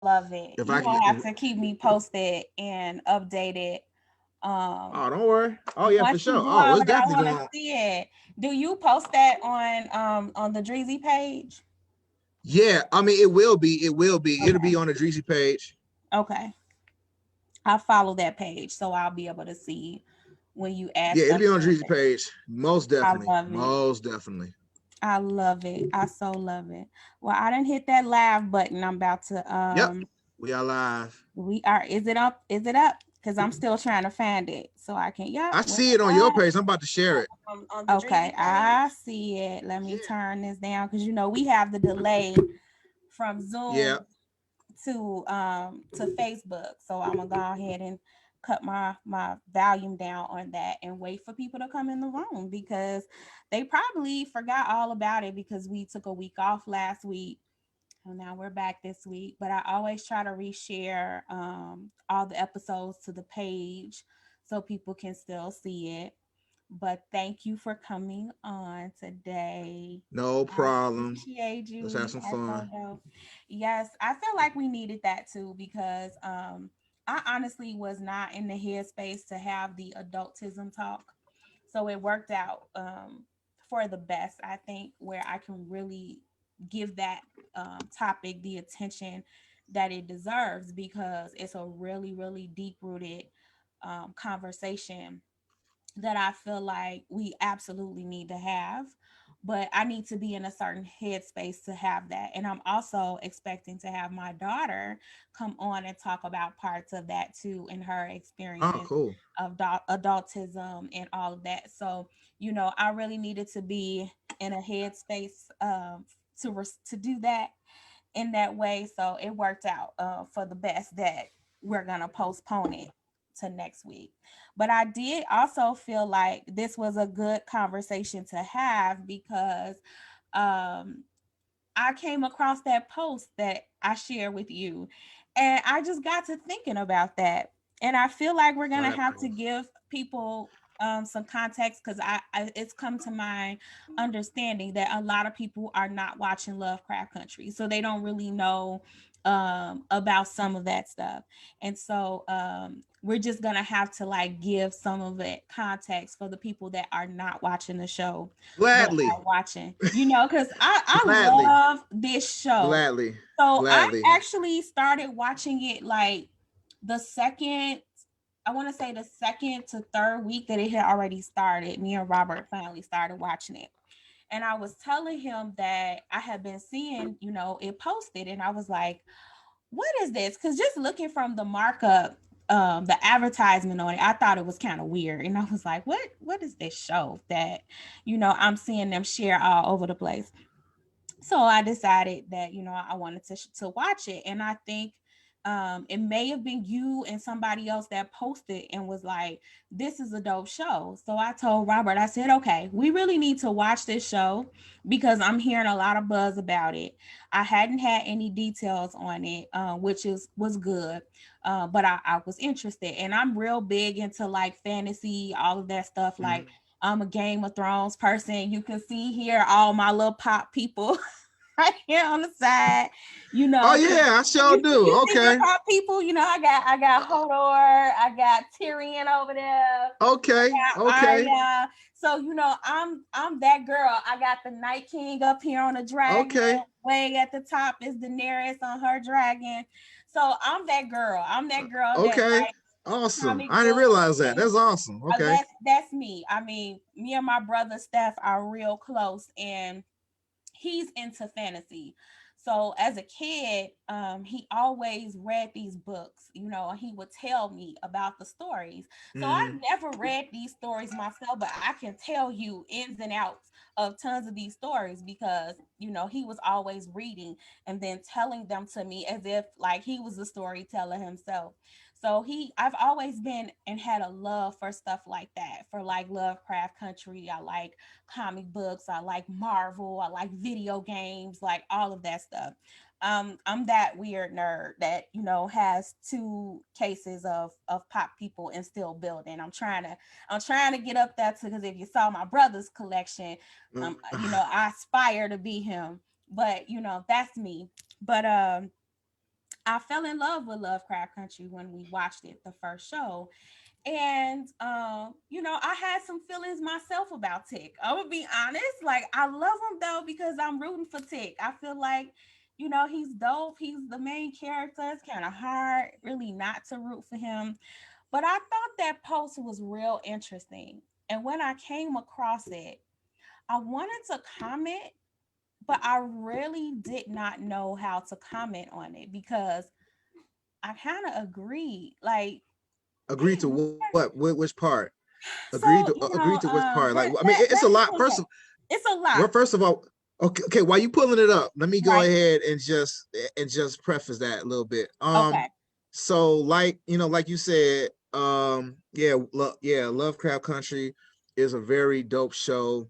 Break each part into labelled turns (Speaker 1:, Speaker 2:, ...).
Speaker 1: love it.
Speaker 2: If
Speaker 1: You
Speaker 2: I
Speaker 1: gonna
Speaker 2: can.
Speaker 1: have to keep me posted and updated.
Speaker 2: Oh, don't worry. Oh yeah, for
Speaker 1: Once you
Speaker 2: sure.
Speaker 1: do
Speaker 2: Oh,
Speaker 1: all
Speaker 2: it's
Speaker 1: of that, I
Speaker 2: definitely
Speaker 1: want to
Speaker 2: going.
Speaker 1: see it. Do you post that on the Dreezy page?
Speaker 2: Yeah, I mean, it will be. It will be. It'll be
Speaker 1: Okay.
Speaker 2: on the Dreezy page.
Speaker 1: Okay. I follow that page, so I'll be able to see when you add
Speaker 2: Yeah, it'll
Speaker 1: stuff
Speaker 2: be on the
Speaker 1: in
Speaker 2: Dreezy
Speaker 1: there.
Speaker 2: page. Most
Speaker 1: I
Speaker 2: definitely.
Speaker 1: love it.
Speaker 2: Most definitely.
Speaker 1: I love it. I so love it. Well, I didn't hit that live button. I'm about to
Speaker 2: Yep. We are live.
Speaker 1: we are, is it up? Is it up? Because I'm still trying to find it so I can, yep,
Speaker 2: I
Speaker 1: we're
Speaker 2: see it on your page. I'm about to share it.
Speaker 1: on the okay, I see it. Let me turn this down because we have the delay from
Speaker 2: Yeah.
Speaker 1: Zoom to Facebook. So I'm gonna go ahead and cut my volume down on that and wait for people to come in the room because they probably forgot all about it because we took a week off last week. And now we're back this week, but I always try to reshare all the episodes to the page so people can still see it. But thank you for coming on today.
Speaker 2: No
Speaker 1: I
Speaker 2: problem.
Speaker 1: appreciate you.
Speaker 2: Let's
Speaker 1: You
Speaker 2: have some
Speaker 1: are so
Speaker 2: fun.
Speaker 1: dope. Yes, I feel like we needed that too because I honestly was not in the headspace to have the adultism talk. So it worked out for the best, I think, where I can really give that topic the attention that it deserves because it's a really, really deep rooted conversation that I feel like we absolutely need to have. But I need to be in a certain headspace to have that. And I'm also expecting to have my daughter come on and talk about parts of that too in her
Speaker 2: Oh,
Speaker 1: experience
Speaker 2: cool.
Speaker 1: of adultism and all of that. So, I really needed to be in a headspace to do that in that way. So it worked out for the best that we're going to postpone it to next week. But I did also feel like this was a good conversation to have because um, I came across that post that I shared with you. And I just got to thinking about that. And I feel like we're
Speaker 2: Saw
Speaker 1: going to
Speaker 2: that
Speaker 1: have to
Speaker 2: post.
Speaker 1: give people some context because it's come to my understanding that a lot of people are not watching Lovecraft Country. So they don't really know about some of that stuff. And so we're just going to have to like give some of it context for the people that are not watching the show but
Speaker 2: Gladly.
Speaker 1: are watching, because I
Speaker 2: Gladly.
Speaker 1: love this show.
Speaker 2: Gladly.
Speaker 1: So I
Speaker 2: Gladly.
Speaker 1: actually started watching it like the second, I want to say the second to third week that it had already started. Me and Robert finally started watching it. And I was telling him that I had been seeing, it posted, and I was like, what is this? Because just looking from the markup, the advertisement on it, I thought it was kind of weird. And I was like, what is this show that, I'm seeing them share all over the place? So I decided that I wanted to watch it, and I think it may have been you and somebody else that posted and was like, "This is a dope show." So I told Robert, I said, "Okay, we really need to watch this show because I'm hearing a lot of buzz about it. I hadn't had any details on it, which was good, but I was interested, and I'm real big into like fantasy, all of that stuff,
Speaker 2: Mhm.
Speaker 1: like." I'm a Game of Thrones person. You can see here all my little pop people right here on the side,
Speaker 2: Oh
Speaker 1: 'cause
Speaker 2: yeah, I sure
Speaker 1: you
Speaker 2: do.
Speaker 1: see my
Speaker 2: Okay.
Speaker 1: pop people, I got Hodor, I got Tyrion over there,
Speaker 2: Okay. Okay.
Speaker 1: Arya. So I'm that girl. I got the Night King up here on a dragon.
Speaker 2: Okay.
Speaker 1: Way at the top is Daenerys on her dragon. So I'm that girl. I'm that girl that
Speaker 2: Okay.
Speaker 1: like
Speaker 2: Awesome.
Speaker 1: comic
Speaker 2: I didn't
Speaker 1: books.
Speaker 2: realize that.
Speaker 1: And
Speaker 2: That's awesome. Okay.
Speaker 1: that's me. I mean, me and my brother Steph are real close, and he's into fantasy. So as a kid, he always read these books, and he would tell me about the stories. So
Speaker 2: Hmm.
Speaker 1: I've never read these stories myself, but I can tell you ins and outs of tons of these stories because, he was always reading and then telling them to me as if like he was a storyteller himself. So I've always been and had a love for stuff like that, for like Lovecraft Country. I like comic books, I like Marvel, I like video games, like all of that stuff. I'm that weird nerd that has two cases of pop people and still building. I'm trying to get up there too because if you saw my brother's collection, I aspire to be him. But that's me. But I fell in love with Lovecraft Country when we watched it the first show. And you know, I had some feelings myself about Tick. I would be honest. Like, I love him though because I'm rooting for Tick. I feel like, you know, he's dope. He's the main character. It's kind of hard really not to root for him. But I thought that post was real interesting. And when I came across it, I wanted to comment, but I really did not know how to comment on it because I kind of agreed. Like,
Speaker 2: Agreed to
Speaker 1: dang,
Speaker 2: what? Which part? Agreed to
Speaker 1: so you
Speaker 2: agreed to
Speaker 1: know,
Speaker 2: which part? Like, I mean, it's a
Speaker 1: let's
Speaker 2: lot.
Speaker 1: pull
Speaker 2: First of
Speaker 1: back. It's a
Speaker 2: well,
Speaker 1: lot,
Speaker 2: first of all, okay, while you pulling it up, let me go
Speaker 1: right?
Speaker 2: ahead and just preface that a little bit.
Speaker 1: Okay,
Speaker 2: So like, you know, like you said, yeah, Lovecraft Country is a very dope show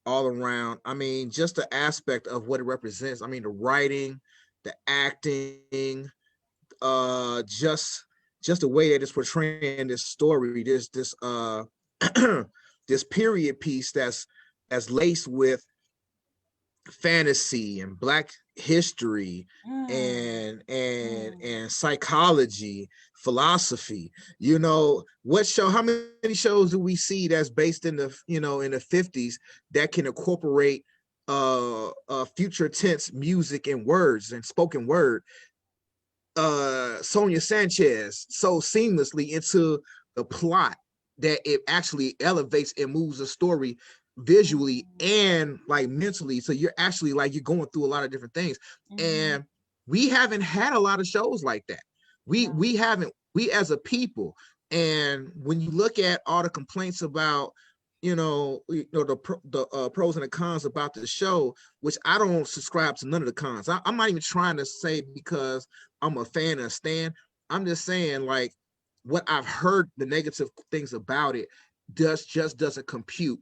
Speaker 2: all around. I mean, just the aspect of what it represents. I mean, the writing, the acting, just the way that it's portraying this story, this this period piece that's laced with fantasy and black history
Speaker 1: mm,
Speaker 2: and psychology, philosophy. You know, what show, how many shows do we see that's based in the, you know, in the 50s that can incorporate future tense music and words and spoken word, Sonia Sanchez so seamlessly into the plot that it actually elevates and moves the story visually
Speaker 1: mm,
Speaker 2: and like mentally. So you're actually like you're going through a lot of different things.
Speaker 1: mm-hmm.
Speaker 2: And we haven't had a lot of shows like that.
Speaker 1: No,
Speaker 2: We haven't, we as a people. And when you look at all the complaints about, the pros and the cons about the show, which I don't subscribe to none of the cons. I'm not even trying to say because I'm a fan of Stan. I'm just saying, like, what I've heard the negative things about it just doesn't compute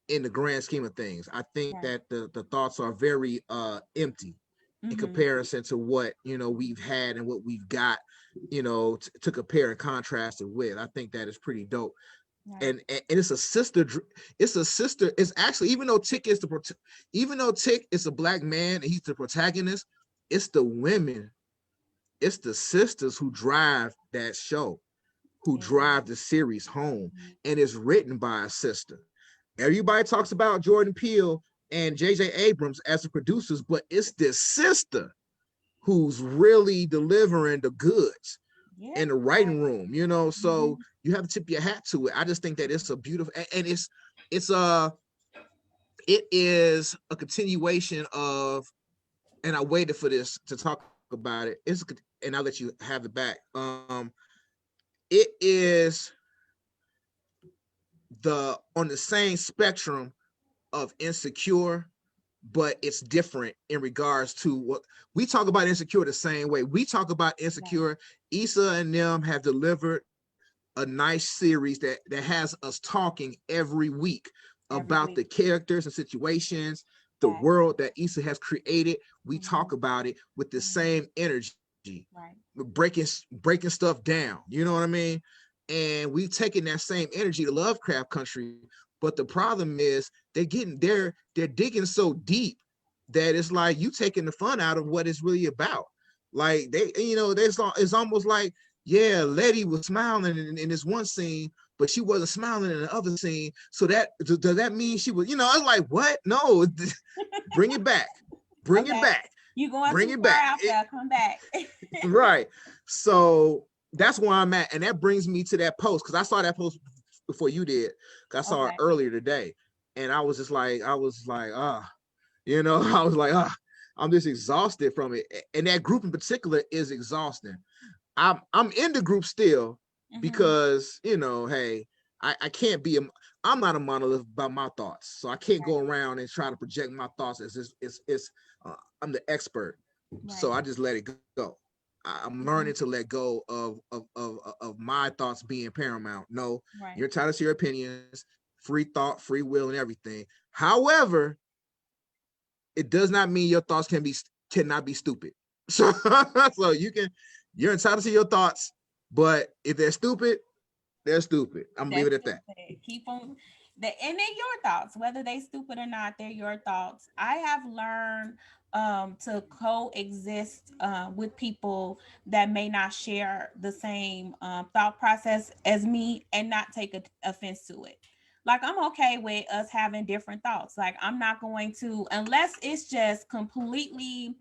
Speaker 2: in the grand scheme of things. I think
Speaker 1: right.
Speaker 2: that the thoughts are very empty in
Speaker 1: Mm-hmm.
Speaker 2: comparison to what, we've had and what we've got, to compare and contrast it with. I think that is pretty dope.
Speaker 1: Right.
Speaker 2: And it's a sister, it's actually, even though Tick is a black man and he's the protagonist, it's the women, it's the sisters who drive that show, who
Speaker 1: Yeah.
Speaker 2: drive the series home,
Speaker 1: Mm-hmm.
Speaker 2: and it's written by a sister. Everybody talks about Jordan Peele and J.J. Abrams as the producers, but it's this sister who's really delivering the goods
Speaker 1: Yeah.
Speaker 2: in the writing room,
Speaker 1: Mm-hmm.
Speaker 2: so you have to tip your hat to it. I just think that it's a beautiful, and it's it is a continuation of, and I waited for this to talk about it. And I'll let you have it back. It is the on the same spectrum of Insecure, but it's different in regards to what we talk about Insecure the same way. We talk about
Speaker 1: Right.
Speaker 2: Insecure. Issa and them have delivered a nice series that has us talking every week
Speaker 1: Every
Speaker 2: about the
Speaker 1: week.
Speaker 2: characters and situations, the
Speaker 1: Fact.
Speaker 2: world that Issa has created. We
Speaker 1: Mm-hmm.
Speaker 2: talk about it with the
Speaker 1: Mm-hmm.
Speaker 2: same energy,
Speaker 1: Right.
Speaker 2: breaking stuff down. You know what I mean? And we've taken that same energy to Lovecraft Country, but the problem is they're digging so deep that it's like you taking the fun out of what it's really about. Like it's almost like, yeah, Letty was smiling in this one scene, but she wasn't smiling in the other scene. So does that mean she was? I was like, what? No, bring it back, bring it
Speaker 1: Okay.
Speaker 2: back,
Speaker 1: You going
Speaker 2: bring
Speaker 1: too
Speaker 2: it
Speaker 1: far
Speaker 2: back.
Speaker 1: out there. Come back.
Speaker 2: Right. So that's where I'm at, and that brings me to that post because I saw that post before you did. Because I saw it
Speaker 1: Okay.
Speaker 2: earlier today, and I was like, I was like, I'm just exhausted from it, and that group in particular is exhausting. I'm in the group still
Speaker 1: Mm-hmm.
Speaker 2: because hey, I can't be I'm not a monolith about my thoughts, so I can't
Speaker 1: Right.
Speaker 2: go around and try to project my thoughts as it's I'm the expert, so
Speaker 1: Right.
Speaker 2: I just let it go. I'm learning
Speaker 1: Mm-hmm.
Speaker 2: to let go of my thoughts being paramount. No,
Speaker 1: Right.
Speaker 2: you're entitled to your opinions, free thought, free will, and everything. However, it does not mean your thoughts cannot be stupid. So so you're entitled to your thoughts, but if they're stupid, they're stupid. I'm gonna leave
Speaker 1: That's
Speaker 2: it at that.
Speaker 1: stupid. And they're your thoughts, whether they stupid or not, they're your thoughts. I have learned to coexist with people that may not share the same thought process as me and not take offense to it. Like, I'm okay with us having different thoughts. Like, I'm not going to, unless it's just completely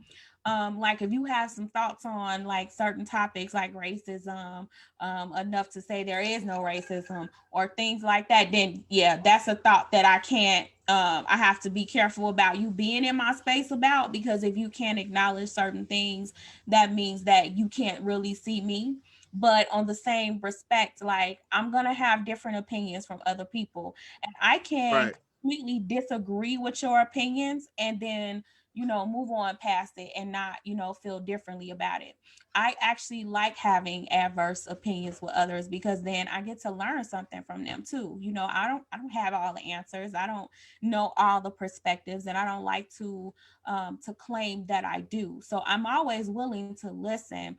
Speaker 1: like, if you have some thoughts on like certain topics like racism, enough to say there is no racism or things like that, then yeah, that's a thought that I can't, I have to be careful about you being in my space about, because if you can't acknowledge certain things, that means that you can't really see me. But on the same respect, like, I'm gonna have different opinions from other people, and I can
Speaker 2: Right.
Speaker 1: completely disagree with your opinions and then, move on past it and not, feel differently about it. I actually like having adverse opinions with others, because then I get to learn something from them too. I don't have all the answers. I don't know all the perspectives, and I don't like to claim that I do. So I'm always willing to listen,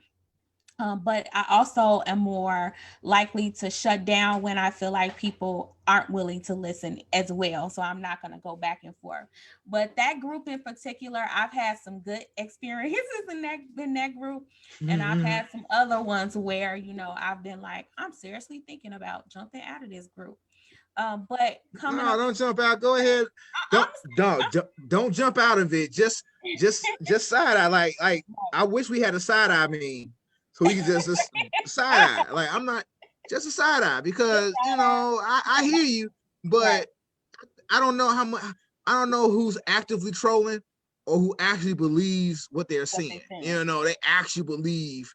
Speaker 1: but I also am more likely to shut down when I feel like people aren't willing to listen as well. So I'm not going to go back and forth. But that group in particular, I've had some good experiences in that group, and I've had some other ones where I've been like, I'm seriously thinking about jumping out of this group. But coming
Speaker 2: No,
Speaker 1: up,
Speaker 2: don't jump out. Go ahead.
Speaker 1: I'm,
Speaker 2: Don't jump out of it. Just side eye. Like I wish we had a side eye meme so we could just side eye. Like I'm not just a side eye because I hear you,
Speaker 1: right.
Speaker 2: but I don't know how much. I don't know who's actively trolling or who actually believes what they're
Speaker 1: What
Speaker 2: seeing.
Speaker 1: they saying?
Speaker 2: They actually believe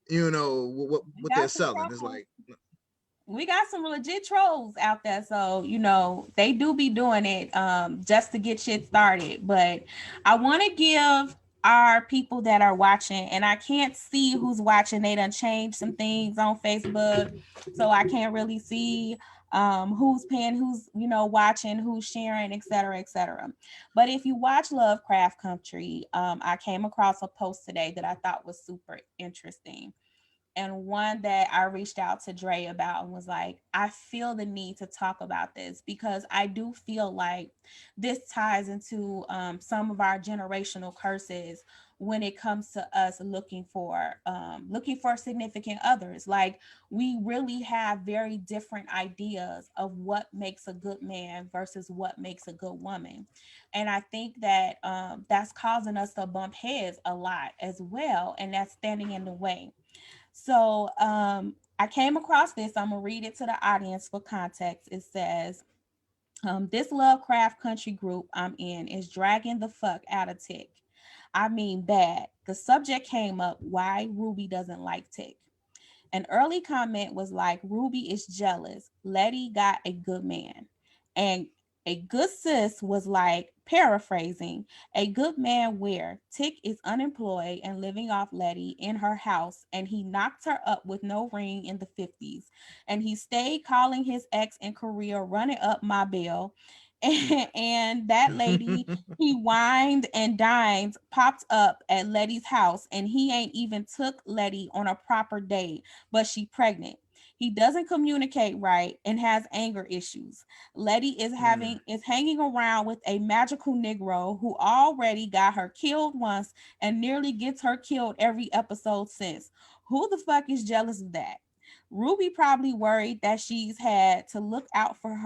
Speaker 1: We
Speaker 2: what they're
Speaker 1: got some
Speaker 2: selling. It's
Speaker 1: trouble.
Speaker 2: like
Speaker 1: We got some legit trolls out there, so they do be doing it just to get shit started. But I want to give our people that are watching, and I can't see who's watching. They done changed some things on Facebook, so I can't really see who's paying, who's watching, who's sharing, etc., etc. But if you watch Lovecraft Country, I came across a post today that I thought was super interesting, and one that I reached out to Dre about and was like, I feel the need to talk about this, because I do feel like this ties into some of our generational curses when it comes to us looking for significant others. Like, we really have very different ideas of what makes a good man versus what makes a good woman, and I think that that's causing us to bump heads a lot as well, and that's standing in the way. So I came across this. I'm gonna read it to the audience for context. It says, this Lovecraft Country group I'm in is dragging the fuck out of Tick. I mean bad. The subject came up why Ruby doesn't like Tick. An early comment was like, Ruby is jealous. Letty got a good man. And a good sis was like, paraphrasing, a good man where Tick is unemployed and living off Letty in her house, and he knocked her up with no ring in the 50s. And he stayed calling his ex in Korea, running up my bill. And that lady he wined and dined popped up at Letty's house, and he ain't even took Letty on a proper date, but she pregnant. He doesn't communicate right and has anger issues. Letty is hanging around with a magical Negro who already got her killed once and nearly gets her killed every episode since. Who the fuck is jealous of that? Ruby probably worried that she's had to look out for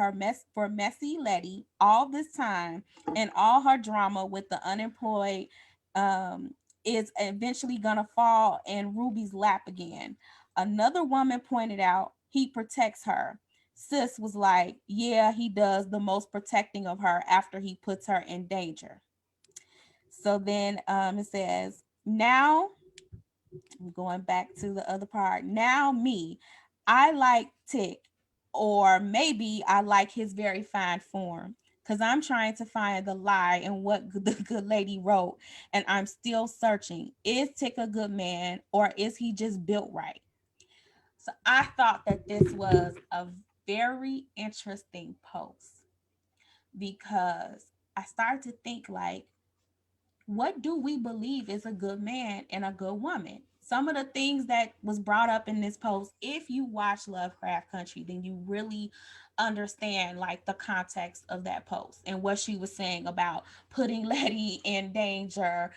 Speaker 1: messy Letty all this time, and all her drama with the unemployed is eventually gonna fall in Ruby's lap again. Another woman pointed out he protects her. Sis was like, yeah, he does the most protecting of her after he puts her in danger. So then it says, now I'm going back to the other part. Now, me, I like Tick, or maybe I like his very fine form, because I'm trying to find the lie in what the good lady wrote, and I'm still searching. Is Tick a good man, or is he just built right? So I thought that this was a very interesting post, because I started to think, like, what do we believe is a good man and a good woman? some of the things that was brought up in this post, if you watch Lovecraft Country, then you really understand like the context of that post and what she was saying about putting Letty in danger,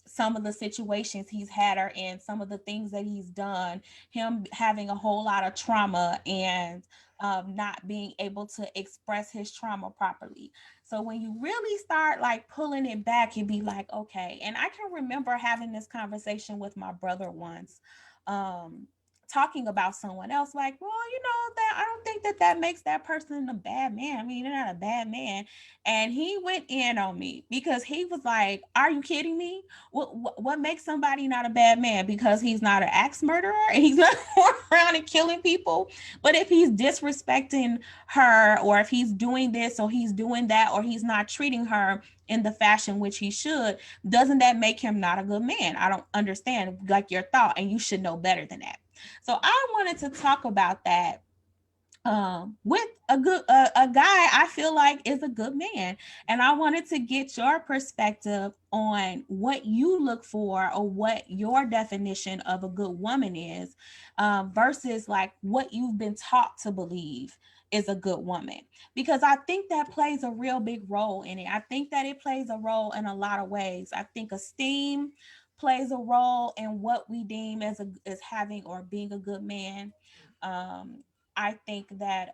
Speaker 1: some of the situations he's had her in, some of the things that he's done, him having a whole lot of trauma and not being able to express his trauma properly. So when you really start like pulling it back, you'd be like, okay. And I can remember having this conversation with my brother once, um, talking about someone else, like, well, you know, that I don't think that that makes that person a bad man. I mean, they're not a bad man. And he went in on me because he was like, are you kidding me? What makes somebody not a bad man? Because he's not an axe murderer and he's not going around and killing people. But if he's disrespecting her, or if he's doing this or he's doing that, or he's not treating her in the fashion which he should, doesn't that make him not a good man? I don't understand like your thought, and you should know better than that. So I wanted to talk about that, with a guy I feel like is a good man, and I wanted to get your perspective on what you look for or what your definition of a good woman is, versus like what you've been taught to believe is a good woman, because I think that plays a real big role in it. I think that it plays a role in a lot of ways. I think esteem plays a role in what we deem as having or being a good man. I think that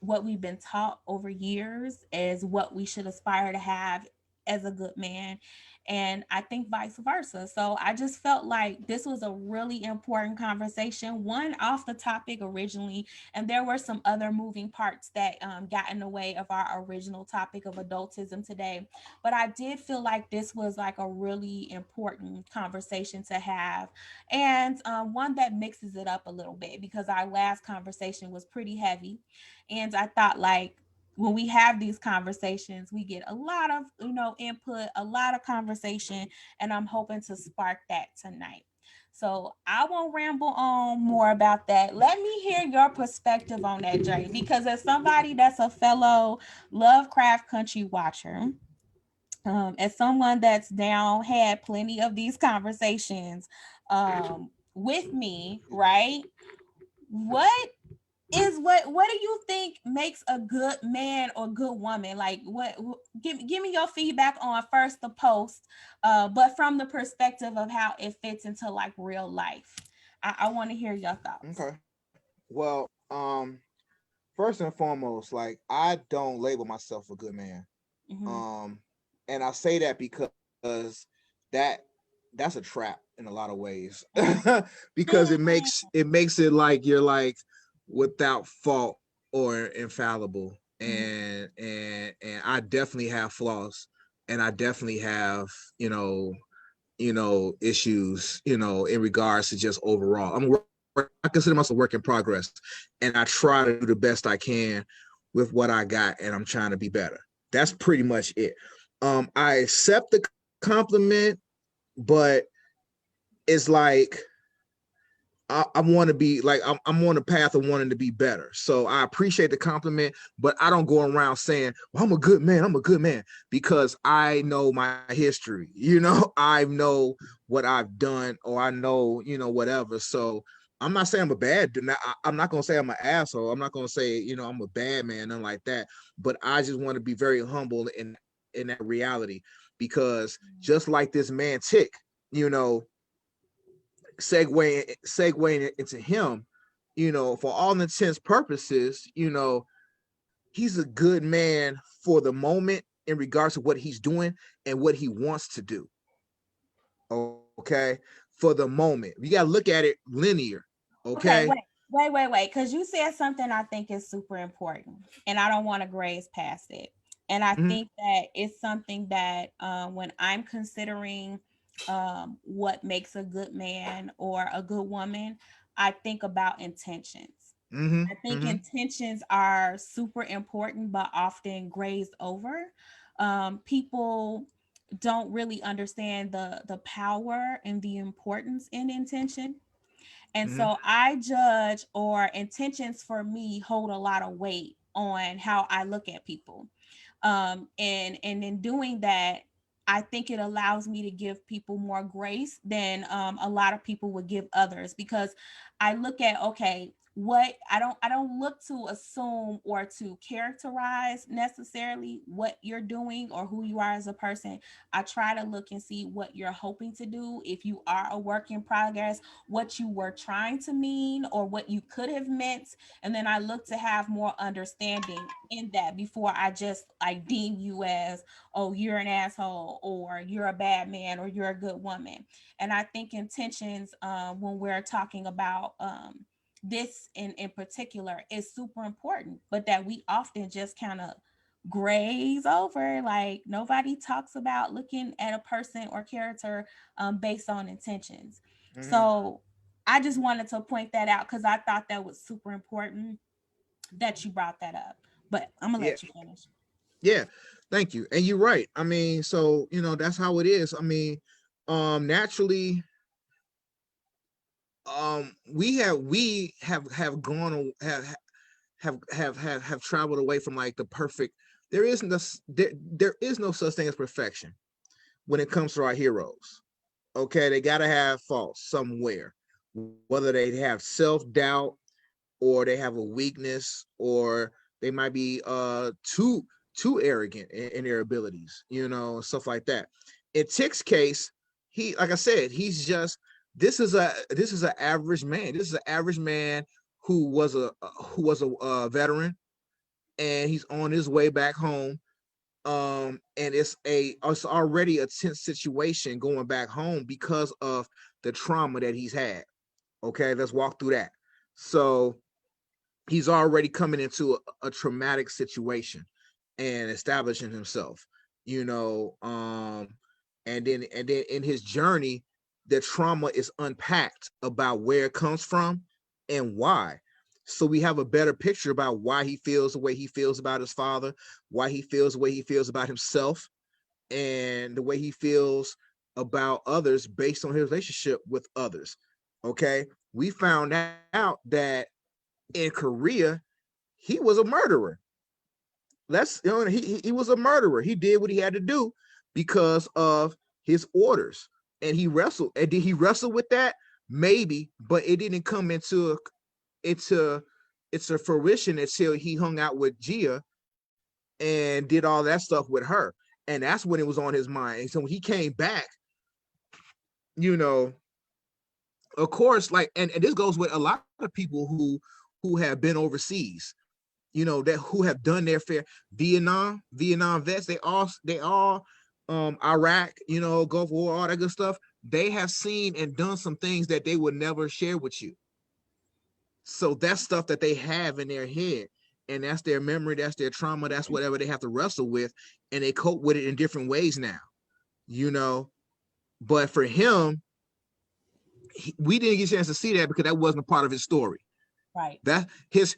Speaker 1: what we've been taught over years is what we should aspire to have as a good man. And I think vice versa. So I just felt like this was a really important conversation, one off the topic originally. And there were some other moving parts that got in the way of our original topic of adultism today. But I did feel like this was like a really important conversation to have, and one that mixes it up a little bit, because our last conversation was pretty heavy. And I thought like when we have these conversations, we get a lot of, input, a lot of conversation, and I'm hoping to spark that tonight. So I won't ramble on more about that. Let me hear your perspective on that, Dre, because as somebody that's a fellow Lovecraft Country watcher, as someone that's now had plenty of these conversations with me, right? What what do you think makes a good man or good woman? Like give me your feedback on first the post, but from the perspective of how it fits into like real life. I want to hear your thoughts.
Speaker 2: Okay. Well, first and foremost, like I don't label myself a good man.
Speaker 1: Mm-hmm.
Speaker 2: Um, and I say that because that that's a trap in a lot of ways. Because it makes it like you're like without fault or infallible. And I definitely have flaws, and I definitely have, issues, in regards to just overall. I consider myself a work in progress, and I try to do the best I can with what I got, and I'm trying to be better. That's pretty much it. I accept the compliment, but it's like I want to be like I'm on the path of wanting to be better. So I appreciate the compliment, but I don't go around saying, "Well, I'm a good man. I'm a good man," because I know my history. I know what I've done, or I know, whatever. So I'm not saying I'm a bad. I'm not gonna say I'm an asshole. I'm not gonna say, I'm a bad man, nothing like that. But I just want to be very humble in that reality, because just like this man Tick, you know, segueing into him, for all intents purposes, he's a good man for the moment in regards to what he's doing and what he wants to do. Okay, for the moment, you got to look at it linear.
Speaker 1: Okay,
Speaker 2: Okay.
Speaker 1: wait, because you said something I think is super important, and I don't want to graze past it. And I
Speaker 2: Mm-hmm.
Speaker 1: think that it's something that when I'm considering what makes a good man or a good woman, I think about intentions.
Speaker 2: Mm-hmm.
Speaker 1: I think
Speaker 2: Mm-hmm.
Speaker 1: intentions are super important, but often grazed over. People don't really understand the power and the importance in intention, and
Speaker 2: Mm-hmm.
Speaker 1: so I judge, or intentions for me hold a lot of weight on how I look at people. And in doing that, I think it allows me to give people more grace than a lot of people would give others, because I look at, okay, what I don't look to assume or to characterize necessarily what you're doing or who you are as a person. I try to look and see what you're hoping to do, if you are a work in progress, what you were trying to mean or what you could have meant, and then I look to have more understanding in that before I just like deem you as, oh, you're an asshole, or you're a bad man, or you're a good woman. And I think intentions, when we're talking about this in particular, is super important, but that we often just kind of graze over. Like nobody talks about looking at a person or character based on intentions.
Speaker 2: Mhm.
Speaker 1: So I just wanted to point that out because I thought that was super important that you brought that up. But I'm gonna
Speaker 2: Yeah,
Speaker 1: let you finish.
Speaker 2: yeah. Thank you. And you're right. I mean, so that's how it is. I mean, naturally, we have gone have traveled away from like the perfect. There is no such thing as perfection when it comes to our heroes. Okay, they got to have faults somewhere, whether they have self-doubt, or they have a weakness, or they might be too arrogant in their abilities, stuff like that. In Tick's case, he, like I said, he's just, this is an average man. This is an average man who was a veteran, and he's on his way back home. And it's already a tense situation going back home because of the trauma that he's had. Okay, let's walk through that. So he's already coming into a traumatic situation and establishing himself, you know and then in his journey, the trauma is unpacked about where it comes from and why. So we have a better picture about why he feels the way he feels about his father, why he feels the way he feels about himself, and the way he feels about others based on his relationship with others. Okay, we found out that in Korea he was a murderer. He was a murderer. He did what he had to do because of his orders, and he wrestled. And did he wrestle with that? Maybe, but it didn't come into into fruition until he hung out with Gia and did all that stuff with her, and that's when it was on his mind. And so when he came back, you know, of course, like, and this goes with a lot of people who have been overseas, that who have done their fair. Vietnam vets, they all Iraq, Gulf War, all that good stuff. They have seen and done some things that they would never share with you. So that's stuff that they have in their head, and that's their memory, that's their trauma, that's whatever they have to wrestle with, and they cope with it in different ways now, you know but for him, we didn't get a chance to see that because that wasn't a part of his story.
Speaker 1: Right.
Speaker 2: That his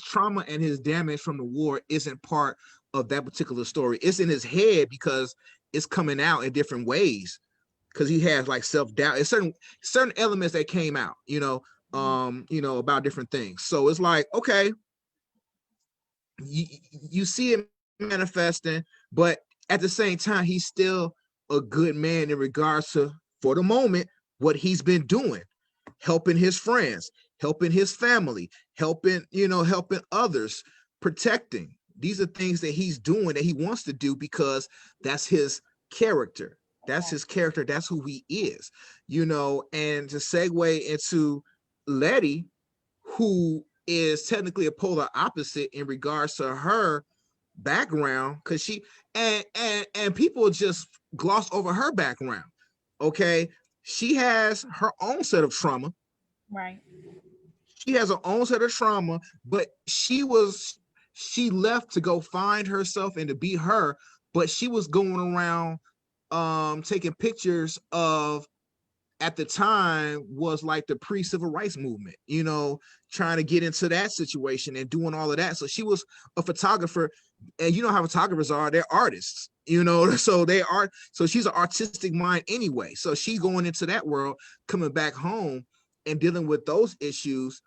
Speaker 2: trauma and his damage from the war isn't part of that particular story. It's in his head because it's coming out in different ways, because he has like self-doubt. It's certain elements that came out,
Speaker 1: Mhm.
Speaker 2: about different things. So it's like, okay, you, you see it manifesting, but at the same time, he's still a good man in regards to, for the moment, what he's been doing, helping his friends, helping his family, helping others, protecting. These are things that he's doing that he wants to do because that's his character. That's
Speaker 1: Right.
Speaker 2: his character. That's who he is. And to segue into Letty, who is technically a polar opposite in regards to her background, because and people just gloss over her background. Okay, she has her own set of trauma.
Speaker 1: Right.
Speaker 2: She has her own set of trauma, but she left to go find herself and to be her, but she was going around taking pictures of, at the time, was like the pre-civil rights movement, trying to get into that situation and doing all of that. So she was a photographer, and you know how photographers are, they're artists, so they are, so she's an artistic mind anyway. So she's going into that world, coming back home and dealing with those issues.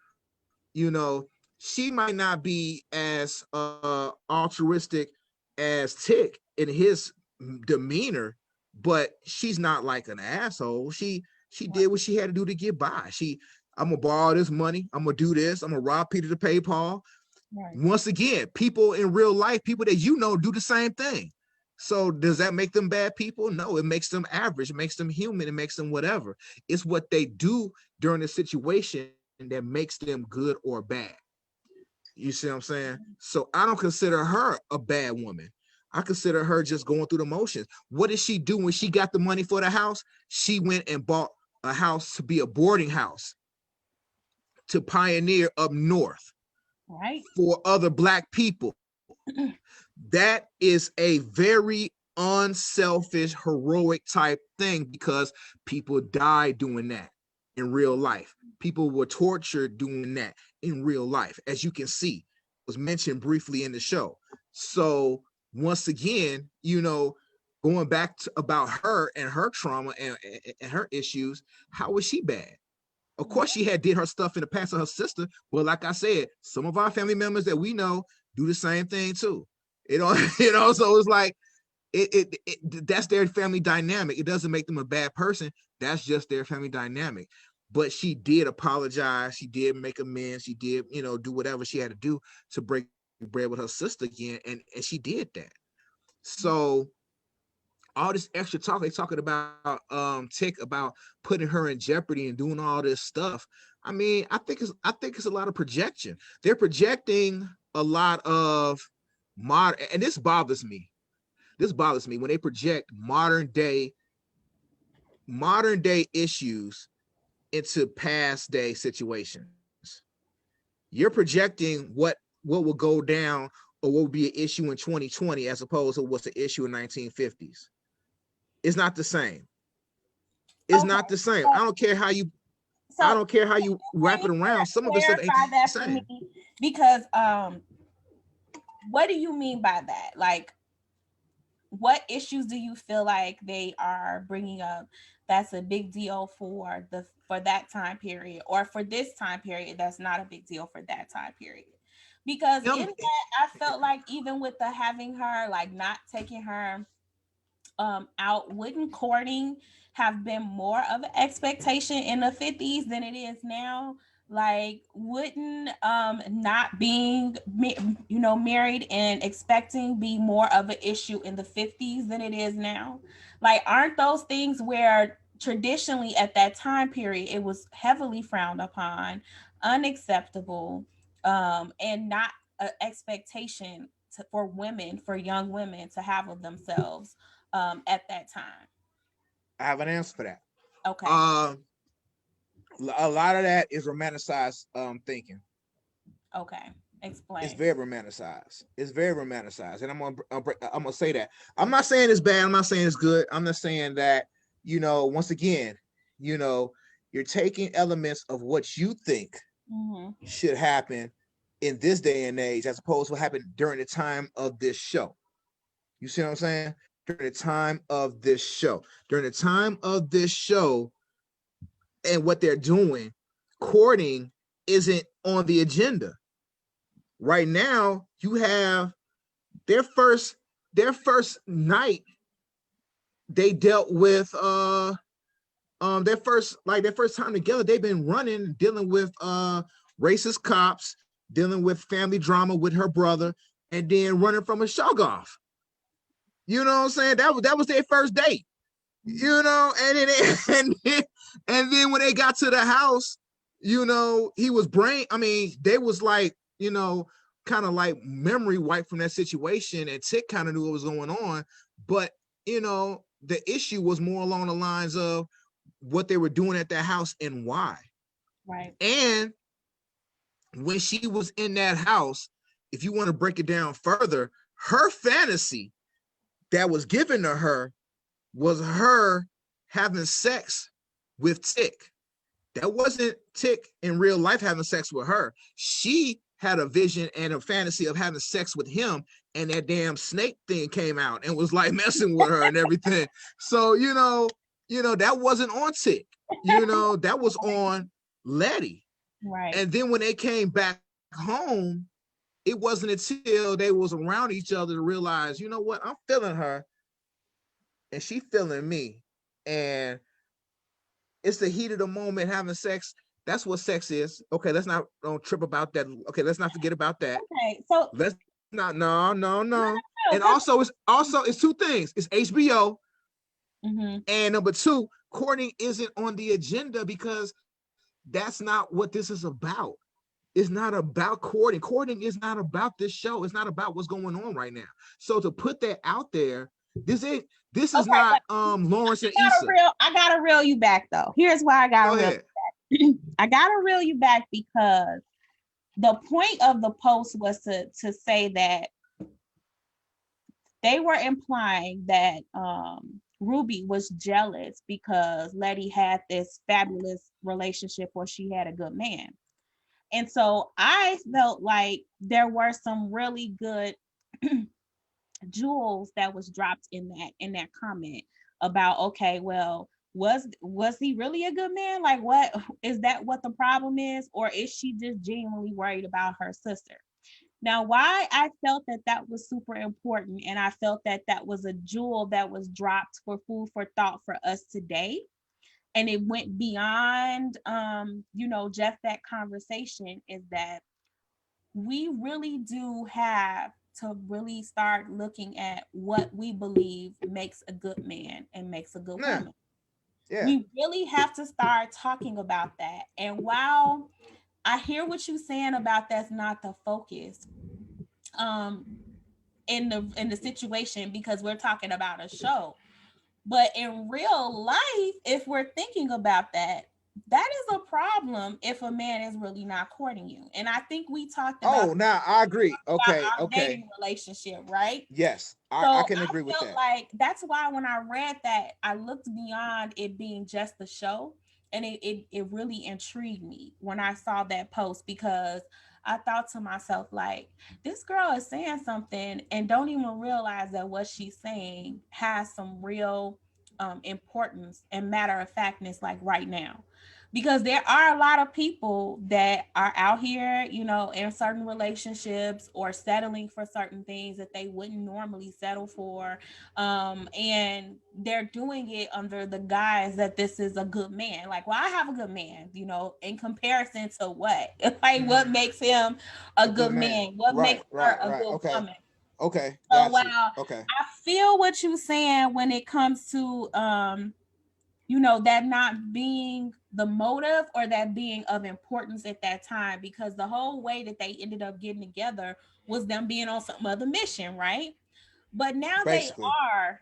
Speaker 2: She might not be as altruistic as Tick in his demeanor, but she's not like an asshole. She did what she had to do to get by. I'm gonna borrow this money. I'm gonna do this. I'm gonna rob Peter to pay Paul.
Speaker 1: Right.
Speaker 2: Once again, people in real life, people that you know, do the same thing. So does that make them bad people? No, it makes them average. It makes them human. It makes them whatever. It's what they do during the situation that makes them good or bad. You see what I'm saying? So I don't consider her a bad woman. I consider her just going through the motions. What did she do when she got the money for the house? She went and bought a house to be a boarding house to pioneer up north,
Speaker 1: Right.
Speaker 2: for other Black people. That is a very unselfish, heroic type thing, because people die doing that in real life. People were tortured doing that in real life, as you can see. It was mentioned briefly in the show. So once again, going back to about her and her trauma and her issues, how was she bad? Of course, she had did her stuff in the past of her sister, but like I said, some of our family members that we know do the same thing too. So it's like that's their family dynamic. It doesn't make them a bad person. That's just their family dynamic. But she did apologize. She did make amends. She did, do whatever she had to do to break bread with her sister again, and she did that. So all this extra talk they talking about Tick about putting her in jeopardy and doing all this stuff. I mean, I think it's a lot of projection. They're projecting a lot of modern, and this bothers me. This bothers me when they project modern day issues into past day situations. You're projecting what will go down or what will be an issue in 2020 as opposed to what's an issue in 1950s. It's not the same. It's not the same. I don't care how you wrap it around. Some of the stuff ain't the
Speaker 1: that
Speaker 2: same.
Speaker 1: for me, because what do you mean by that? Like, what issues do you feel like they are bringing up that's a big deal for that time period, or for this time period that's not a big deal for that time period? Because in that, I felt like even with the having her, like, not taking her out, wouldn't courting have been more of an expectation in the 50s than it is now? Like, wouldn't not being married and expecting be more of an issue in the 50s than it is now? Like, aren't those things where traditionally at that time period it was heavily frowned upon, unacceptable, and not an expectation for women, for young women, to have of themselves at that time?
Speaker 2: I have an answer for that.
Speaker 1: Okay.
Speaker 2: A lot of that is romanticized thinking.
Speaker 1: Okay. Explain.
Speaker 2: It's very romanticized. It's very romanticized, and I'm gonna say that. I'm not saying it's bad. I'm not saying it's good. I'm not saying that. Once again, you're taking elements of what you think should happen in this day and age, as opposed to what happened during the time of this show. You see what I'm saying? During the time of this show. During the time of this show, and what they're doing, courting isn't on the agenda. Right now, you have their first night. They dealt with their first time together. They've been dealing with racist cops, dealing with family drama with her brother, and then running from a shoggoff. You know what I'm saying? That was their first date. And then when they got to the house, he was they was like, kind of like memory wiped from that situation, and Tick kind of knew what was going on, but the issue was more along the lines of what they were doing at that house and why.
Speaker 1: Right.
Speaker 2: And when she was in that house, if you want to break it down further, her fantasy that was given to her was her having sex with Tick. That wasn't Tick in real life having sex with her. She had a vision and a fantasy of having sex with him, and that damn snake thing came out and was like messing with her and everything. So, that wasn't on Tick. That was on Letty.
Speaker 1: Right.
Speaker 2: And then when they came back home, it wasn't until they was around each other to realize, you know what, I'm feeling her. and she feeling me, and it's the heat of the moment having sex. That's what sex is. Okay, let's not don't trip about that. Okay, let's not forget about that.
Speaker 1: Okay, so
Speaker 2: Let's not no.
Speaker 1: no,
Speaker 2: And also it's two things. It's HBO,
Speaker 1: mm-hmm.
Speaker 2: and number two, courting isn't on the agenda because that's not what this is about. It's not about courting. Courting is not about this show. It's not about what's going on right now. So to put that out there, this is this is
Speaker 1: Okay,
Speaker 2: not
Speaker 1: but
Speaker 2: Lawrence and Issa.
Speaker 1: I gotta reel you back though. Here's why I gotta
Speaker 2: Go
Speaker 1: reel
Speaker 2: ahead.
Speaker 1: you back. I gotta reel you back because the point of the post was to say that they were implying that Ruby was jealous because Letty had this fabulous relationship where she had a good man. And so I felt like there were some really good jewels that was dropped in that comment about, okay, well, was he really a good man? Like, what is that, what the problem is, or is she just genuinely worried about her sister? Now, why I felt that that was super important, and I felt that that was a jewel that was dropped for food for thought for us today, and it went beyond just that conversation, is that we really do have to really start looking at what we believe makes a good man and makes a good
Speaker 2: Yeah,
Speaker 1: woman.
Speaker 2: yeah.
Speaker 1: We really have to start talking about that. And while I hear what you're saying about that's not the focus, um, in the situation, because we're talking about a show, but in real life, if we're thinking about that, that is a problem if a man is really not courting you. And I think we talked about
Speaker 2: Oh, now I agree. Okay,
Speaker 1: our
Speaker 2: okay.
Speaker 1: dating relationship, right?
Speaker 2: Yes, I
Speaker 1: So
Speaker 2: can
Speaker 1: I
Speaker 2: agree with
Speaker 1: felt
Speaker 2: that.
Speaker 1: like that's why when I read that, I looked beyond it being just the show. And it really intrigued me when I saw that post, because I thought to myself, like, this girl is saying something and don't even realize that what she's saying has some real importance and matter of factness, like right now. Because there are a lot of people that are out here, in certain relationships or settling for certain things that they wouldn't normally settle for. And they're doing it under the guise that this is a good man. Like, well, I have a good man, in comparison to what? Like, what makes him a
Speaker 2: A good
Speaker 1: good
Speaker 2: man.
Speaker 1: man? What
Speaker 2: Right,
Speaker 1: makes her
Speaker 2: right,
Speaker 1: a
Speaker 2: right.
Speaker 1: good
Speaker 2: Okay,
Speaker 1: woman?
Speaker 2: okay.
Speaker 1: So
Speaker 2: Got
Speaker 1: while
Speaker 2: you. Okay.
Speaker 1: I feel what you're saying when it comes to that not being the motive or that being of importance at that time, because the whole way that they ended up getting together was them being on some other mission, right? But now they
Speaker 2: Basically,
Speaker 1: are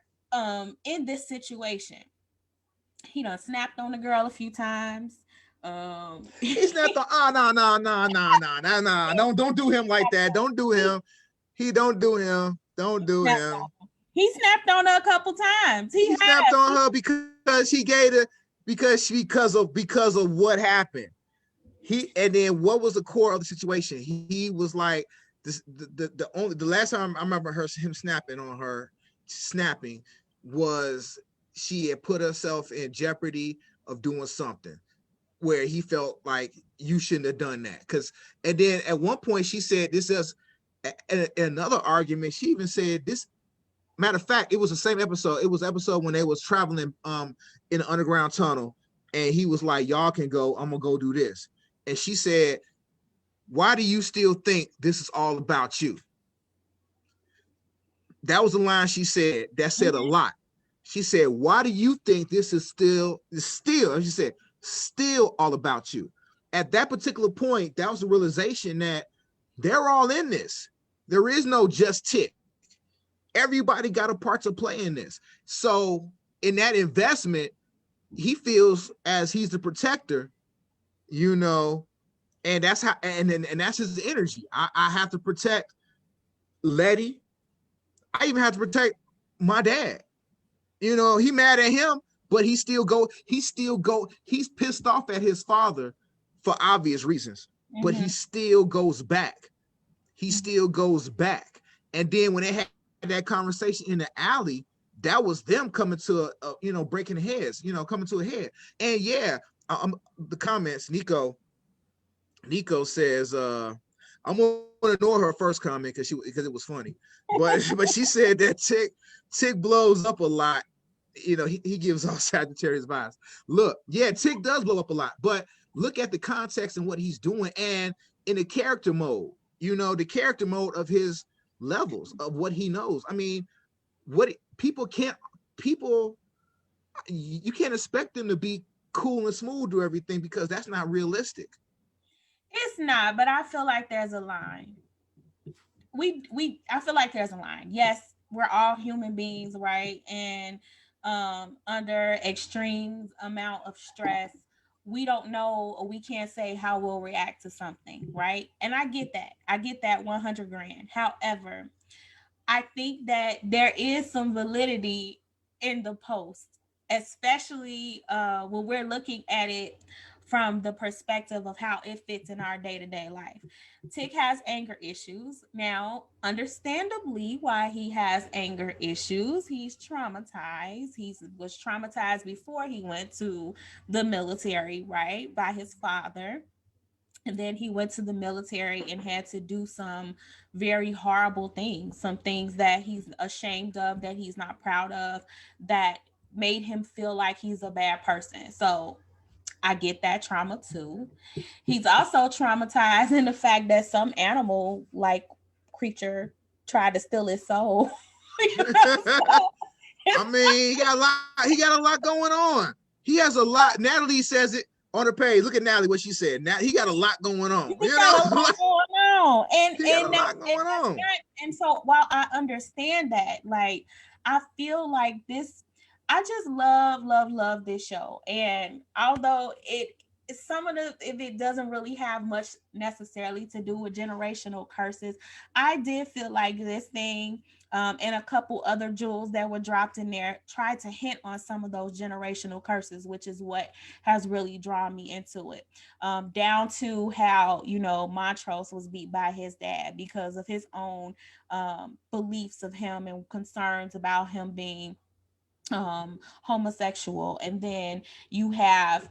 Speaker 1: in this situation. He done snapped on the girl a few times.
Speaker 2: he's not the no. Don't do him like that. Don't do
Speaker 1: he,
Speaker 2: him. He don't do him. Don't
Speaker 1: he
Speaker 2: do
Speaker 1: snapped
Speaker 2: him.
Speaker 1: he snapped on her a couple times. He
Speaker 2: He snapped
Speaker 1: had
Speaker 2: on her because he gave her because of what happened. He and then what was the core of the situation? He was like this the last time I remember him snapping on her, snapping, was she had put herself in jeopardy of doing something where he felt like you shouldn't have done that. And then at one point she said this is another argument. She even said this. Matter of fact, it was the same episode. It was episode when they was traveling in the underground tunnel, and he was like, "Y'all can go. I'm gonna go do this." And she said, "Why do you still think this is all about you?" That was the line she said. That said a lot. She said, "Why do you think this is still?" She said, "Still all about you." At that particular point, that was the realization that they're all in this. There is no just tick. Everybody got a part to play in this. So in that investment, he feels as he's the protector, you know, and that's how and that's his energy. I have to protect Letty. I even have to protect my dad. He mad at him, but he's pissed off at his father for obvious reasons, but he
Speaker 1: mm-hmm,
Speaker 2: still goes back. He
Speaker 1: mm-hmm.
Speaker 2: still goes back. And then when they had that conversation in the alley, that was them coming to breaking heads, coming to a head. And yeah, the comments, Nico says, I'm gonna ignore her first comment because it was funny, but but she said that Tick blows up a lot, he gives off Sagittarius vibes. Look, yeah, Tick does blow up a lot, but look at the context and what he's doing, and in the character mode, the character mode of his levels of what he knows. I mean, what people you can't expect them to be cool and smooth to everything, because that's not realistic.
Speaker 1: It's not, but I feel like there's a line. We I feel like there's a line. Yes, we're all human beings, right? And under extreme amount of stress, we don't know, or we can't say how we'll react to something, right? And I get that. I get that 100 grand. However, I think that there is some validity in the post, especially when we're looking at it from the perspective of how it fits in our day to day life. Tick has anger issues. Now, understandably, why he has anger issues, he's traumatized. He was traumatized before he went to the military, right, by his father, and then he went to the military and had to do some very horrible things, some things that he's ashamed of, that he's not proud of, that made him feel like he's a bad person. So I get that trauma too. He's also traumatized in the fact that some animal like creature tried to steal his soul. You know? So
Speaker 2: I mean, he got a lot going on. He has a lot. Natalie says it on the page. Look at Natalie, what she said. Now he got a lot going on.
Speaker 1: he got a lot going on,
Speaker 2: He got a lot going
Speaker 1: that's
Speaker 2: on.
Speaker 1: not. And so while I understand that, like, I feel like this, I just love this show. And although some of the, if it doesn't really have much necessarily to do with generational curses, I did feel like this thing, and a couple other jewels that were dropped in there tried to hint on some of those generational curses, which is what has really drawn me into it. Down to how, Montrose was beat by his dad because of his own beliefs of him and concerns about him being homosexual. And then you have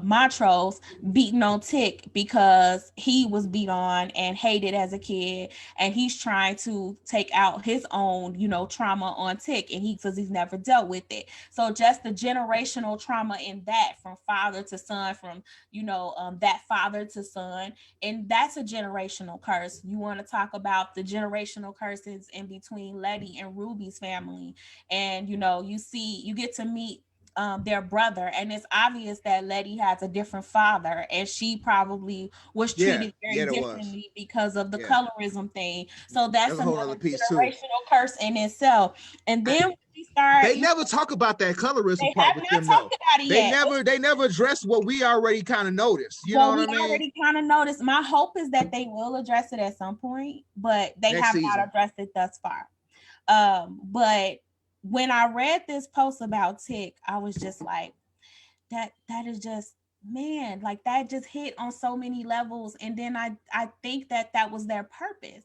Speaker 1: Montrose beating on Tick because he was beat on and hated as a kid, and he's trying to take out his own, trauma on Tick, and he says he's never dealt with it. So just the generational trauma in that, from father to son, from that father to son, and that's a generational curse. You want to talk about the generational curses in between Letty and Ruby's family, and you get to meet their brother, and it's obvious that Letty has a different father, and she probably was
Speaker 2: Yeah,
Speaker 1: treated very
Speaker 2: yeah, it was.
Speaker 1: differently because of the
Speaker 2: Yeah,
Speaker 1: colorism thing. So that's
Speaker 2: that's a whole
Speaker 1: another
Speaker 2: other piece too.
Speaker 1: generational curse in itself. And
Speaker 2: I,
Speaker 1: then when we start,
Speaker 2: they never talk about that colorism
Speaker 1: they
Speaker 2: part
Speaker 1: have
Speaker 2: with
Speaker 1: not
Speaker 2: them though.
Speaker 1: talked about it yet.
Speaker 2: They never address what we already kind of noticed. You know
Speaker 1: Well,
Speaker 2: what
Speaker 1: we
Speaker 2: I mean?
Speaker 1: already kind of noticed. My hope is that they will address it at some point, but they
Speaker 2: Next
Speaker 1: have not
Speaker 2: season.
Speaker 1: addressed it thus far. But when I read this post about Tick, I was just like, that is just, man, like, that just hit on so many levels. And then I think that was their purpose.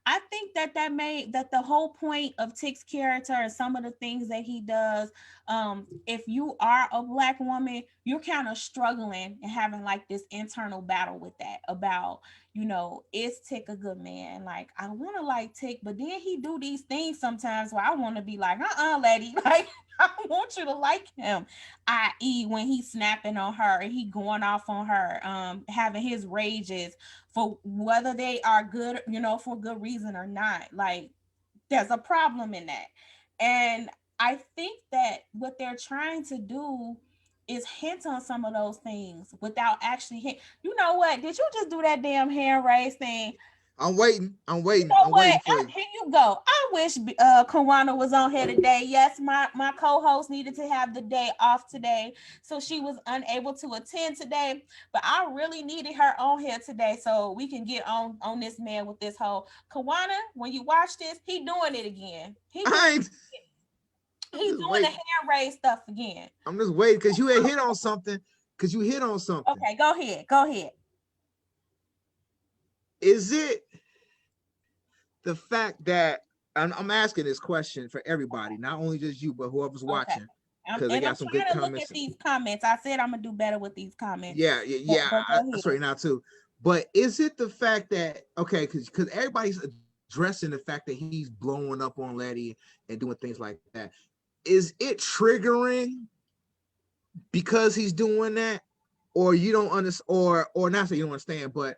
Speaker 1: I think that made that the whole point of Tick's character and some of the things that he does. If you are a Black woman, you're kind of struggling and having like this internal battle with that about, is Tick a good man? Like, I want to like Tick, but then he do these things sometimes where I want to be like, lady, like, I want you to like him. I.e., when he's snapping on her and he going off on her, having his rages for whether they are good, for good reason or not. Like, there's a problem in that. And I think that what they're trying to do is hint on some of those things without actually You know what? Did you just do that damn hand raise thing?
Speaker 2: I'm waiting. I'm
Speaker 1: You
Speaker 2: waiting.
Speaker 1: know
Speaker 2: I'm
Speaker 1: what?
Speaker 2: waiting for you.
Speaker 1: Here you go. I wish Kawana was on here today. Yes, my co-host needed to have the day off today, so she was unable to attend today. But I really needed her on here today so we can get on this man with this whole Kawana. When you watch this, he doing it again.
Speaker 2: I ain't. I'm
Speaker 1: He's
Speaker 2: just
Speaker 1: doing the
Speaker 2: waiting.
Speaker 1: hand raise stuff again.
Speaker 2: I'm just waiting because you had hit on something. Because you hit on something.
Speaker 1: Okay, go ahead. Go ahead.
Speaker 2: Is it the fact that I'm asking this question for everybody, not only just you, but whoever's
Speaker 1: Okay.
Speaker 2: watching, because they
Speaker 1: And I'm
Speaker 2: got some good
Speaker 1: trying to look at
Speaker 2: comments.
Speaker 1: these comments. I said I'm gonna do better with these comments.
Speaker 2: Yeah.
Speaker 1: But go
Speaker 2: That's
Speaker 1: ahead.
Speaker 2: right now too. But is it the fact that okay, because everybody's addressing the fact that he's blowing up on Letty and doing things like that? is it triggering because he's doing that, or you don't understand, or not that you don't understand, but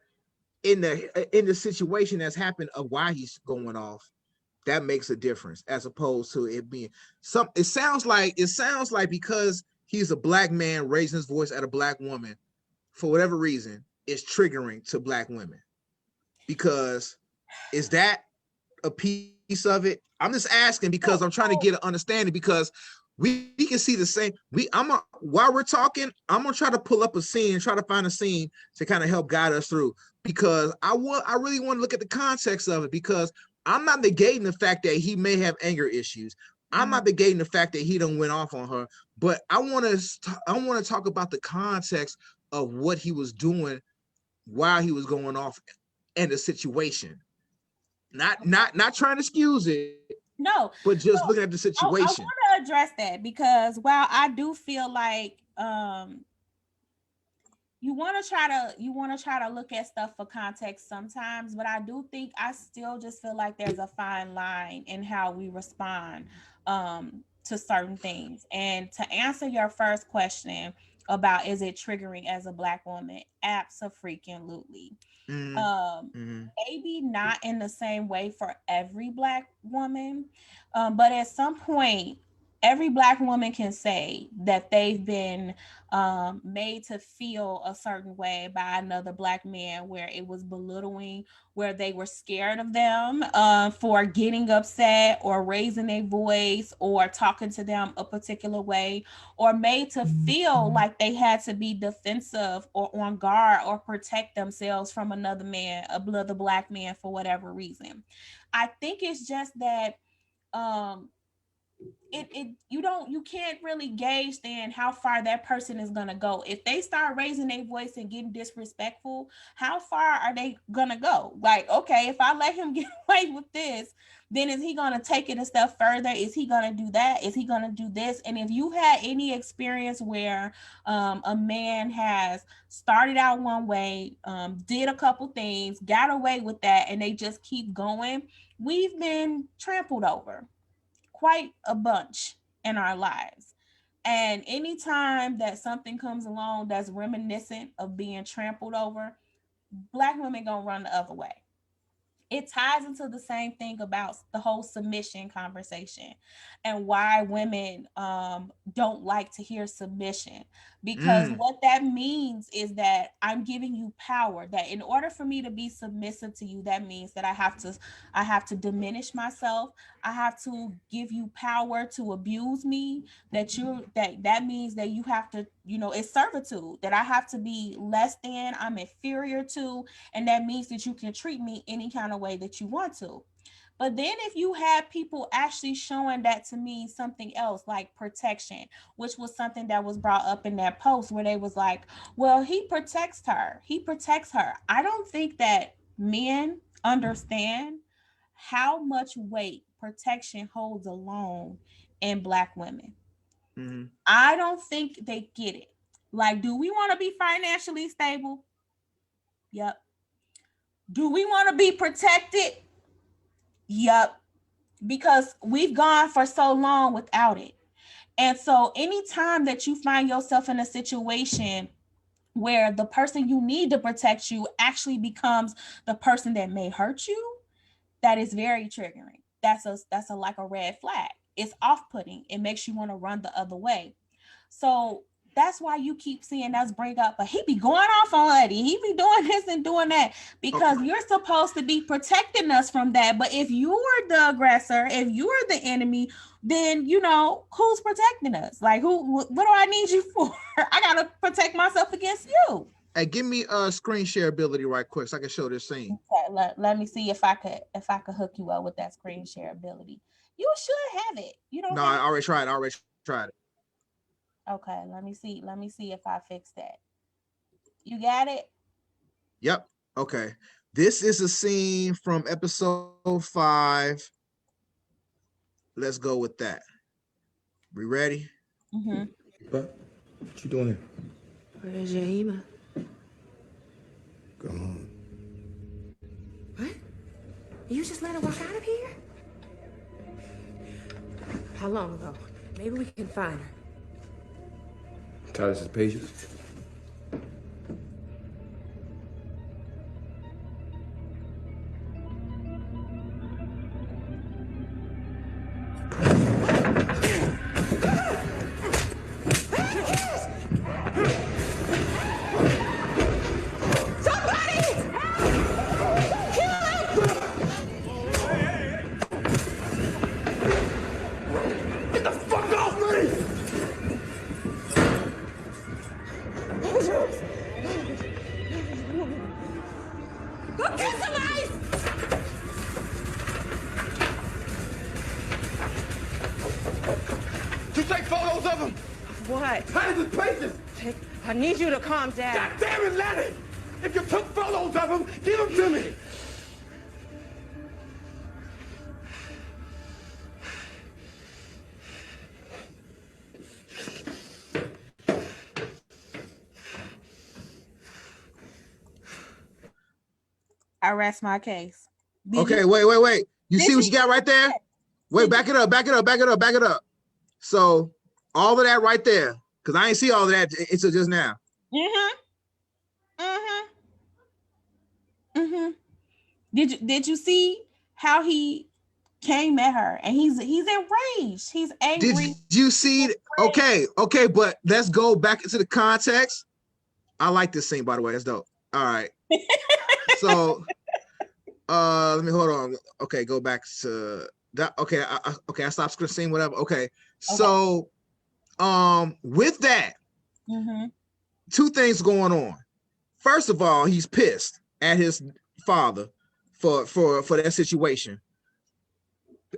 Speaker 2: in the situation that's happened of why he's going off, that makes a difference as opposed to it being some. It sounds like because he's a black man raising his voice at a black woman for whatever reason, it's triggering to black women. Because is that a piece of it? I'm just asking because I'm trying to get an understanding, because we can see the same. While we're talking, I'm gonna try to pull up a scene and try to find a scene to kind of help guide us through, because I really want to look at the context of it, because I'm not negating the fact that he may have anger issues. I'm not negating the fact that he done went off on her, but I want to talk about the context of what he was doing while he was going off and the situation. Not trying to excuse it.
Speaker 1: No,
Speaker 2: but just looking at the situation.
Speaker 1: I want to address that, because while I do feel like you want to try to look at stuff for context sometimes, but I do think I still just feel like there's a fine line in how we respond to certain things. And to answer your first question about is it triggering as a black woman, abso-freaking-lutely. Maybe not in the same way for every black woman, but at some point every black woman can say that they've been made to feel a certain way by another black man, where it was belittling, where they were scared of them for getting upset or raising their voice or talking to them a particular way, or made to feel like they had to be defensive or on guard or protect themselves from another man, another black man, for whatever reason. I think it's just that um you can't really gauge then how far that person is gonna go. If they start raising their voice and getting disrespectful, how far are they gonna go? Like, okay, if I let him get away with this, then is he gonna take it a step further? Is he gonna do that? Is he gonna do this? And if you had any experience where a man has started out one way, did a couple things, got away with that, and they just keep going, we've been trampled over quite a bunch in our lives. And anytime that something comes along that's reminiscent of being trampled over, black women gonna run the other way. It ties into the same thing about the whole submission conversation and why women don't like to hear submission, because what that means is that I'm giving you power, that in order for me to be submissive to you, that means that I have to diminish myself, I have to give you power to abuse me, that means that you have to, it's servitude, that I have to be less than, I'm inferior to, and that means that you can treat me any kind of way that you want to. But then if you have people actually showing that to me something else, like protection, which was something that was brought up in that post where they was like, well, he protects her. He protects her. I don't think that men understand how much weight protection holds alone in black women. I don't think they get it. Like, do we want to be financially stable? Yep. Do we want to be protected? Yep. Because we've gone for so long without it. And so anytime that you find yourself in a situation where the person you need to protect you actually becomes the person that may hurt you, that is very triggering. That's like a red flag. It's off-putting. It makes you want to run the other way. So that's why you keep seeing us bring up, but he be going off on Eddie. He be doing this and doing that, because you're supposed to be protecting us from that. But if you're the aggressor, if you're the enemy, then who's protecting us? Like, what do I need you for? I gotta protect myself against you.
Speaker 2: Hey, give me screen share ability right quick so I can show this scene.
Speaker 1: Okay, let me see if I could hook you up with that screen share ability. You should have it. You don't.
Speaker 2: No, I already tried. It.
Speaker 1: Okay, let me see if I fix that. You got it?
Speaker 2: Yep. Okay. This is a scene from episode 5. Let's go with that. We ready?
Speaker 3: What you doing here?
Speaker 4: Where's Yahima?
Speaker 3: Go home.
Speaker 4: What? You just let her walk out of here? How long ago? Maybe we can find her.
Speaker 3: Titus's pages.
Speaker 5: You take photos of him?
Speaker 4: What?
Speaker 5: Titus's pages!
Speaker 4: I need you to calm down.
Speaker 5: God damn it, Lanny! If you took photos of him, give them to me!
Speaker 1: I rest my case. Did
Speaker 2: Okay,
Speaker 1: you-
Speaker 2: wait. You
Speaker 1: Did
Speaker 2: see what
Speaker 1: you-
Speaker 2: you got right there? Wait, back it up. So all of that right there, because I ain't see all of that until just now.
Speaker 1: Did you see how he came at her? And he's enraged. He's angry.
Speaker 2: Did you see? Okay, but let's go back into the context. I like this scene, by the way. That's dope. All right. So let me hold on. Okay, go back to that. Okay, I stopped screen, whatever. Okay. So with that, two things going on. First of all, he's pissed at his father for that situation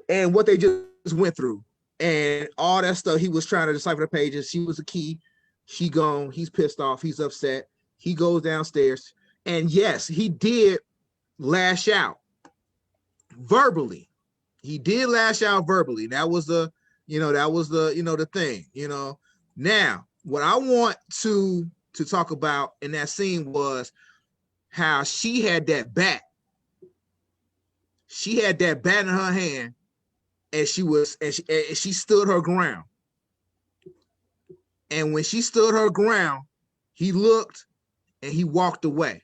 Speaker 2: and what they just went through and all that stuff. He was trying to decipher the pages. She was a key. She gone. He's pissed off. He's upset. He goes downstairs. And yes, he did lash out verbally. He did lash out verbally. That was the thing, Now, what I want to talk about in that scene was how she had that bat. She had that bat in her hand, and she stood her ground. And when she stood her ground, he looked and he walked away.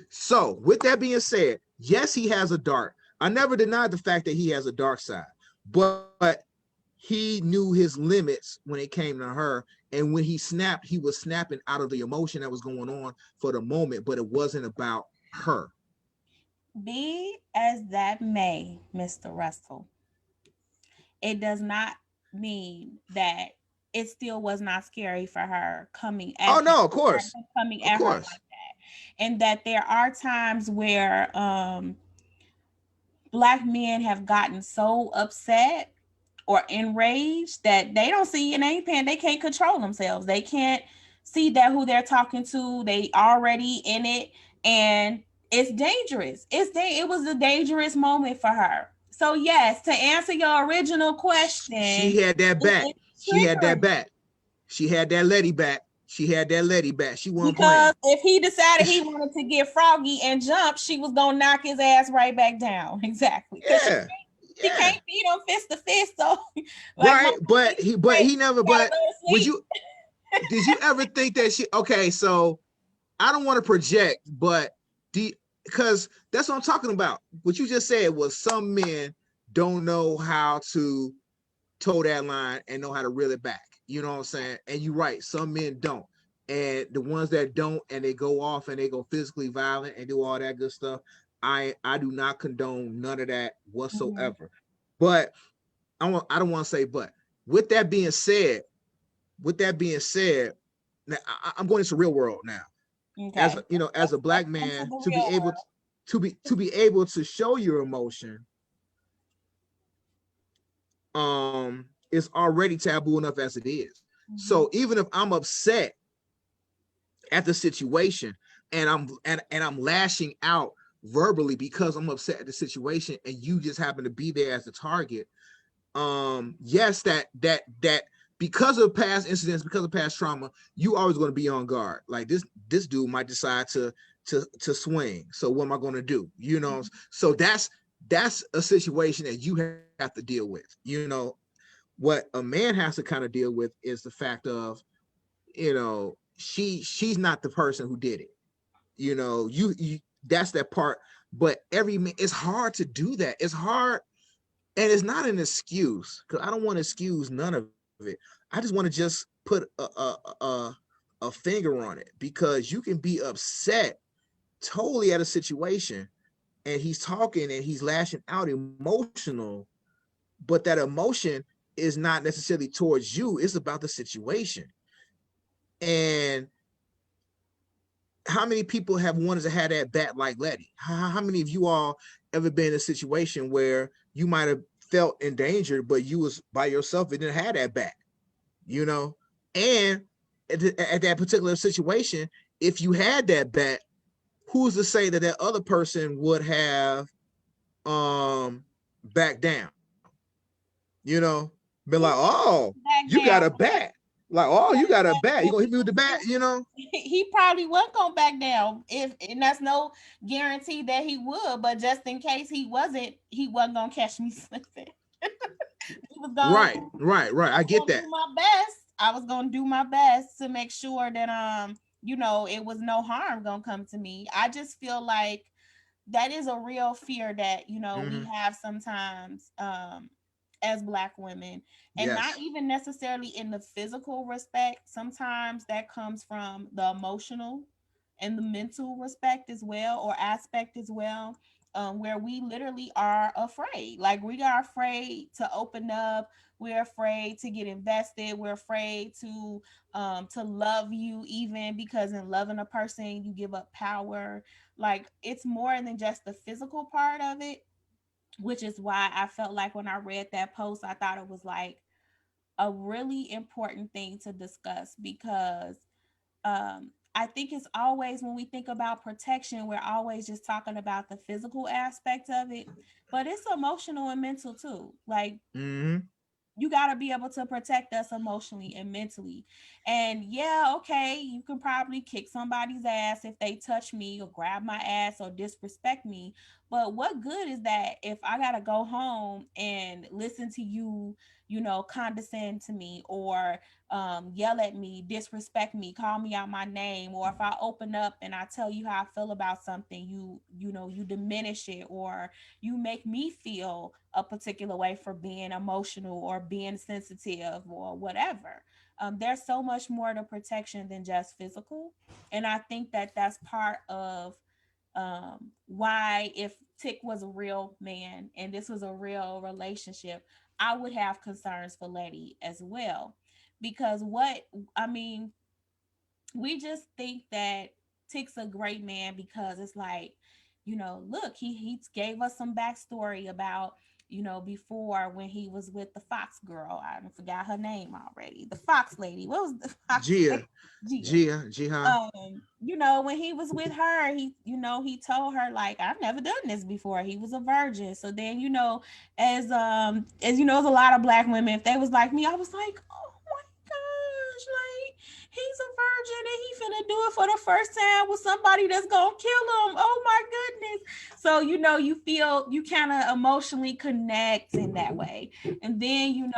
Speaker 2: So with that being said, yes, he has a dark. I never denied the fact that he has a dark side, but he knew his limits when it came to her. And when he snapped, he was snapping out of the emotion that was going on for the moment, but it wasn't about her.
Speaker 1: Be as that may, Mr. Russell, it does not mean that it still was not scary for her coming at
Speaker 2: Oh no, of course.
Speaker 1: Coming at her like that. And that there are times where Black men have gotten so upset or enraged that they don't see and they can't control themselves. They can't see that who they're talking to. They already in it, and it's dangerous. It was a dangerous moment for her. So yes, to answer your original question,
Speaker 2: she had that bat. She had that bat. She had that Letty bat. She had that Letty bat. She wasn't
Speaker 1: because
Speaker 2: playing.
Speaker 1: if he decided he wanted to get froggy and jump, she was gonna knock his ass right back down. Exactly.
Speaker 2: Yeah.
Speaker 1: She can't beat him fist to fist. So
Speaker 2: right, but he never. But would you? Did you ever think that she? Okay, so I don't want to project, but because that's what I'm talking about. What you just said was some men don't know how to toe that line and know how to reel it back. You know what I'm saying? And you're right. Some men don't. And the ones that don't, and they go off and they go physically violent and do all that good stuff. I do not condone none of that whatsoever. But I don't want to say, but with that being said, now I'm going into real world now. Okay. As a Black man, to be able to show your emotion, is already taboo enough as it is. So even if I'm upset at the situation and I'm lashing out verbally because I'm upset at the situation and you just happen to be there as the target, yes, that because of past incidents, because of past trauma, you always going to be on guard. Like this dude might decide to swing. So what am I going to do? So that's a situation that you have to deal with, What a man has to kind of deal with is the fact of, she's not the person who did it. You that's that part. But every man, it's hard to do that. It's hard, and it's not an excuse, because I don't want to excuse none of it. I just want to just put a finger on it, because you can be upset totally at a situation, and he's talking and he's lashing out emotional, but that emotion is not necessarily towards you. It's about the situation. And how many people have wanted to have that bat like Letty? How many of you all ever been in a situation where you might have felt endangered, but you was by yourself and didn't have that bat, And at that particular situation, if you had that bat, who's to say that that other person would have backed down? Been like, oh,
Speaker 1: Back
Speaker 2: you got
Speaker 1: down.
Speaker 2: a bat. Like, oh, you got a bat. You gonna hit me with the bat,
Speaker 1: He probably wasn't gonna back down, and that's no guarantee that he would, but just in case he wasn't gonna catch me slipping. He was gonna
Speaker 2: Right. I get that.
Speaker 1: do my best. I was gonna do my best to make sure that it was no harm gonna come to me. I just feel like that is a real fear that we have sometimes as Black women, and
Speaker 2: Yes.
Speaker 1: not even necessarily in the physical respect. Sometimes that comes from the emotional and the mental respect as well, or aspect as well, where we literally are afraid. Like, we are afraid to open up. We're afraid to get invested. We're afraid to love you, even because in loving a person you give up power. Like, it's more than just the physical part of it, which is why I felt like when I read that post, I thought it was like a really important thing to discuss, because I think it's always, when we think about protection, we're always just talking about the physical aspect of it, but it's emotional and mental too. Like, you got to be able to protect us emotionally and mentally. And yeah, okay, you can probably kick somebody's ass if they touch me or grab my ass or disrespect me. But what good is that if I got to go home and listen to you, condescend to me, or yell at me, disrespect me, call me out my name, or if I open up and I tell you how I feel about something, you diminish it, or you make me feel a particular way for being emotional or being sensitive or whatever. There's so much more to protection than just physical. And I think that that's part of why, if Tick was a real man and this was a real relationship, I would have concerns for Letty as well. Because I mean, we just think that Tick's a great man because it's like, look, he gave us some backstory about, before, when he was with the Fox girl. I forgot her name already. The Fox lady. What was the Fox
Speaker 2: Gia.
Speaker 1: lady? Gia.
Speaker 2: Jihan.
Speaker 1: When he was with her, he told her, like, I've never done this before. He was a virgin. So then, as as a lot of Black women, if they was like me, I was like, oh my gosh, like, he's a virgin and he finna do it for the first time with somebody that's gonna kill him. Oh my goodness. So, you kind of emotionally connect in that way. And then,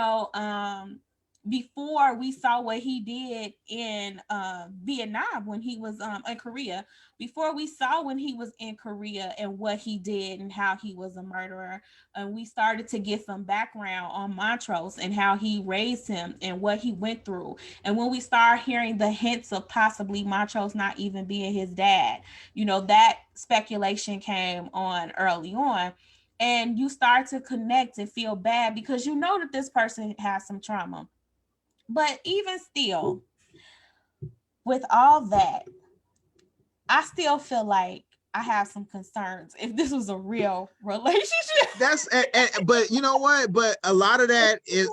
Speaker 1: before we saw what he did in Vietnam, when he was in Korea, before we saw when he was in Korea and what he did and how he was a murderer, and we started to get some background on Montrose and how he raised him and what he went through. And when we start hearing the hints of possibly Montrose not even being his dad, that speculation came on early on. And you start to connect and feel bad because you know that this person has some trauma. But even still, with all that, I still feel like I have some concerns if this was a real relationship.
Speaker 2: But you know what? But a lot of that is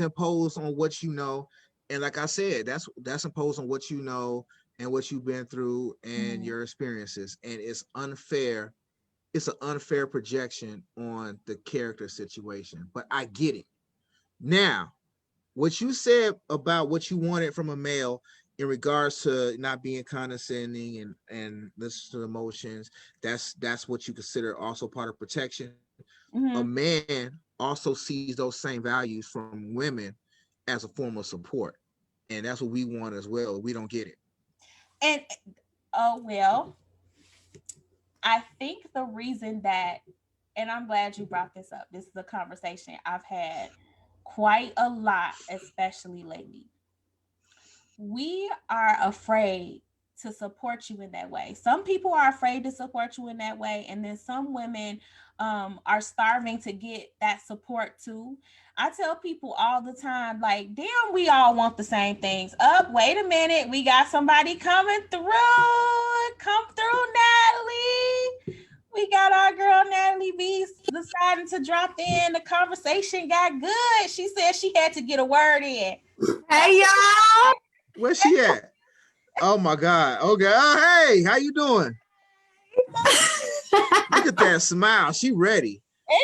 Speaker 2: imposed on what you know. And like I said, that's imposed on what you know and what you've been through and your experiences. And it's unfair. It's an unfair projection on the character situation. But I get it. Now, what you said about what you wanted from a male in regards to not being condescending and listen to emotions, that's what you consider also part of protection. A man also sees those same values from women as a form of support. And that's what we want as well. We don't get it.
Speaker 1: And oh well, I think the reason that, and I'm glad you brought this up. This is a conversation I've had quite a lot, especially lately. We are afraid to support you in that way. Some people are afraid to support you in that way, and then some women are starving to get that support too. I tell people all the time, like, damn, we all want the same things. Up, wait a minute, we got somebody coming through. Come through, Natalie. We got our girl Natalie B deciding to drop in. The conversation got good. She said she had to get a word in.
Speaker 6: Hey y'all.
Speaker 2: Where's she at? Oh my God. Okay. Oh, hey, how you doing? Look at that smile. She ready.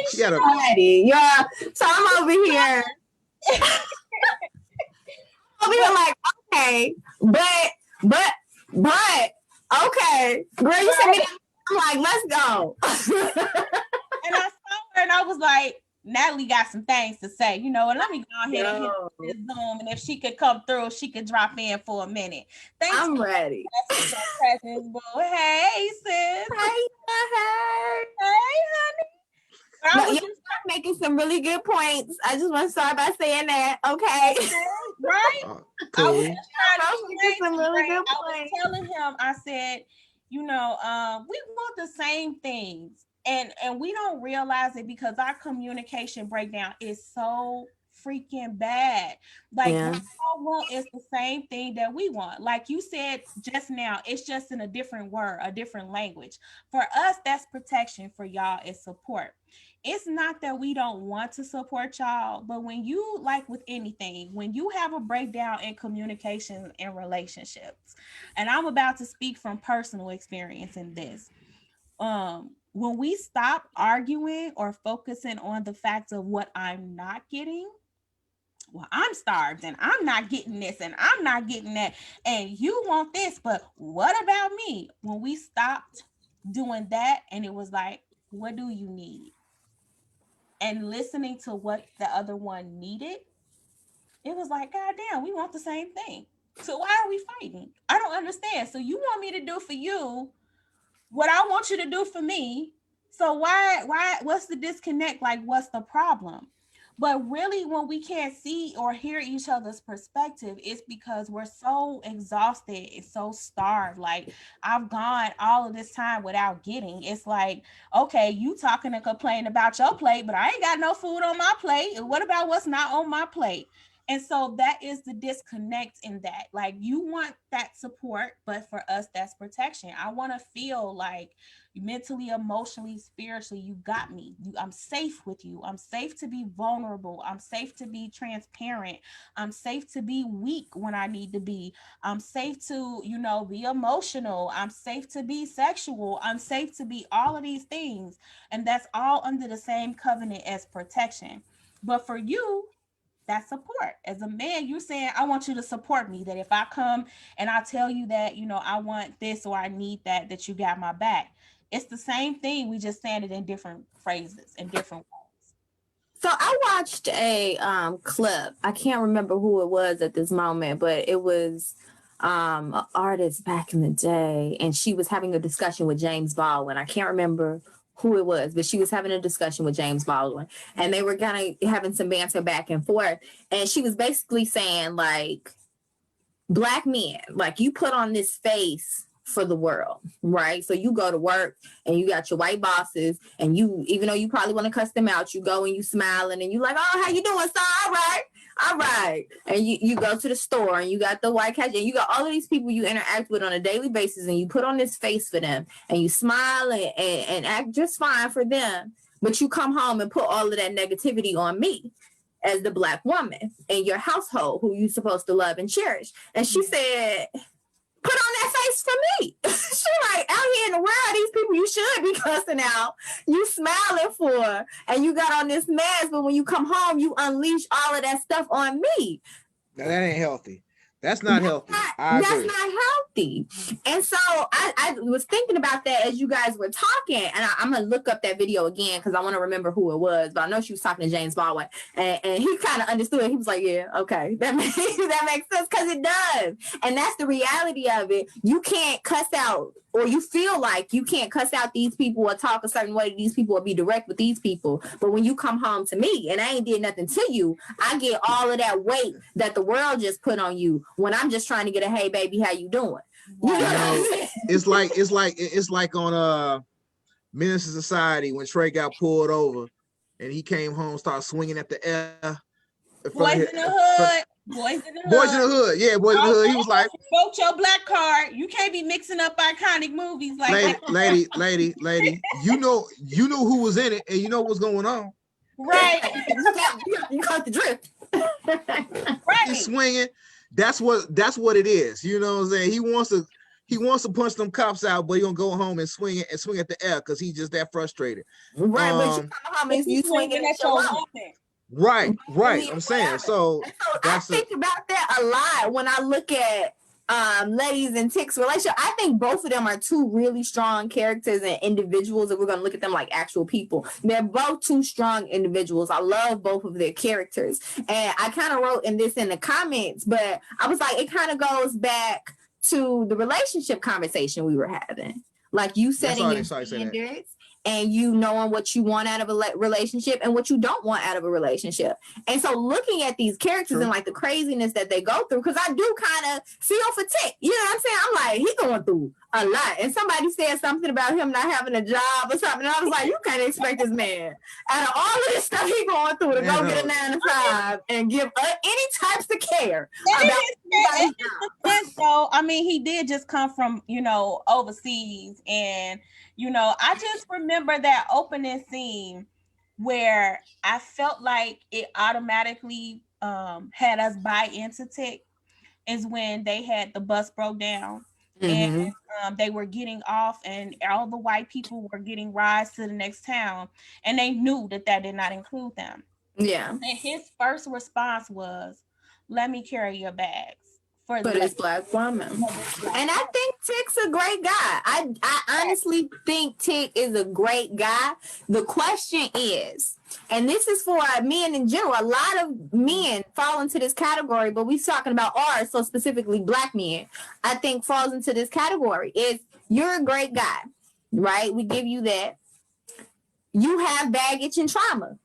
Speaker 2: She got a
Speaker 6: Ready. Yeah. So I'm over here. Over here like, okay, but okay. Girl, you sent me that. I'm like, let's go.
Speaker 1: And I saw her and I was like, Natalie got some things to say, you know, and let me go ahead and hit this Zoom. And if she could come through, she could drop in for a minute. Thanks.
Speaker 6: I'm ready.
Speaker 1: Presence, boo. Hey, sis.
Speaker 6: Hey,
Speaker 1: Hey, honey. I was
Speaker 6: you're making some really good points. I just want to start by saying that, okay?
Speaker 1: right.
Speaker 2: cool.
Speaker 1: I was just trying to
Speaker 6: making some really good
Speaker 1: I was
Speaker 6: points.
Speaker 1: telling him, I said, you know, we want the same things. And we don't realize it because our communication breakdown is so freaking bad. Like what y'all want is the same thing that we want. Like you said just now, it's just in a different word, a different language. For us, that's protection. For y'all, it's support. It's not that we don't want to support y'all, but when you, like with anything, when you have a breakdown in communication and relationships, and I'm about to speak from personal experience in this, when we stop arguing or focusing on the fact of what I'm not getting, well, I'm starved and I'm not getting this and I'm not getting that, and you want this, but what about me? When we stopped doing that and it was like, what do you need? And listening to what the other one needed, it was like, God damn, we want the same thing. So why are we fighting? I don't understand. So you want me to do for you what I want you to do for me. So why, what's the disconnect? Like, what's the problem? But really, when we can't see or hear each other's perspective, it's because we're so exhausted and so starved. Like, I've gone all of this time without getting. It's like, okay, you talking and complaining about your plate, but I ain't got no food on my plate. And what about what's not on my plate? And so that is the disconnect in that. Like, you want that support, but for us, that's protection. I want to feel like mentally, emotionally, spiritually, you got me. I'm safe with you. I'm safe to be vulnerable. I'm safe to be transparent. I'm safe to be weak when I need to be. I'm safe to, you know, be emotional. I'm safe to be sexual. I'm safe to be all of these things. And that's all under the same covenant as protection. But for you, that's support. As a man, you're saying, I want you to support me, that if I come and I tell you that, you know, I want this or I need that, that you got my back. It's the same thing. We just saying it in different phrases and different words.
Speaker 6: So I watched a clip. I can't remember who it was at this moment, but it was an artist back in the day, and she was having a discussion with James Baldwin. I can't remember who it was, but she was having a discussion with James Baldwin, and they were kind of having some banter back and forth. And she was basically saying, like, Black men, like, you put on this face for the world, right? So you go to work and you got your white bosses, and you, even though you probably want to cuss them out, you go and you smiling and you like, oh, how you doing, sir? All right. And you go to the store and you got the white cat and you got all of these people you interact with on a daily basis, and you put on this face for them and you smile and act just fine for them. But you come home and put all of that negativity on me as the Black woman in your household who you're supposed to love and cherish. And she said, put on that face for me. She like, out here in the world, these people you should be cussing out, you smiling for, and you got on this mask, but when you come home, you unleash all of that stuff on me.
Speaker 2: Now that ain't healthy. That's not healthy. I
Speaker 6: That's
Speaker 2: agree.
Speaker 6: not healthy. And so I was thinking about that as you guys were talking, and I'm gonna look up that video again because I want to remember who it was. But I know she was talking to James Baldwin, and he kind of understood it. He was like, "Yeah, okay, that makes sense because it does." And that's the reality of it. You can't cuss out, or you feel like you can't cuss out these people or talk a certain way to these people or be direct with these people. But when you come home to me and I ain't did nothing to you, I get all of that weight that the world just put on you when I'm just trying to get a hey baby, how you doing? You know,
Speaker 2: it's like on Menace to Society when Trey got pulled over and he came home, started swinging at the air.
Speaker 1: Boys in the hood. Boys in the hood.
Speaker 2: Yeah, Boys in the Hood. He was like,
Speaker 1: vote your black card. You can't be mixing up iconic movies like that.
Speaker 2: Lady, you know who was in it and you know what's going on.
Speaker 1: Right.
Speaker 6: you caught the drift.
Speaker 1: Right.
Speaker 2: He's swinging. That's what it is. You know what I'm saying? He wants to punch them cops out, but he gonna go home and swing at the air because he's just that frustrated.
Speaker 6: Right, but you come home and you swinging at your woman.
Speaker 2: Right. I'm saying so.
Speaker 6: I think about that a lot when I look at Ladies and Tick's relationship. I think both of them are two really strong characters and individuals, and we're going to look at them like actual people. They're both two strong individuals. I love both of their characters, and I kind of wrote in the comments, but I was like, it kind of goes back to the relationship conversation we were having, like you setting your standards and you knowing what you want out of a relationship and what you don't want out of a relationship. And so looking at these characters and like the craziness that they go through, because I do kind of feel for Tick. You know what I'm saying? I'm like, he's going through a lot. And somebody said something about him not having a job or something. And I was like, you can't expect this man out of all of this stuff he's going through to go get a 9 to 5 and give any types of care.
Speaker 1: So, I mean, he did just come from, overseas. And, I just remember that opening scene where I felt like it automatically had us buy into Tick is when they had the bus broke down. And they were getting off and all the white people were getting rides to the next town and they knew that did not include them.
Speaker 6: Yeah.
Speaker 1: And his first response was, let me carry your bags for
Speaker 6: this black woman. And I think Tick's a great guy. I honestly think Tick is a great guy. The question is, and this is for men in general, a lot of men fall into this category, but we're talking about ours, so specifically black men, I think falls into this category. Is you're a great guy, right? We give you that. You have baggage and trauma.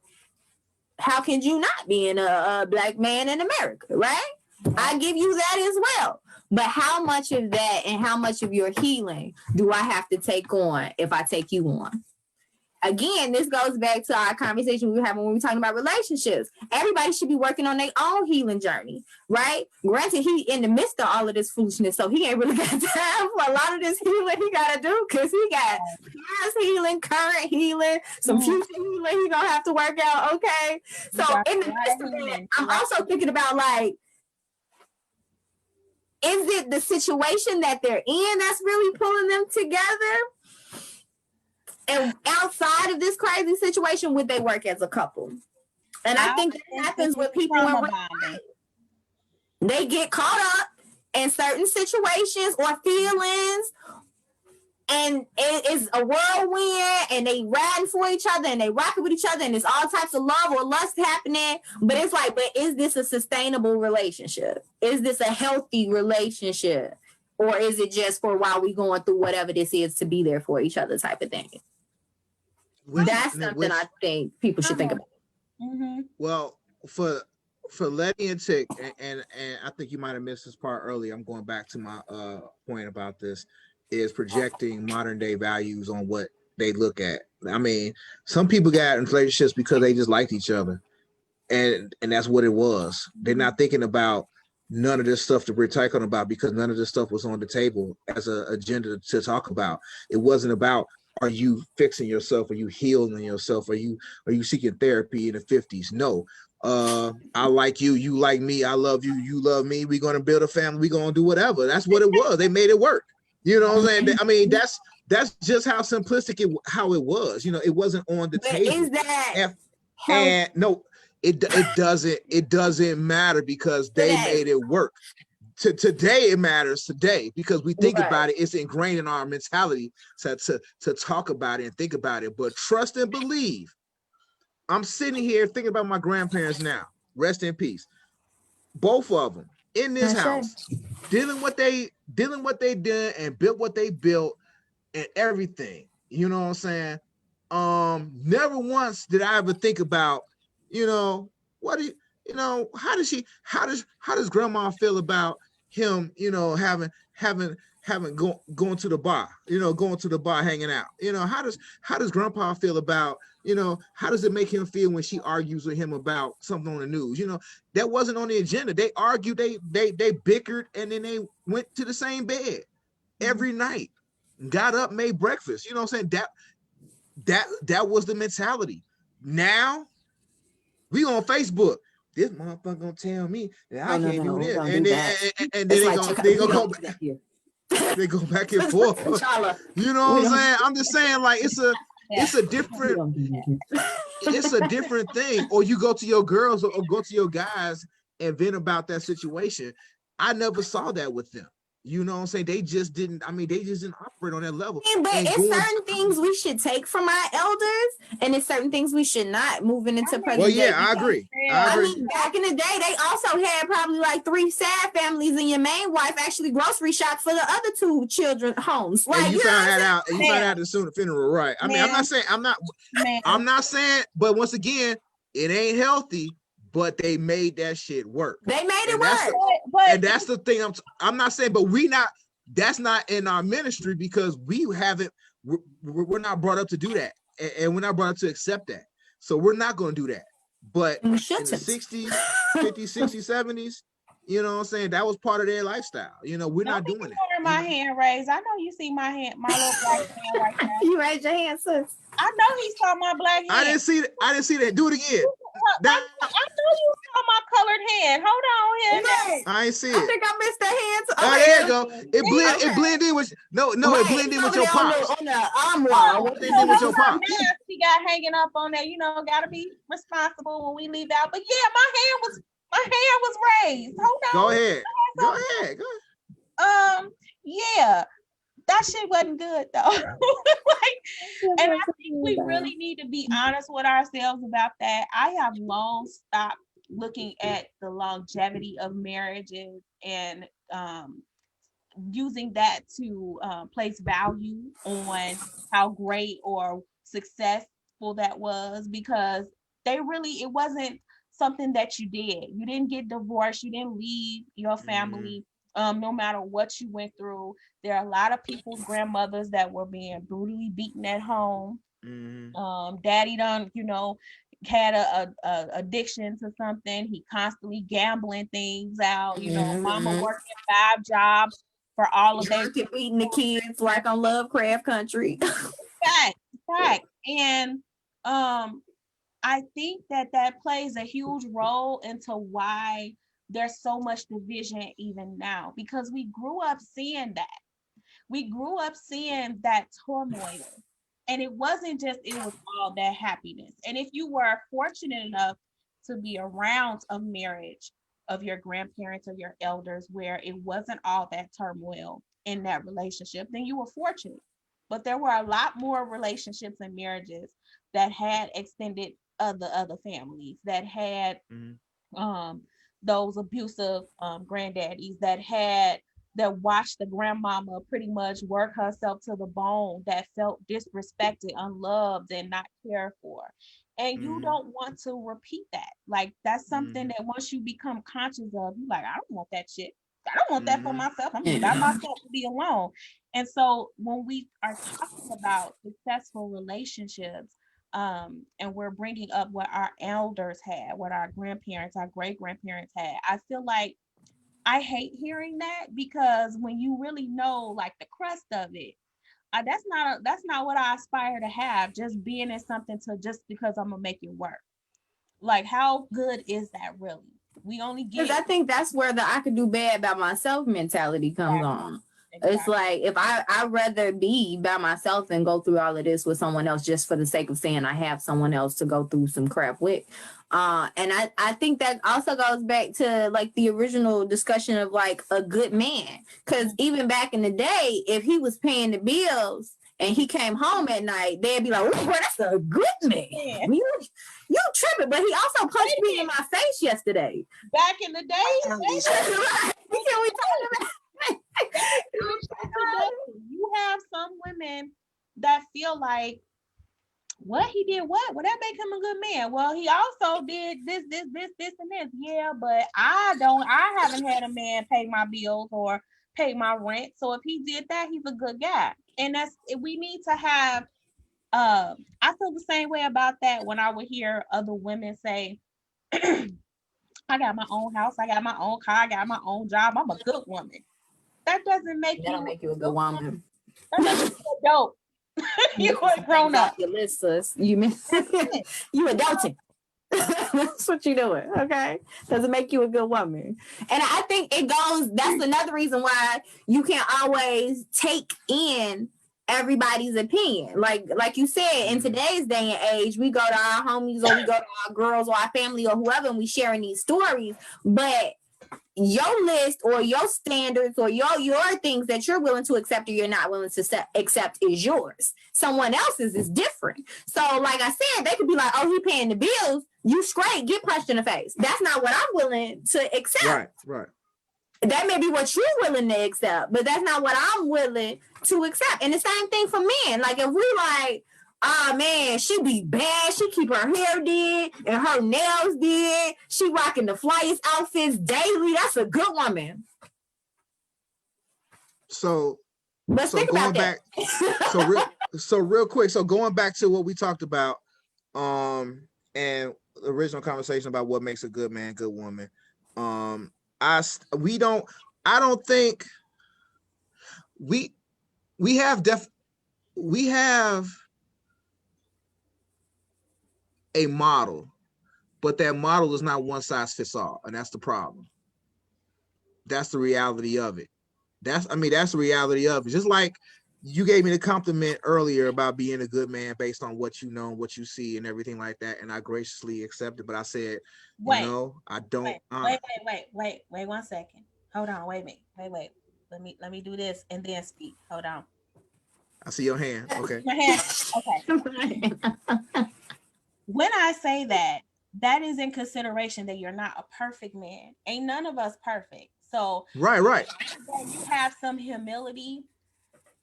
Speaker 6: How can you not being a black man in America, right? I give you that as well. But how much of that and how much of your healing do I have to take on if I take you on? Again, this goes back to our conversation we were having when we were talking about relationships. Everybody should be working on their own healing journey, right? Granted, he in the midst of all of this foolishness, so he ain't really got time for a lot of this healing he got to do because he got past healing, current healing, some future healing he gonna have to work out, okay? So in the midst of it, I'm also thinking about like, is it the situation that they're in that's really pulling them together? And outside of this crazy situation, would they work as a couple? And I think that happens with people in real life. They get caught up in certain situations or feelings, and it's a whirlwind, and they riding for each other, and they rocking with each other, and there's all types of love or lust happening. But it's like, but is this a sustainable relationship? Is this a healthy relationship? Or is it just for while we going through whatever this is to be there for each other type of thing? That's something I think people should think about.
Speaker 2: Well, for Letty and Tick, and I think you might have missed this part earlier. I'm going back to my point about this, is projecting modern day values on what they look at. I mean, some people got in relationships because they just liked each other, and that's what it was. They're not thinking about none of this stuff that we're talking about because none of this stuff was on the table as an agenda to talk about. It wasn't about, are you fixing yourself? Are you healing yourself? Are you seeking therapy in the 50s? No. I like you, you like me, I love you, you love me. We're gonna build a family, we're gonna do whatever. That's what it was. They made it work. You know what I'm saying? I mean, that's just how simplistic how it was. You know, it wasn't on the table.
Speaker 6: Is that
Speaker 2: and no, it doesn't matter because they made it work. today it matters today because we think about it. It's ingrained in our mentality to talk about it and think about it. But trust and believe. I'm sitting here thinking about my grandparents now. Rest in peace. Both of them in this house, dealing what they did and built what they built and everything. You know what I'm saying? Never once did I ever think about, what do how does grandma feel about him, going to the bar, going to the bar, hanging out, how does grandpa feel about, how does it make him feel when she argues with him about something on the news? That wasn't on the agenda. They argued, they bickered, and then they went to the same bed every night, got up, made breakfast. You know what I'm saying? That was the mentality. Now we on Facebook. This motherfucker gonna tell me that I can't do this, and then they go back. They go back and forth. You know what I'm saying? I'm just saying, like, it's a different thing. Or you go to your girls or go to your guys and vent about that situation. I never saw that with them. You know what I'm saying? They just didn't operate on that level.
Speaker 6: But it's certain things we should take from our elders, and it's certain things we should not moving into present.
Speaker 2: Well, yeah, I agree.
Speaker 6: I mean, back in the day, they also had probably like 3 sad families, and your main wife actually grocery shopped for the other 2 children homes. Like,
Speaker 2: and you found that out. And you found out soon the funeral, right? I mean, I'm not saying, but once again, it ain't healthy. But they made that shit work.
Speaker 6: They made it work.
Speaker 2: And that's the thing. I'm not saying, but that's not in our ministry because we're not brought up to do that. And we're not brought up to accept that. So we're not going to do that. But in the 60s, 50s, 60s, 70s, you know what I'm saying? That was part of their lifestyle. We're not doing it.
Speaker 1: My hand raised. I know you see my hand, my little black hand right there.
Speaker 6: You raised your hand, sis.
Speaker 1: I know he saw my black hand.
Speaker 2: I didn't see that. Do it again.
Speaker 1: I know you saw my colored hand. Hold on here.
Speaker 2: I ain't see it.
Speaker 6: I think I missed the hand.
Speaker 2: Oh, there you go. It blended in with it blended in with your pops.
Speaker 6: On the armoire.
Speaker 2: It blended in with your pops.
Speaker 1: He got hanging up on there. Gotta be responsible when we leave out. But yeah, my hand was raised. Hold on.
Speaker 2: Go ahead.
Speaker 1: Yeah. That shit wasn't good though. And I think we really need to be honest with ourselves about that. I have long stopped looking at the longevity of marriages and using that to place value on how great or successful that was, because it wasn't something that you did. You didn't get divorced. You didn't leave your family. No matter what you went through, there are a lot of people's grandmothers that were being brutally beaten at home. Daddy done, had a addiction to something. He constantly gambling things out. Mama working 5 jobs for all of them,
Speaker 6: beating the kids like on Lovecraft Country.
Speaker 1: Fact. And I think that plays a huge role into why there's so much division even now, because we grew up seeing that. We grew up seeing that turmoil, and it was all that happiness. And if you were fortunate enough to be around a marriage of your grandparents or your elders where it wasn't all that turmoil in that relationship, then you were fortunate. But there were a lot more relationships and marriages that had extended other families, that had those abusive granddaddies, that watched the grandmama pretty much work herself to the bone, that felt disrespected, unloved, and not cared for. And you don't want to repeat that. Like, that's something that once you become conscious of, you're like, I don't want that shit. I don't want that for myself. I'm just by myself to be alone. And so when we are talking about successful relationships, and we're bringing up what our elders had, what our grandparents, our great-grandparents had, I feel like I hate hearing that, because when you really know like the crust of it, that's not what I aspire to have, just being in something just because I'm gonna make it work. Like, how good is that really? We only get,
Speaker 6: because I think that's where the I could do bad by myself mentality comes on. It's like if I'd rather be by myself than go through all of this with someone else just for the sake of saying I have someone else to go through some crap with. And I think that also goes back to like the original discussion of like a good man. Because even back in the day, if he was paying the bills and he came home at night, they'd be like, "Oh, boy, that's a good man.
Speaker 1: Yeah.
Speaker 6: You tripping." But he also punched me in my face yesterday.
Speaker 1: Back in the day,
Speaker 6: Can we talk about?
Speaker 1: you have some women that feel like, what he did, what? Well, that make him a good man. Well, he also did this, and this. Yeah, but I haven't had a man pay my bills or pay my rent. So if he did that, he's a good guy. And we need to have. I feel the same way about that when I would hear other women say, "I got my own house, I got my own car, I got my own job. I'm a good woman." That doesn't make
Speaker 6: you a good woman.
Speaker 1: That makes you dope. You are grown up.
Speaker 6: You adulting. That's what you're doing. Okay. Doesn't make you a good woman. And I think that's another reason why you can't always take in everybody's opinion. Like you said, in today's day and age, we go to our homies or we go to our girls or our family or whoever, and we sharing these stories. But your list or your standards or your things that you're willing to accept or you're not willing to accept is yours. Someone else's is different. So like I said, they could be like, "Oh, he paying the bills. You straight, get punched in the face." That's not what I'm willing to accept.
Speaker 2: Right.
Speaker 6: That may be what you're willing to accept, but that's not what I'm willing to accept. And the same thing for men. Like if we like, "Oh man, she be bad. She keep her hair did and her nails did. She rocking the flyest outfits daily. That's a good woman."
Speaker 2: So
Speaker 6: think
Speaker 2: going
Speaker 6: about
Speaker 2: back,
Speaker 6: that.
Speaker 2: real quick. So going back to what we talked about, and the original conversation about what makes a good man, good woman. I don't think we have a model, but that model is not one size fits all, and that's the problem. That's the reality of it. That's the reality of it. Just like you gave me the compliment earlier about being a good man based on what you know, what you see, and everything like that, and I graciously accepted. But I said, I don't.
Speaker 1: Wait 1 second. Hold on. Wait. Let me do this and then speak. Hold on.
Speaker 2: I see your hand. Okay.
Speaker 1: My hand. Okay. When I say that is in consideration that you're not a perfect man. Ain't none of us perfect. So
Speaker 2: right.
Speaker 1: You have some humility.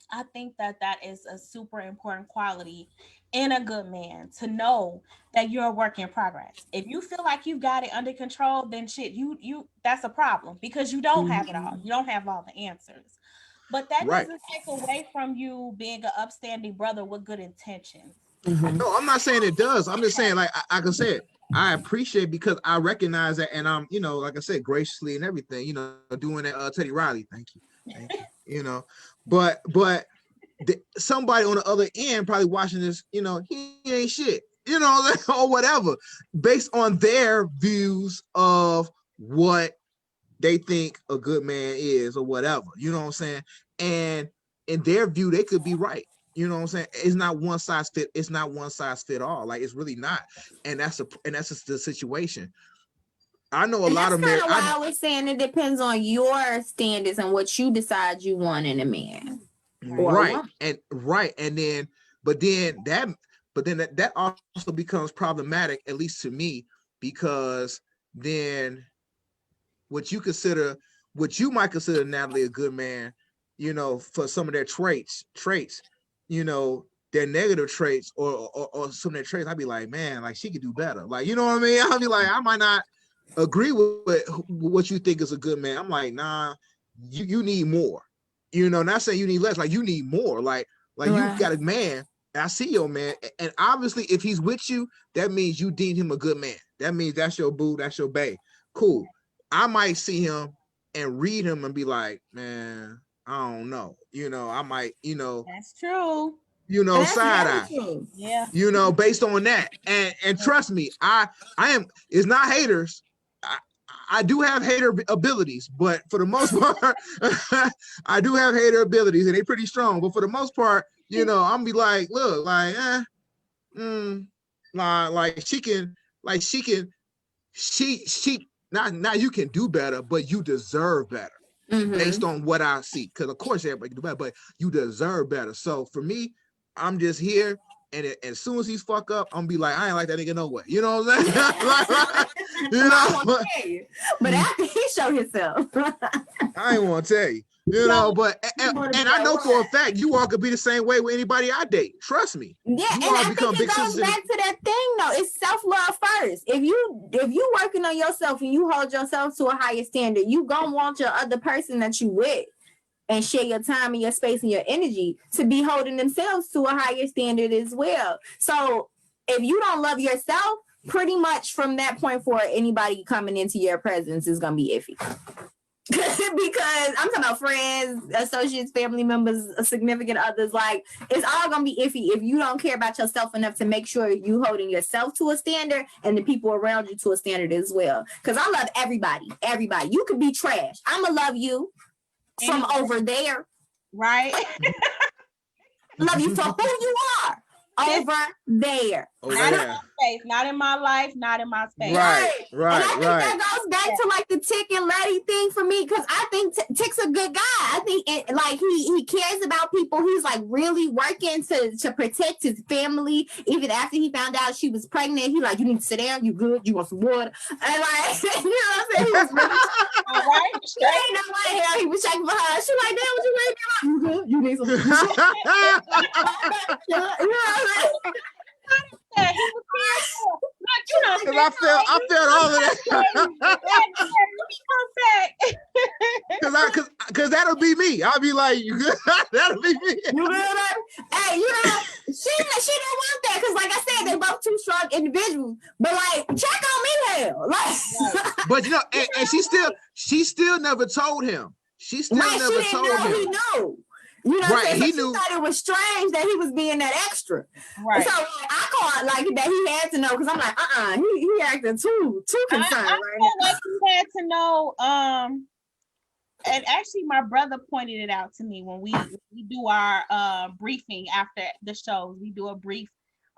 Speaker 1: I think that is a super important quality in a good man, to know that you're a work in progress. If you feel like you've got it under control, then shit, you that's a problem, because you don't have it all. You don't have all the answers. But that doesn't take away from you being an upstanding brother with good intentions.
Speaker 2: No, I'm not saying it does. I'm just saying, like I said, I appreciate, because I recognize that, and I'm, like I said, graciously and everything, doing that Teddy Riley. Thank you. But somebody on the other end probably watching this, he ain't shit, or whatever, based on their views of what they think a good man is, or whatever, you know what I'm saying? And in their view, they could be right. You know what I'm saying? It's not one size fit. It's not one size fit all. Like, it's really not. And that's just the situation. I know a lot of men.
Speaker 6: I was saying it depends on your standards and what you decide you want in a man.
Speaker 2: Right. And then that also becomes problematic, at least to me, because then what you might consider, Natalie, a good man, for some of their traits, their negative traits or some of their traits, I'd be like, man, like, she could do better. Like, you know what I mean? I'll be like, I might not agree with what you think is a good man. I'm like, nah, you need more. Not saying you need less, like, you need more. Like right. You got a man, I see your man, and obviously if he's with you, that means you deem him a good man. That means that's your boo, that's your bae. Cool. I might see him and read him and be like, man, I don't know. I might,
Speaker 1: That's true.
Speaker 2: Side eye.
Speaker 1: Yeah.
Speaker 2: Based on that. And trust me, I am, it's not haters. I do have hater abilities, but for the most part, I do have hater abilities, and they're pretty strong. But for the most part, you know, I'm be like, look, like, like she not you can do better, but you deserve better. Based on what I see, because of course everybody can do better, but you deserve better. So for me, I'm just here, and as soon as he's fuck up, I'm gonna be like, I ain't like that nigga no way. You know what I'm saying? You know,
Speaker 6: but after he showed himself,
Speaker 2: I ain't want to tell you. You know, but and I know for a fact you all could be the same way with anybody I date. Trust me.
Speaker 6: Yeah,
Speaker 2: you
Speaker 6: and
Speaker 2: all
Speaker 6: I
Speaker 2: become
Speaker 6: think it
Speaker 2: big
Speaker 6: goes
Speaker 2: sisters.
Speaker 6: back to that thing though. It's self-love first. If you working on yourself and you hold yourself to a higher standard, you gonna want your other person that you with and share your time and your space and your energy to be holding themselves to a higher standard as well. So if you don't love yourself, pretty much from that point forward, anybody coming into your presence is gonna be iffy. Because I'm talking about friends, associates, family members, significant others. Like, it's all gonna be iffy if you don't care about yourself enough to make sure you holding yourself to a standard and the people around you to a standard as well. Because I love everybody. You could be trash, I'ma love you from over there.
Speaker 1: Right.
Speaker 6: Love you for who you are over there.
Speaker 1: Not in my space, not in my life, not in my space.
Speaker 2: Right.
Speaker 6: And I think that goes back to like the Tick and Letty thing for me, because I think Tick's a good guy. I think like he cares about people. He's like really working to protect his family. Even after he found out she was pregnant, he like, you need to sit down. You good? You want some water? And like, you know what I'm saying? He was really all right. There ain't no way hell he was checking for her. She like, damn, what you waiting for? You good? You need some? You know what I'm saying?
Speaker 1: Yeah, he was
Speaker 2: because I felt all of that. Because that'll be me. I'll be like, you good? That'll be me.
Speaker 6: You know that? Hey, you know, she didn't want that because, like I said, they both two strong individuals. But like, check on me, hell. Like,
Speaker 2: but you know, and she still never told him. She still never told him.
Speaker 6: He knew. You know,
Speaker 2: right?
Speaker 6: He knew. Thought it was strange that he was being that extra.
Speaker 1: Right.
Speaker 6: So I caught like that he had to know, because I'm like, he acting too concerned
Speaker 1: I
Speaker 6: right
Speaker 1: feel
Speaker 6: now.
Speaker 1: like he had to know. And actually, my brother pointed it out to me when we do our briefing after the shows. We do a brief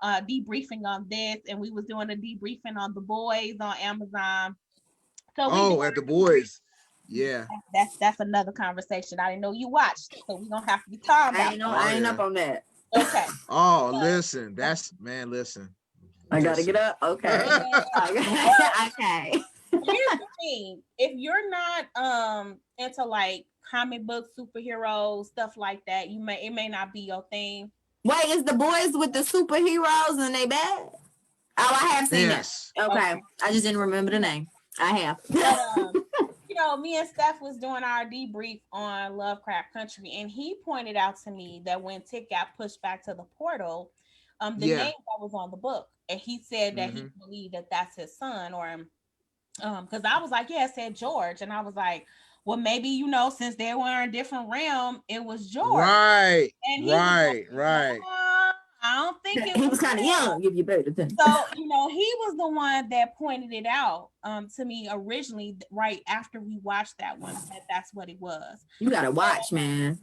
Speaker 1: debriefing on this, and we was doing a debriefing on The Boys on Amazon. So
Speaker 2: at The Boys. Yeah,
Speaker 1: that's another conversation. I didn't know you watched, so we're gonna have to be talking about.
Speaker 6: I ain't up on that.
Speaker 1: Okay.
Speaker 2: Listen, listen.
Speaker 6: I gotta get up. Okay. Okay.
Speaker 1: Here's the thing: if you're not into like comic book superheroes, stuff like that, it may not be your thing.
Speaker 6: Wait, is The Boys with the superheroes and they bad? Oh, I have seen that. Okay. I just didn't remember the name. I have.
Speaker 1: But, you know, me and Steph was doing our debrief on Lovecraft Country, and he pointed out to me that when Tick got pushed back to the portal, the name that was on the book, and he said that he believed that that's his son, or because I was like, yeah, it said George, and I was like, well, maybe, you know, since they were in a different realm, it was George.
Speaker 2: Right.
Speaker 1: And he
Speaker 2: right.
Speaker 1: I don't think
Speaker 6: he was kind of young. Give you better thing.
Speaker 1: So, you know, he was the one that pointed it out to me originally, right after we watched that one, that's what it was.
Speaker 6: You gotta watch, man.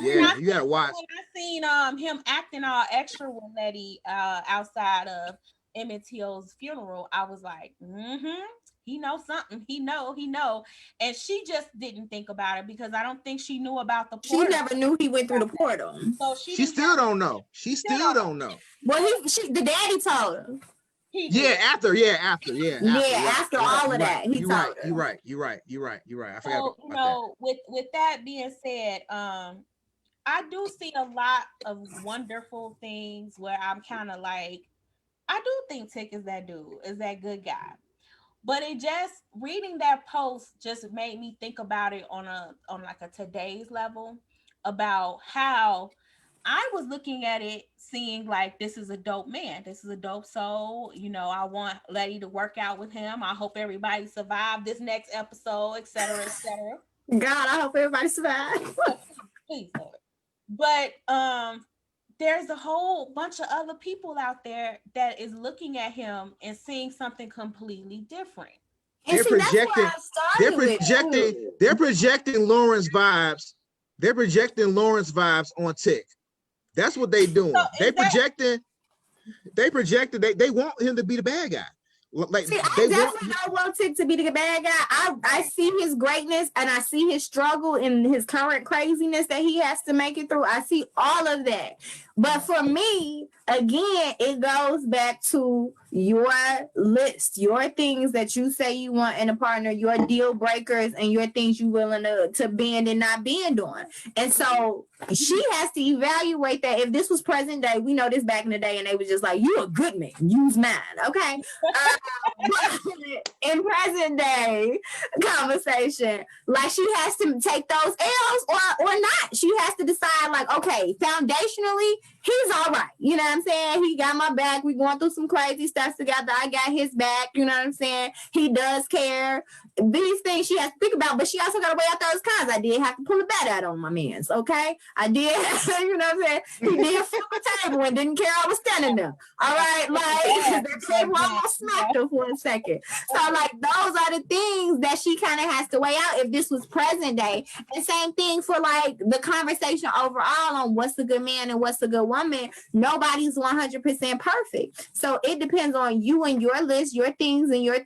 Speaker 2: Yeah, you gotta watch.
Speaker 1: When I seen him acting all extra with Letty outside of Emmett Till's funeral, I was like, he knows something. He know. And she just didn't think about it because I don't think she knew about the portal.
Speaker 6: She never knew he went through the portal.
Speaker 1: So
Speaker 2: she still don't know. She still don't know.
Speaker 6: Well, the daddy told her.
Speaker 2: After
Speaker 6: all of that, he told her.
Speaker 2: You're right. I forgot
Speaker 1: so, you know, with that being said, I do see a lot of wonderful things where I'm kind of like, I do think Tick is that dude, is that good guy. But it just, reading that post just made me think about it on like a today's level, about how I was looking at it, seeing like, this is a dope man. This is a dope soul. You know, I want Letty to work out with him. I hope everybody survived this next episode, et cetera, et cetera.
Speaker 6: God, I hope everybody survived.
Speaker 1: Please, Lord. But there's a whole bunch of other people out there that is looking at him and seeing something completely different.
Speaker 6: And
Speaker 2: they're
Speaker 6: see, that's where
Speaker 2: projecting.
Speaker 6: I started
Speaker 2: They're projecting Lauren's vibes. They're projecting Lauren's vibes on Tick. That's what they doing.
Speaker 1: So
Speaker 2: They projecting. They want him to be the bad guy. Like
Speaker 6: See, I
Speaker 2: they want.
Speaker 6: definitely don't want Tick to be the bad guy. I see his greatness and I see his struggle and his current craziness that he has to make it through. I see all of that. But for me, again, it goes back to your list, your things that you say you want in a partner, your deal breakers, and your things you willing to bend and not bend on. And so she has to evaluate that. If this was present day, we know this back in the day, and they was just like, "You a good man, use mine." Okay. But in present day conversation, like she has to take those L's or not. She has to decide, like, okay, foundationally, he's all right. You know what I'm saying? He got my back. We going through some crazy stuff together. I got his back. You know what I'm saying? He does care. These things she has to think about, but she also got to weigh out those cons. I did have to pull a bat out on my mans, okay? I did, you know what I'm saying? He did flip the table and didn't care I was standing there. All right, like that table almost smacked her for a second. So like those are the things that she kind of has to weigh out if this was present day. And same thing for like the conversation overall on what's a good man and what's a good woman. Nobody's 100% perfect. So it depends on you and your list, your things and your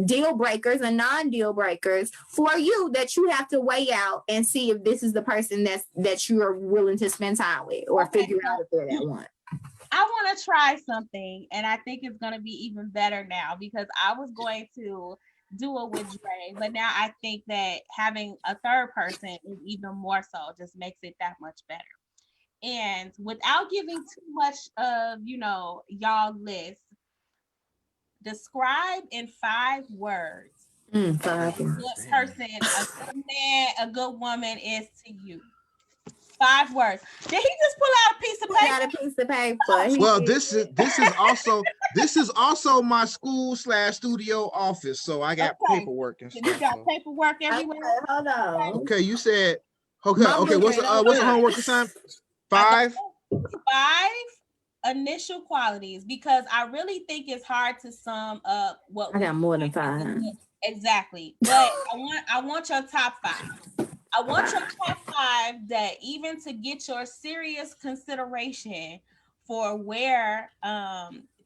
Speaker 6: deal breakers and non-deal breakers for you that you have to weigh out and see if this is the person that you are willing to spend time with or figure out if they're that one.
Speaker 1: I want to try something, and I think it's going to be even better now because I was going to do it with Dre, but now I think that having a third person is even more so, just makes it that much better. And without giving too much of, y'all list, describe in 5 words what person a good man, a good woman is to you. 5 words. Did he just pull out a piece of paper?
Speaker 6: Got a piece of paper.
Speaker 2: Well, this is also my school/studio office, so I got paperwork and stuff.
Speaker 1: You got paperwork everywhere.
Speaker 6: Okay, hold on.
Speaker 2: Okay, you said okay. What's the homework this time? 5
Speaker 1: initial qualities, because I really think it's hard to sum up what
Speaker 6: I got more than 5.
Speaker 1: Exactly. But I want your top 5. I want your top 5 that even to get your serious consideration for where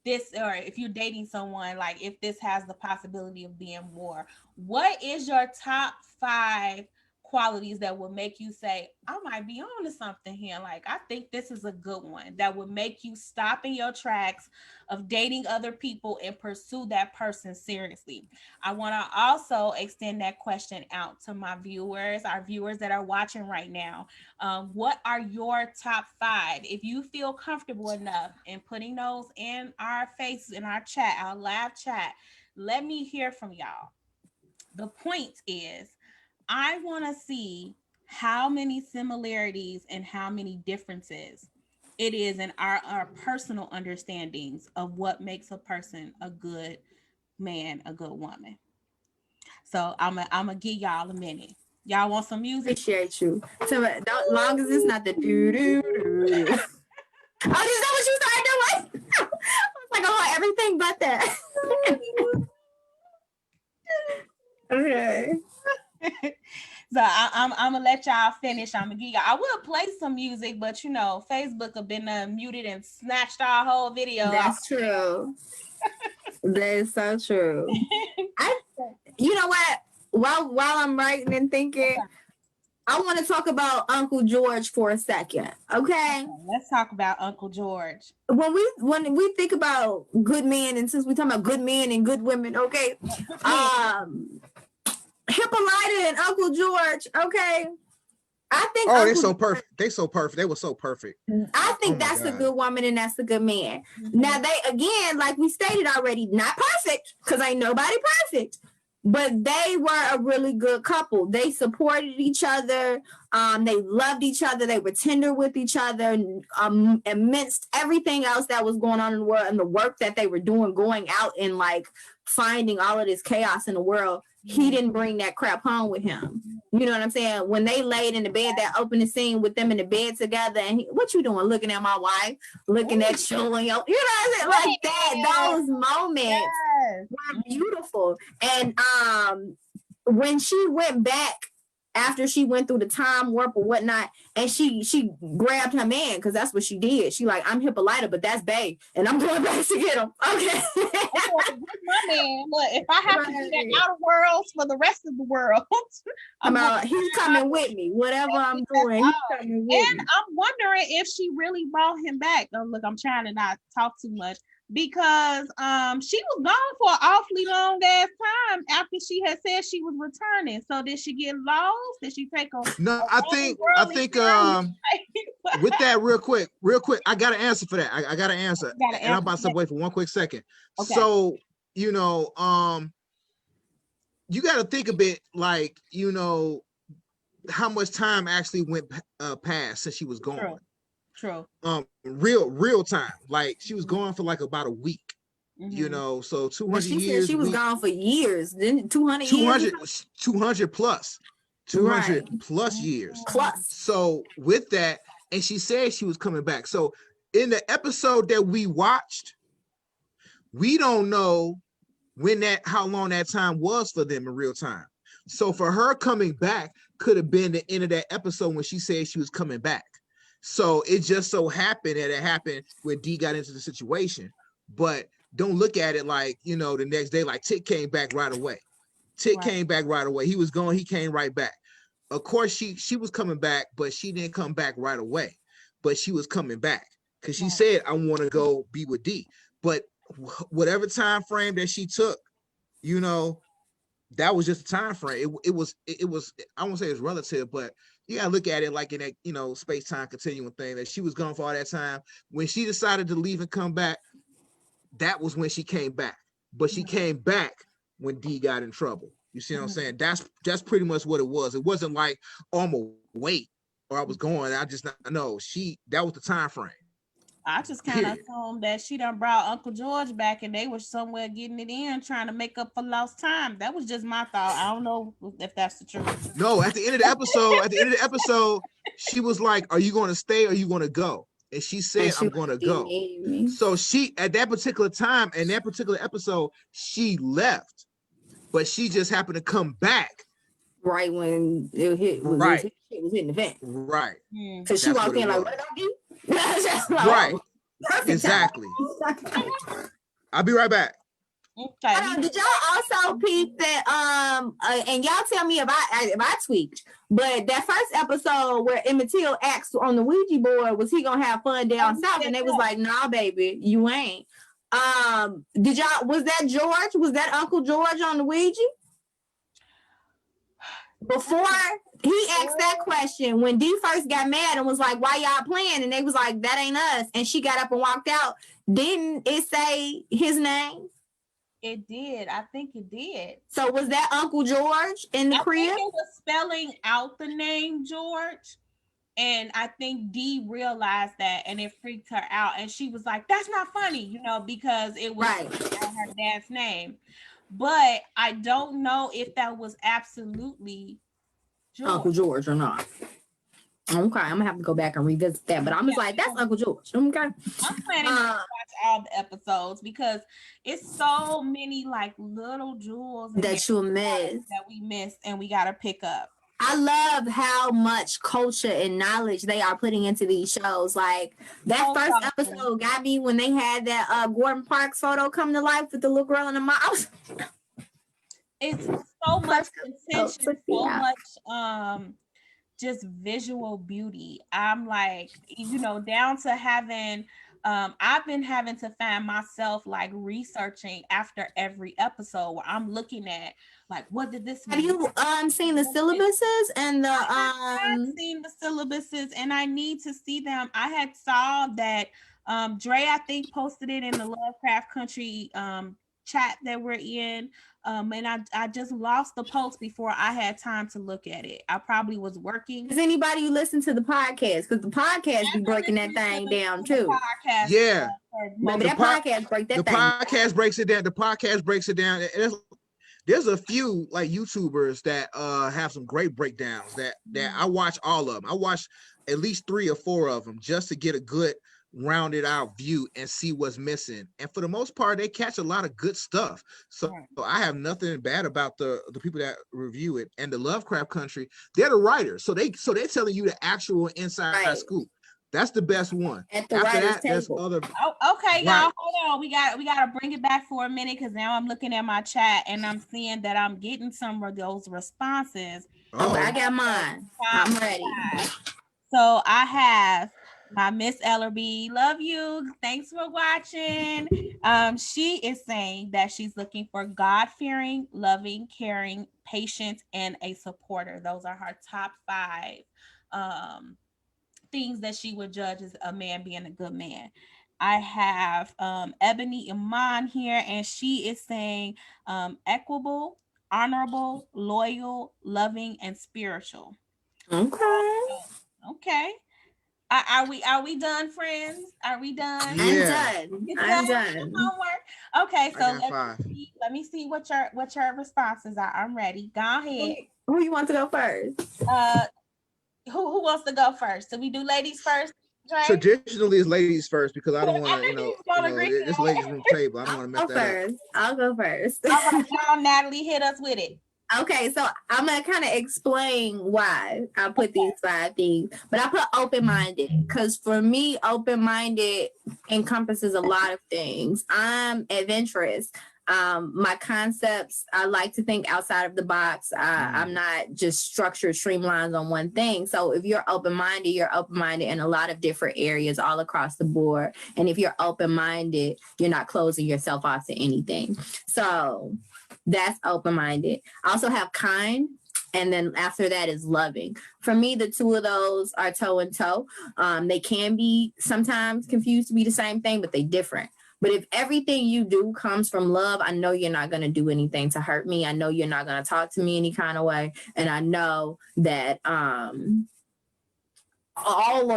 Speaker 1: this, or if you're dating someone, like if this has the possibility of being more, what is your top 5 qualities that will make you say, I might be on to something here? Like, I think this is a good one that would make you stop in your tracks of dating other people and pursue that person seriously. I want to also extend that question out to my viewers, our viewers that are watching right now. What are your top 5? If you feel comfortable enough in putting those in our faces, in our chat, our live chat, let me hear from y'all. The point is, I want to see how many similarities and how many differences it is in our personal understandings of what makes a person a good man, a good woman. So I'm gonna give y'all a minute. Y'all want some music?
Speaker 6: Appreciate you. So long as it's not the doo doo doo. Oh, is that what you started doing? I was like, oh, everything but that. Okay.
Speaker 1: So I'm gonna let y'all finish. I'm gonna give y'all. I will play some music, but Facebook have been muted and snatched our whole video.
Speaker 6: That's true. That is so true. You know what? While I'm writing and thinking, I want to talk about Uncle George for a second. Okay.
Speaker 1: Let's talk about Uncle George.
Speaker 6: When we think about good men, and since we're talking about good men and good women, okay. Hippolyta and Uncle George, okay. I think
Speaker 2: they're so perfect. They so perfect. They were so perfect.
Speaker 6: I think that's a good woman and that's a good man. Mm-hmm. Now they, again, like we stated already, not perfect, because ain't nobody perfect, but they were a really good couple. They supported each other. They loved each other. They were tender with each other, amidst everything else that was going on in the world and the work that they were doing, going out and like finding all of this chaos in the world. he didn't bring that crap home with him. You know what I'm saying? When they laid in the bed, that opening scene with them in the bed together, and what you doing? Looking at my wife, looking at you, and you know what I'm saying? Like that. Those moments were beautiful. And when she went back after she went through the time warp or whatnot, and she grabbed her man, because that's what she did. She like, I'm Hippolyta, but that's Bae, and I'm going back to get him. Okay.
Speaker 1: My man, look, if I have to do that outer worlds for the rest of the world,
Speaker 6: he's coming with me. Whatever I'm doing, he's coming with me.
Speaker 1: And I'm wondering if she really brought him back. Oh, look, I'm trying to not talk too much, because she was gone for an awfully long ass time after she had said she was returning. So did she get lost? Did she take a
Speaker 2: I think with that real quick, I got an answer for that. I got an answer. And I'm about to wait for 1 quick second. Okay. So, you know, you got to think a bit like, you know, how much time actually went past since she was gone.
Speaker 1: True.
Speaker 2: Real time. Like she was gone for like about a week. You know, so 200
Speaker 6: she
Speaker 2: years.
Speaker 6: Said she was gone for years. Then 200 years.
Speaker 2: 200 plus. 200 plus years.
Speaker 6: Plus.
Speaker 2: So with that, and she said she was coming back. So in the episode that we watched, we don't know how long that time was for them in real time. So for her coming back could have been the end of that episode when she said she was coming back. So it just so happened that it happened when D got into the situation. But don't look at it like, you know, the next day, like Tick came back right away. Came back right away. He was gone, he came right back. Of course, she was coming back, but she didn't come back right away. But she was coming back because she said, I want to go be with D. But whatever time frame that she took, you know, that was just a time frame. It was I won't say it's relative, but you gotta look at it like in that, you know, space-time continuum thing, that she was gone for all that time. When she decided to leave and come back, that was when she came back. But she came back when D got in trouble. You see what I'm saying? That's pretty much what it was. It wasn't like, oh, I'm gonna wait or I was going. I just know that was the time frame.
Speaker 1: I just kind of assumed that she done brought Uncle George back and they were somewhere getting it in, trying to make up for lost time. That was just my thought. I don't know if that's the truth.
Speaker 2: No, at the end of the episode, she was like, are you going to stay or are you going to go? And she said, I'm going to go. So she, at that particular time, in that particular episode, she left, but she just happened to come back.
Speaker 6: Right when it hit, it was hitting the vent.
Speaker 2: Right.
Speaker 6: Because she walked in like, what about you?
Speaker 2: Right. Exactly. I'll be right back.
Speaker 6: Okay. Did y'all also peep that? And y'all tell me if I tweaked, but that first episode where Emmett Till asked on the Ouija board, was he gonna have fun down south? And they was like, nah, baby, you ain't. Did y'all? Was that George? Was that Uncle George on the Ouija? Before he asked that question, when D first got mad and was like, why y'all playing? And they was like, that ain't us. And she got up and walked out. Didn't it say his name?
Speaker 1: It did. I think it did.
Speaker 6: So was that Uncle George in the crib?
Speaker 1: I think it was spelling out the name George. And I think Dee realized that and it freaked her out. And she was like, that's not funny, you know, because it was her dad's name. But I don't know if that was absolutely George.
Speaker 6: Uncle George or not. Okay, I'm gonna have to go back and revisit that. But I'm just like, that's Uncle George. Okay.
Speaker 1: I'm planning to watch all the episodes because it's so many like little jewels
Speaker 6: that you'll miss,
Speaker 1: that we missed and we gotta pick up.
Speaker 6: I love how much culture and knowledge they are putting into these shows. Like that first episode got me when they had that Gordon Parks photo come to life with the little girl in the mouth.
Speaker 1: It's so much attention, so much just visual beauty. I'm like, you know, down to having I've been having to find myself like researching after every episode where I'm looking at like, what did this mean?
Speaker 6: Have you seen the syllabuses and the
Speaker 1: I've seen the syllabuses and I need to see them. I had saw that Dre, I think, posted it in the Lovecraft Country chat that we're in. And I just lost the post before I had time to look at it. I probably was working.
Speaker 6: Does anybody who listen to the podcast? Because the podcast be breaking that thing down too.
Speaker 2: Yeah.
Speaker 6: Maybe that podcast break that thing.
Speaker 2: The podcast breaks it down. The podcast breaks it down. there's a few like YouTubers that have some great breakdowns that I watch all of them. I watch at least 3 or 4 of them just to get a good rounded out view and see what's missing. And for the most part, they catch a lot of good stuff. So I have nothing bad about the people that review it. And the Lovecraft Country, they're the writers. So they're telling you the actual inside scoop. That's the best one.
Speaker 6: At the
Speaker 2: After
Speaker 6: writer's
Speaker 2: that, there's
Speaker 6: table.
Speaker 2: other.
Speaker 1: Oh, okay, y'all. Hold on. We gotta bring it back for a minute because now I'm looking at my chat and I'm seeing that I'm getting some of those responses.
Speaker 6: Okay, I got mine. I'm ready.
Speaker 1: So I have my Miss Ellerby. Love you. Thanks for watching. She is saying that she's looking for God-fearing, loving, caring, patient, and a supporter. Those are her top 5 things that she would judge as a man being a good man. I have Ebony Iman here, and she is saying equable, honorable, loyal, loving, and spiritual. Okay. Are we done, friends? Are we done?
Speaker 2: Yeah.
Speaker 6: I'm done.
Speaker 1: Homework. Okay, so
Speaker 2: five.
Speaker 1: let me see what your responses are. I'm ready. Go ahead.
Speaker 6: Who you want to go first?
Speaker 1: Who wants to go first? Do we do ladies first? Dre?
Speaker 2: Traditionally, it's ladies first because I don't want to, this ladies room table. I don't want to mess that up.
Speaker 6: I'll go first.
Speaker 1: All right, now Natalie, hit us with it.
Speaker 6: Okay, so I'm gonna kind of explain why I put these 5 things, but I put open-minded because for me, open-minded encompasses a lot of things. I'm adventurous. My concepts, I like to think outside of the box. I'm not just structured, streamlined on one thing. So if you're open-minded in a lot of different areas all across the board. And if you're open-minded, you're not closing yourself off to anything. So that's open-minded. I also have kind. And then after that is loving. For me, the 2 of those are toe and toe. They can be sometimes confused to be the same thing, but they're different. But if everything you do comes from love, I know you're not going to do anything to hurt me. I know you're not going to talk to me any kind of way. And I know that all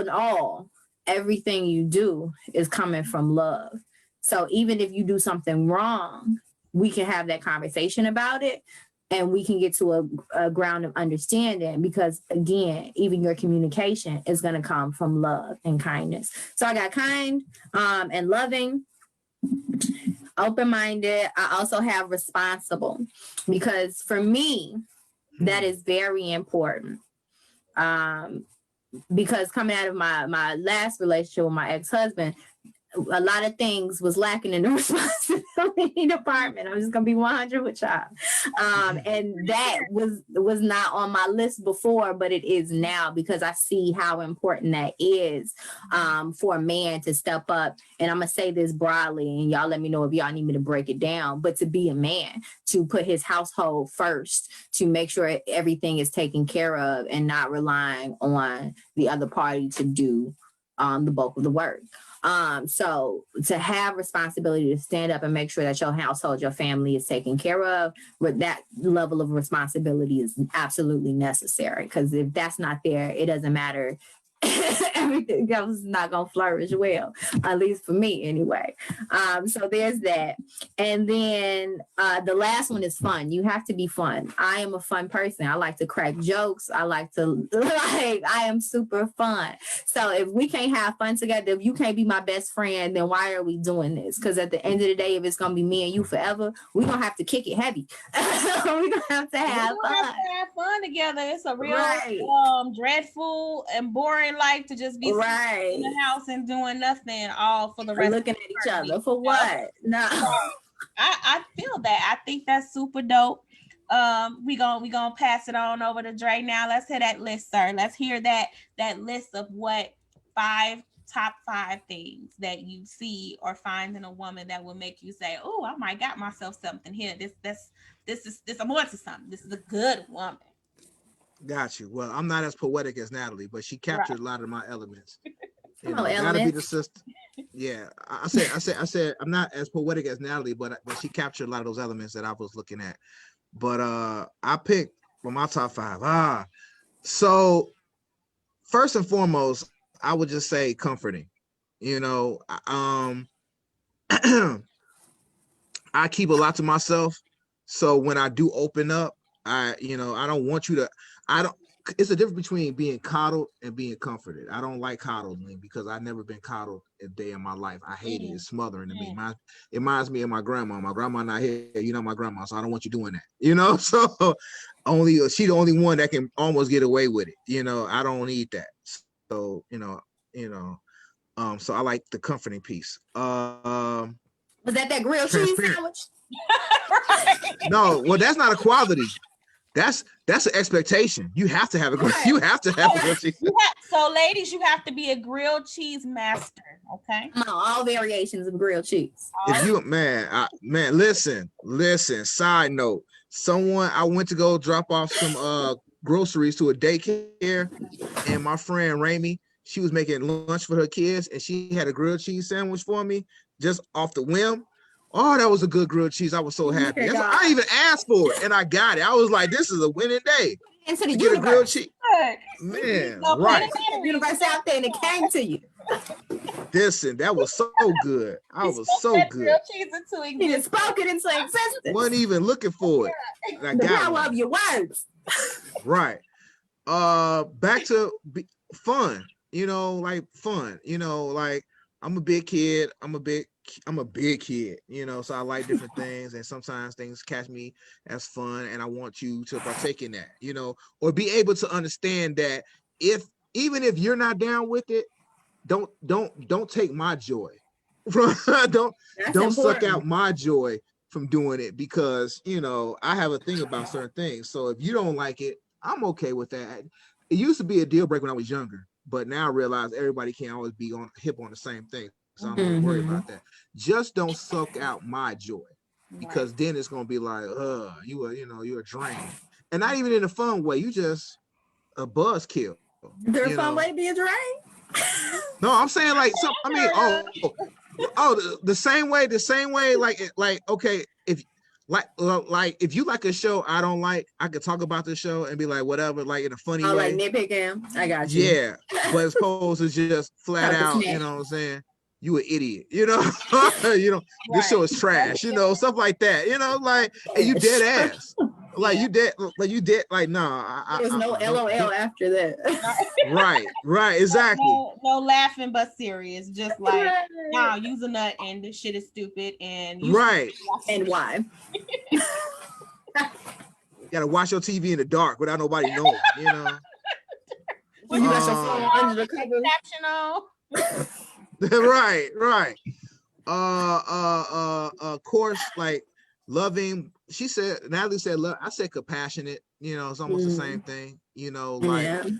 Speaker 6: in all, everything you do is coming from love. So even if you do something wrong, we can have that conversation about it. And we can get to a ground of understanding because, again, even your communication is going to come from love and kindness. So I got kind and loving, open-minded. I also have responsible because for me, that is very important. Because coming out of my last relationship with my ex-husband, a lot of things was lacking in the responsibility department. I'm just gonna be 100 with y'all. And that was not on my list before, but it is now because I see how important that is for a man to step up. And I'm gonna say this broadly, and y'all let me know if y'all need me to break it down. But to be a man, to put his household first, to make sure everything is taken care of, and not relying on the other party to do the bulk of the work. So to have responsibility to stand up and make sure that your household, your family is taken care of, with that level of responsibility is absolutely necessary. Because if that's not there, it doesn't matter. Everything else is not going to flourish well, at least for me anyway. So there's that. And then the last one is fun. You have to be fun. I am a fun person. I like to crack jokes. I am super fun. So if we can't have fun together, if you can't be my best friend, then why are we doing this? Because at the end of the day, if it's going to be me and you forever, we're going to have to kick it heavy. We're going to have to have
Speaker 1: fun together. It's a real dreadful and boring life to just be in the house and doing nothing all for the rest
Speaker 6: looking at each other for what? No.
Speaker 1: I feel that. I think that's super dope. We gonna pass it on over to Dre now. Let's hear that list, sir. Let's hear that list of what top 5 things that you see or find in a woman that will make you say, "Oh, I might got myself something here. This I'm onto something. This is a good woman."
Speaker 2: Got you. Well, I'm not as poetic as Natalie, but she captured a lot of my elements.
Speaker 6: Elements.
Speaker 2: Gotta be the sister. Yeah, I said I'm not as poetic as Natalie, but she captured a lot of those elements that I was looking at. But I picked for my top 5. So first and foremost, I would just say comforting. I keep a lot to myself. So when I do open up, I don't want you to, I don't, it's a difference between being coddled and being comforted. I don't like coddling because I've never been coddled a day in my life. I hate it. It's smothering to me. It reminds me of my grandma. My grandma not here. You're not my grandma, so I don't want you doing that. So she the only one that can almost get away with it. I don't need that. So so I like the comforting piece.
Speaker 6: Was that grilled cheese sandwich?
Speaker 2: No, well, that's not a quality. That's an expectation. You have to have a grilled. You have to have a grilled cheese.
Speaker 1: So, ladies, you have to be a grilled cheese master. Okay.
Speaker 6: All variations of grilled cheese.
Speaker 2: If you listen. Side note: I went to go drop off some groceries to a daycare, and my friend Rami, she was making lunch for her kids, and she had a grilled cheese sandwich for me just off the whim. Oh, that was a good grilled cheese. I was so happy. I even asked for it and I got it. I was like, this is a winning day.
Speaker 6: Into the
Speaker 2: universe. Get a grilled cheese.
Speaker 6: Man, right. The universe out there and it came to you.
Speaker 2: Listen, that was so good. I was so good.
Speaker 1: Grilled cheese into
Speaker 6: existence. You spoke it into existence.
Speaker 2: Wasn't even looking for it.
Speaker 6: I the got power of your words.
Speaker 2: Right. Back to fun. Like fun. Like I'm a big kid. I'm a big kid, so I like different things, and sometimes things catch me as fun, and I want you to partake in that, or be able to understand that even if you're not down with it, don't take my joy. don't suck out my joy from doing it, because I have a thing about certain things. So if you don't like it, I'm okay with that. It used to be a deal breaker when I was younger, but now I realize everybody can't always be hip on the same thing. So I'm not worried about that. Just don't suck out my joy, because then it's gonna be like, you're a drain, and not even in a fun way. You just a buzzkill.
Speaker 6: There's a fun way to be a drain.
Speaker 2: No, I'm saying like some. I mean, the same way. Like okay, if if you like a show I don't like, I could talk about the show and be like whatever, like in a funny way.
Speaker 6: Like nitpicking. I got you.
Speaker 2: Yeah, but as opposed to just flat out, you know what I'm saying? You an idiot, this show is trash, stuff like that, like, and you dead ass, like you dead, like nah.
Speaker 6: There's no LOL after that.
Speaker 2: Right, exactly.
Speaker 1: No laughing but serious, just like, nah, use a nut and this shit is stupid and
Speaker 2: right.
Speaker 6: And why?
Speaker 2: You gotta watch your TV in the dark without nobody knowing,
Speaker 6: You got your phone under the cover.
Speaker 1: Caption on.
Speaker 2: right. Of course, like loving. Natalie said love. I said compassionate. It's almost the same thing. Like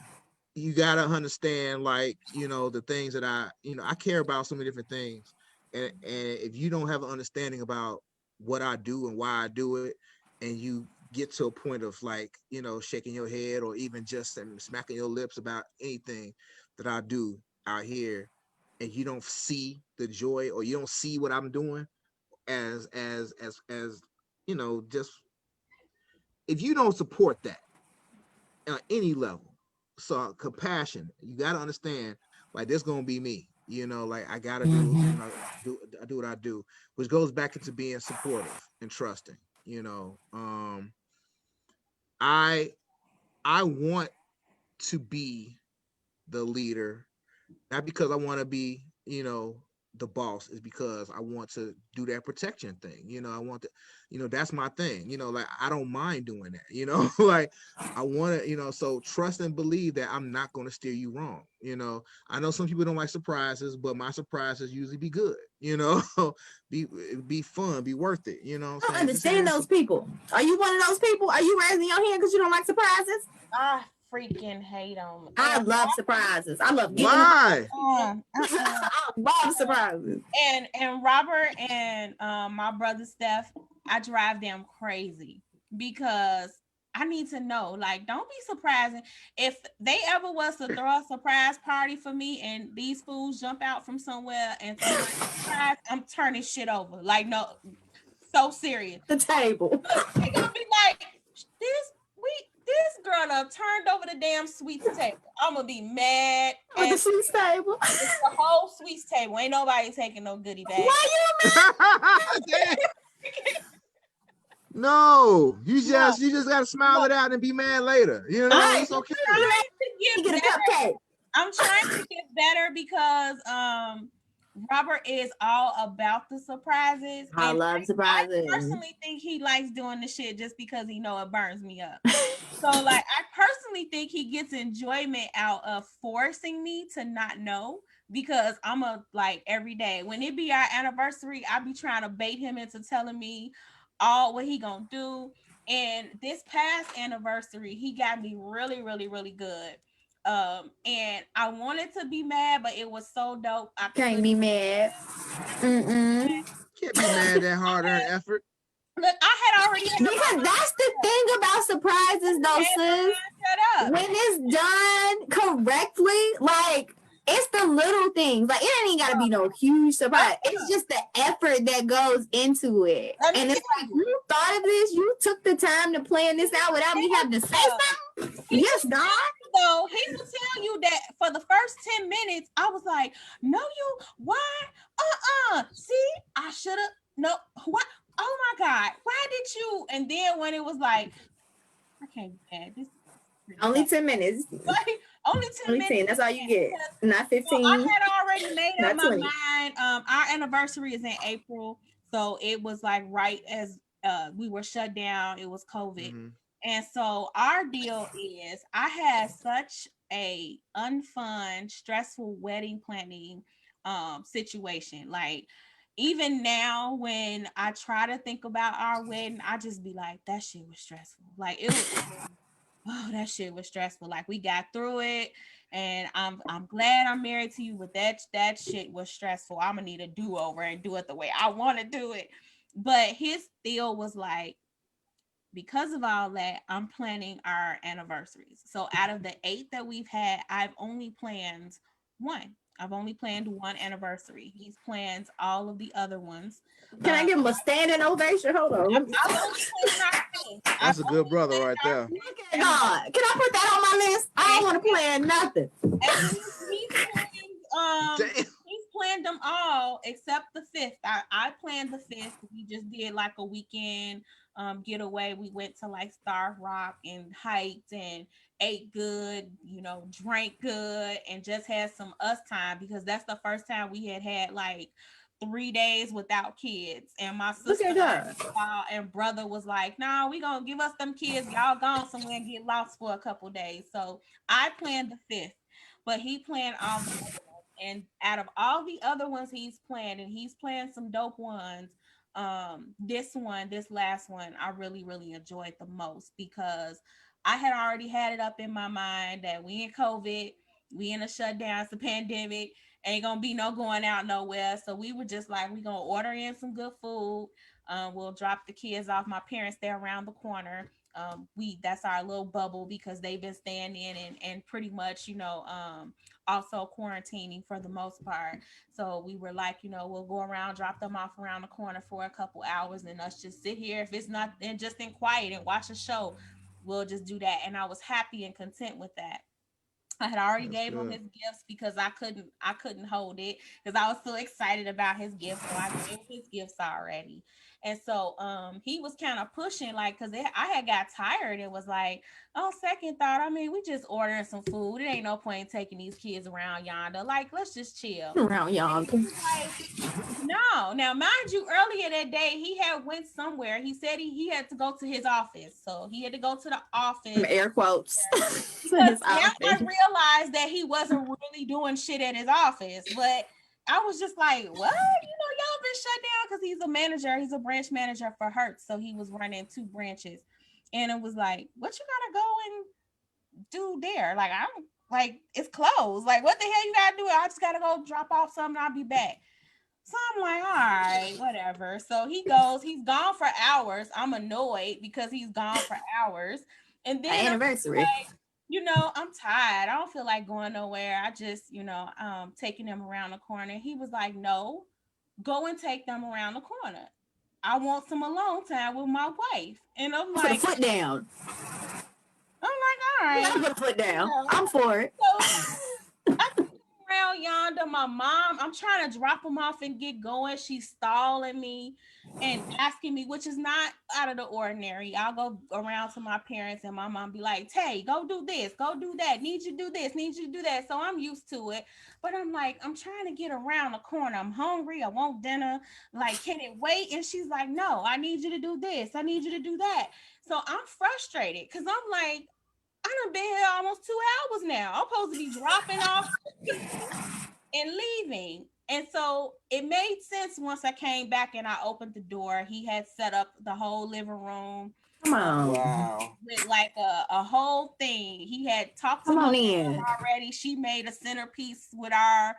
Speaker 2: you gotta understand, like the things that I care about so many different things, and if you don't have an understanding about what I do and why I do it, and you get to a point of like shaking your head or even just smacking your lips about anything that I do out here, and you don't see the joy, or you don't see what I'm doing as just if you don't support that at any level. So compassion, you got to understand, like this gonna be me, like I gotta do what I do, which goes back into being supportive and trusting. I want to be the leader, not because I want to be, the boss, is because I want to do that protection thing. I want to, that's my thing, like I don't mind doing that, like I want to, so trust and believe that I'm not going to steer you wrong. I know some people don't like surprises, but my surprises usually be good, be fun, be worth it,
Speaker 6: I don't understand those people. Are you one of those people? Are you raising your hand because you don't like surprises?
Speaker 1: I freaking hate them.
Speaker 6: I love surprises. I love giving
Speaker 2: Why?
Speaker 6: I love surprises.
Speaker 1: And Robert and my brother Steph, I drive them crazy because I need to know, like, don't be surprising. If they ever was to throw a surprise party for me and these fools jump out from somewhere and throw a surprise, I'm turning shit over. Like, no, so serious.
Speaker 6: The table.
Speaker 1: They're gonna be like, this girl done turned over the damn sweets table. I'm gonna be mad.
Speaker 6: The sweets table.
Speaker 1: It's the whole sweets table. Ain't nobody taking no goodie bag.
Speaker 6: Why you mad?
Speaker 2: No, you
Speaker 1: No,
Speaker 2: just gotta smile
Speaker 1: no.
Speaker 2: it out and be mad later. You know,
Speaker 6: Right.
Speaker 2: it's okay.
Speaker 1: Trying to
Speaker 6: You
Speaker 1: get
Speaker 6: get a
Speaker 1: better.
Speaker 6: cupcake.
Speaker 1: I'm trying to get better because Robert is all about the surprises.
Speaker 6: I
Speaker 1: And
Speaker 6: love
Speaker 1: I
Speaker 6: surprises.
Speaker 1: personally think he likes doing the shit just because he know it burns me up. So like I personally think he gets enjoyment out of forcing me to not know because I'm a like every day when it be our anniversary, I be trying to bait him into telling me all what he gonna do. And this past anniversary, he got me really, really, really good. And I wanted to be mad, but it was so dope. I
Speaker 6: Can't
Speaker 1: couldn't.
Speaker 6: be mad. Mm-mm.
Speaker 2: Can't be mad at that hard-earned effort.
Speaker 1: Look, I had already had
Speaker 6: Because that's the thing about surprises, though, sis.
Speaker 1: shut up.
Speaker 6: When it's done correctly, like it's the little things. Like it ain't gotta be no huge surprise. It's just the effort that goes into it.
Speaker 1: Let me
Speaker 6: And it's
Speaker 1: tell
Speaker 6: like
Speaker 1: you.
Speaker 6: you thought of this, you took the time to plan this out without me having to say something. Yes, God.
Speaker 1: So he will tell you that for the first 10 minutes, I was like, no, you, why? See, I should have, no, what? Oh my God, why did you? And then when it was like, I can't be mad. This is
Speaker 6: Only 10 minutes.
Speaker 1: like, only 10
Speaker 6: Only
Speaker 1: minutes.
Speaker 6: 10. That's all you get. Not
Speaker 1: So
Speaker 6: 15.
Speaker 1: I had already made up
Speaker 6: Not
Speaker 1: my
Speaker 6: 20.
Speaker 1: mind. Our anniversary is in April. So it was like right as we were shut down, it was COVID.
Speaker 2: Mhm.
Speaker 1: And so our deal is I had such a unfun, stressful wedding planning situation. Like even now when I try to think about our wedding, I just be like, that shit was stressful. Like it was oh, that shit was stressful. Like we got through it and I'm glad I'm married to you, but that shit was stressful. I'm gonna need a do-over and do it the way I want to do it. But his deal was like, because of all that, I'm planning our anniversaries. So out of the 8 that we've had, I've only planned one. I've only planned one anniversary. He's planned all of the other ones.
Speaker 6: Can I give him a standing ovation? Hold on. Let me
Speaker 1: I've only planned our fifth.
Speaker 2: That's a good brother right there.
Speaker 6: look at God. Can I put that on my list? I don't want to plan nothing.
Speaker 1: And he's planned,
Speaker 2: Damn.
Speaker 1: he's planned them all except the 5th. I planned the 5th. We just did like a weekend getaway. We went to like Star Rock and hiked and ate good, you know, drank good, and just had some us time because that's the first time we had like 3 days without kids. And my
Speaker 6: Look
Speaker 1: sister
Speaker 6: at God.
Speaker 1: and brother was like, "Nah, we gonna give us them kids. Y'all gone somewhere and get lost for a couple days." So I planned the 5th, but he planned all the other ones. And out of all the other ones he's planned, and he's planned some dope ones, this last one, I really, really enjoyed the most because I had already had it up in my mind that we in COVID, we in a shutdown, it's a pandemic, ain't gonna be no going out nowhere. So we were just like, we gonna order in some good food. We'll drop the kids off. My parents, they're around the corner. That's our little bubble because they've been staying in and pretty much, you know, also quarantining for the most part. So we were like, you know, we'll go around, drop them off around the corner for a couple hours, and us just sit here. If it's not, and just in quiet and watch a show, we'll just do that. And I was happy and content with that. I had already
Speaker 2: That's
Speaker 1: gave him
Speaker 2: good.
Speaker 1: his gifts because I couldn't hold it because I was so excited about his gifts. So I gave his gifts already. And so he was kind of pushing like because I had got tired. It was like, on second thought, I mean, we just ordering some food. It ain't no point in taking these kids around yonder. Like, let's just chill.
Speaker 6: Around y'all.
Speaker 1: Like, no. Now, mind you, earlier that day, he had went somewhere. He said he had to go to his office. So he had to go to the office.
Speaker 6: Some air quotes.
Speaker 1: Because now I realized that he wasn't really doing shit at his office. But I was just like, what? You know, y'all been shut down because he's a manager. He's a branch manager for Hertz. So he was running 2 branches. And it was like, what you gotta go and do there? Like, I'm like, it's closed. Like, what the hell you gotta do? I just gotta go drop off something. I'll be back. So I'm like, all right, whatever. So he goes, he's gone for hours. I'm annoyed because he's gone for hours. And then
Speaker 6: Anniversary.
Speaker 1: like, you know, I'm tired. I don't feel like going nowhere. I just, you know, taking them around the corner. He was like, no, go and take them around the corner. I want some alone time with my wife. And I'm
Speaker 6: Put a
Speaker 1: like,
Speaker 6: foot down.
Speaker 1: all right.
Speaker 6: Put a foot down.
Speaker 1: You know,
Speaker 6: I'm for it.
Speaker 1: so I took him around yonder, my mom, I'm trying to drop him off and get going. She's stalling me and asking me, which is not out of the ordinary. I'll go around to my parents and my mom be like, Tay, go do this, go do that. Need you to do this, need you to do that. So I'm used to it. But I'm like, I'm trying to get around the corner. I'm hungry. I want dinner. Like, can it wait? And she's like, no, I need you to do this. I need you to do that. So I'm frustrated because I'm like, I done been here almost 2 hours now. I'm supposed to be dropping off people and leaving. And so it made sense once I came back and I opened the door. He had set up the whole living room.
Speaker 6: Come on.
Speaker 2: Wow.
Speaker 1: With like a whole thing. He had talked to
Speaker 6: Come on
Speaker 1: my
Speaker 6: in.
Speaker 1: mom already. She made a centerpiece with our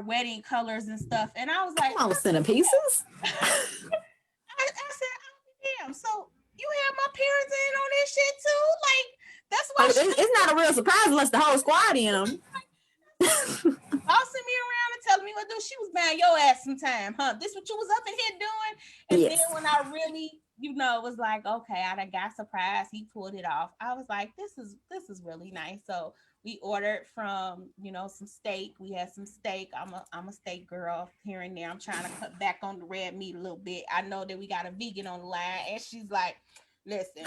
Speaker 1: wedding colors and stuff. And I was like,
Speaker 6: Come on, centerpieces.
Speaker 1: I said, oh, damn. So you have my parents in on this shit too? Like, that's why
Speaker 6: It's not a real surprise unless the whole squad in them.
Speaker 1: bossing me around and telling me what to do. She was buying your ass some time, huh? This what you was up in here doing? And
Speaker 6: Yes.
Speaker 1: then when I really, was like, okay, I done got surprised. He pulled it off. I was like, this is really nice. So we ordered from, some steak. We had some steak. I'm a steak girl here and there. I'm trying to cut back on the red meat a little bit. I know that we got a vegan on the line, and she's like, listen.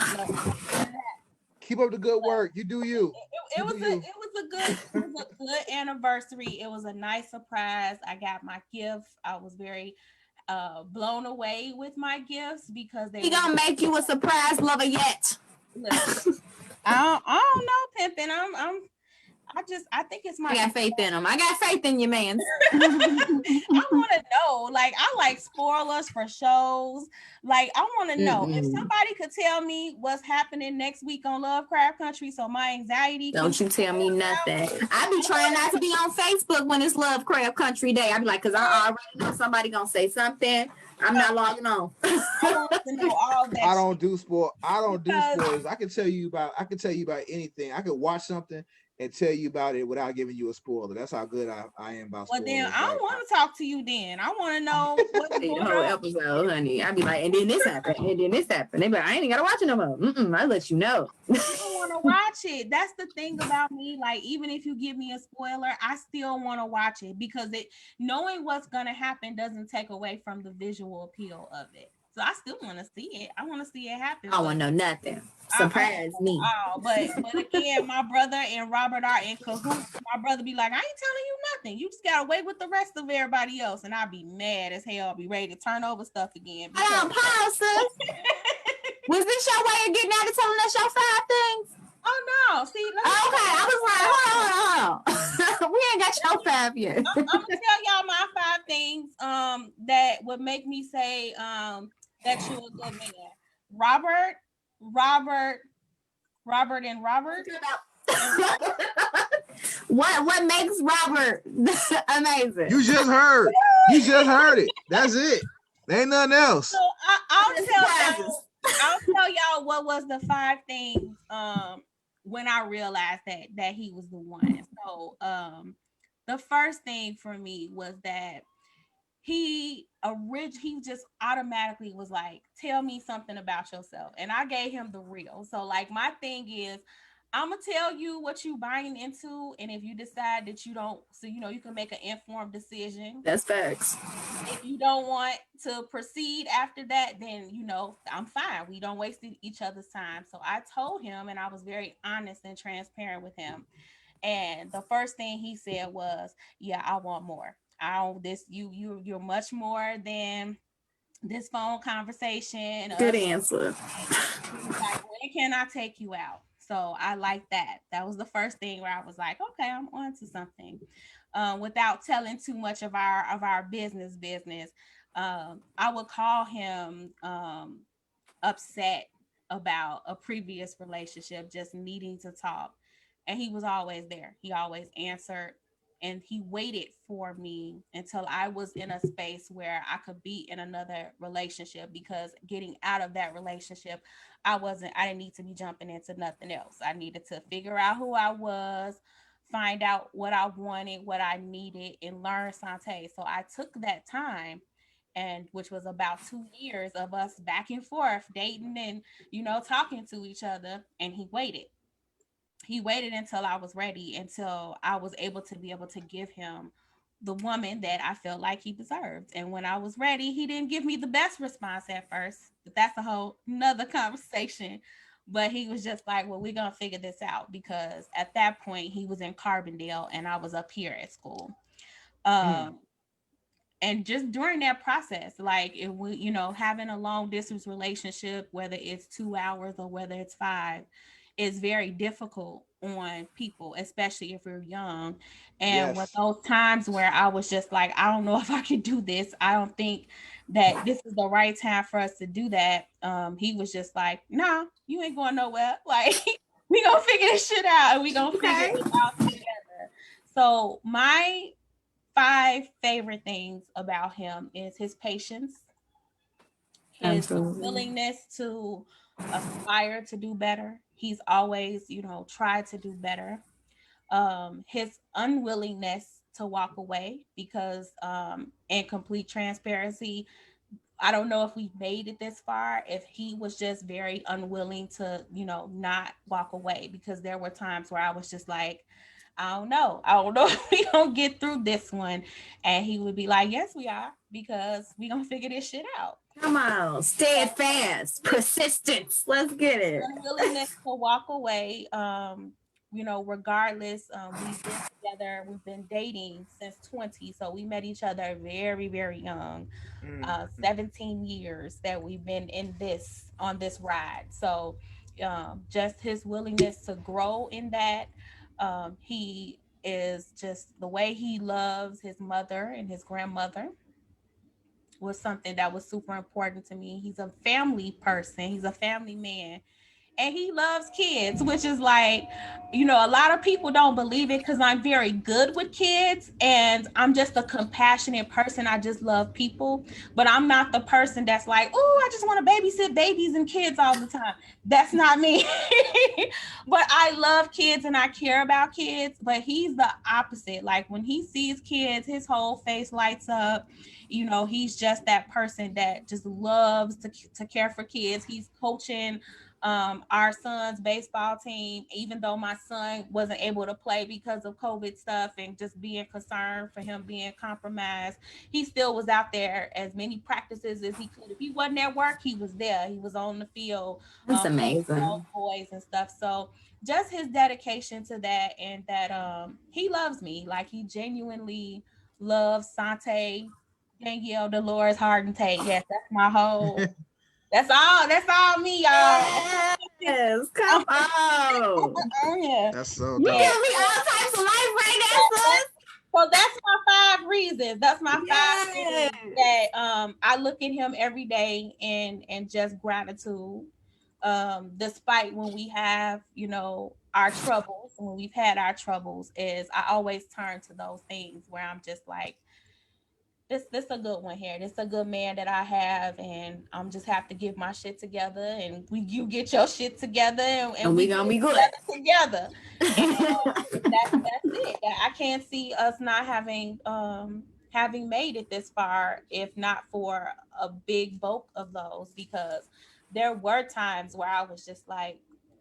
Speaker 2: Keep up the good work. You do you.
Speaker 1: It was a good anniversary. It was a nice surprise. I got my gift. I was very blown away with my gifts because
Speaker 6: He gonna make you a surprise lover yet.
Speaker 1: Listen, I don't know, pimping. I think it's my.
Speaker 6: I got faith in him. I got faith in you, man.
Speaker 1: I want to know. Like, I like spoilers for shows. Like, I want to know if somebody could tell me what's happening next week on Lovecraft Country, so my anxiety.
Speaker 6: Don't you tell me nothing. I be trying not to be on Facebook when it's Lovecraft Country Day. I be like, because I already know somebody gonna say something. I'm not logging on.
Speaker 1: I want to know all that.
Speaker 2: I don't do spoilers. I can tell you about anything. I could watch something and tell you about it without giving you a spoiler. That's how good I am about spoilers.
Speaker 1: Well, then I don't want to talk to you then. I want to know what's
Speaker 6: The
Speaker 1: going
Speaker 6: whole
Speaker 1: on.
Speaker 6: episode, honey. I be like, and then this happened, and then this happened. They be like, I ain't gotta watch it no more. I let you know.
Speaker 1: I don't want to watch it. That's the thing about me. Like, even if you give me a spoiler, I still want to watch it because knowing what's gonna happen doesn't take away from the visual appeal of it. So I still want to see it. I want to see it happen.
Speaker 6: I want to know nothing. Surprise me.
Speaker 1: But again, my brother and Robert are in cahoots. My brother be like, I ain't telling you nothing. You just gotta wait with the rest of everybody else, and I'll be mad as hell. I'll be ready to turn over stuff again.
Speaker 6: Pause, sis. Was this your way of getting out of telling us your 5 things?
Speaker 1: Oh no! See,
Speaker 6: Okay, I was like, hold on. We ain't got your 5 yet.
Speaker 1: I'm gonna tell y'all my 5 things that would make me say that you're a good man. Robert, and Robert.
Speaker 6: What makes Robert amazing?
Speaker 2: You just heard it. That's it. There ain't nothing else.
Speaker 1: So I'll tell y'all what was the 5 things when I realized that he was the one. So the first thing for me was that he just automatically was like, tell me something about yourself. And I gave him the real. So like my thing is, I'm gonna tell you what you buying into, and if you decide that you don't, so you can make an informed decision.
Speaker 6: That's facts.
Speaker 1: If you don't want to proceed after that, then I'm fine. We don't waste each other's time. So I told him, and I was very honest and transparent with him. And the first thing he said was, "Yeah, I want more. You're much more than this phone conversation."
Speaker 6: Good answer.
Speaker 1: Like, when can I take you out? So I like that. That was the first thing where I was like, okay, I'm on to something. Without telling too much of our business. I would call him upset about a previous relationship, just needing to talk. And he was always there. He always answered. And he waited for me until I was in a space where I could be in another relationship, because getting out of that relationship, I didn't need to be jumping into nothing else. I needed to figure out who I was, find out what I wanted, what I needed, and learn Sante. So I took that time, and which was about 2 years of us back and forth dating and, talking to each other. And he waited until I was ready, until I was able to give him the woman that I felt like he deserved. And when I was ready, he didn't give me the best response at first, but that's a whole nother conversation. But he was just like, well, we're going to figure this out, because at that point he was in Carbondale and I was up here at school. Um, and just during that process, like it would, having a long distance relationship, whether it's 2 hours or whether it's 5, is very difficult on people, especially if you're young. And with
Speaker 2: Yes.
Speaker 1: those times where I was just like, I don't know if I can do this, I don't think that this is the right time for us to do that. He was just like, nah, you ain't going nowhere. Like, we gonna figure this shit out and we gonna figure it out together. So my 5 favorite things about him is his patience, his
Speaker 6: Absolutely.
Speaker 1: willingness to aspire to do better. He's always, tried to do better. His unwillingness to walk away, because in complete transparency, I don't know if we made it this far if he was just very unwilling to, not walk away, because there were times where I was just like, I don't know. I don't know if we gonna get through this one. And he would be like, yes, we are, because we gonna figure this shit out.
Speaker 6: Come on, steadfast, persistence. Let's get it.
Speaker 1: Unwillingness to walk away. Regardless, we've been together, we've been dating since 20. So we met each other very, very young. 17 years that we've been on this ride. So just his willingness to grow in that. He is just, the way he loves his mother and his grandmother was something that was super important to me. He's a family person, he's a family man, and he loves kids, which is like, a lot of people don't believe it, because I'm very good with kids and I'm just a compassionate person. I just love people, but I'm not the person that's like, oh, I just want to babysit babies and kids all the time. That's not me. But I love kids and I care about kids, but he's the opposite. Like when he sees kids, his whole face lights up. He's just that person that just loves to care for kids. He's coaching our son's baseball team, even though my son wasn't able to play because of COVID stuff and just being concerned for him being compromised. He still was out there as many practices as he could. If he wasn't at work, he was there. He was on the field.
Speaker 6: That's amazing.
Speaker 1: Those boys and stuff. So just his dedication to that, and that he loves me. Like he genuinely loves Sante, Danielle, Dolores, Harden, Tate. Yes, that's my whole. That's all me, y'all.
Speaker 6: Yes, come on.
Speaker 1: Yeah.
Speaker 2: That's so
Speaker 6: You
Speaker 2: dope.
Speaker 6: give me all types of life right now, sis.
Speaker 1: So that's my 5 reasons. That's my 5
Speaker 6: Yes.
Speaker 1: reasons that I look at him every day and just gratitude. Despite when we have, our troubles, when we've had our troubles, is I always turn to those things where I'm just like, this a good one here. This a good man that I have, and I'm just have to get my shit together, and you get your shit together, and
Speaker 6: we gonna be good
Speaker 1: together. And, that's it. I can't see us not having made it this far if not for a big bulk of those, because there were times where I was just like,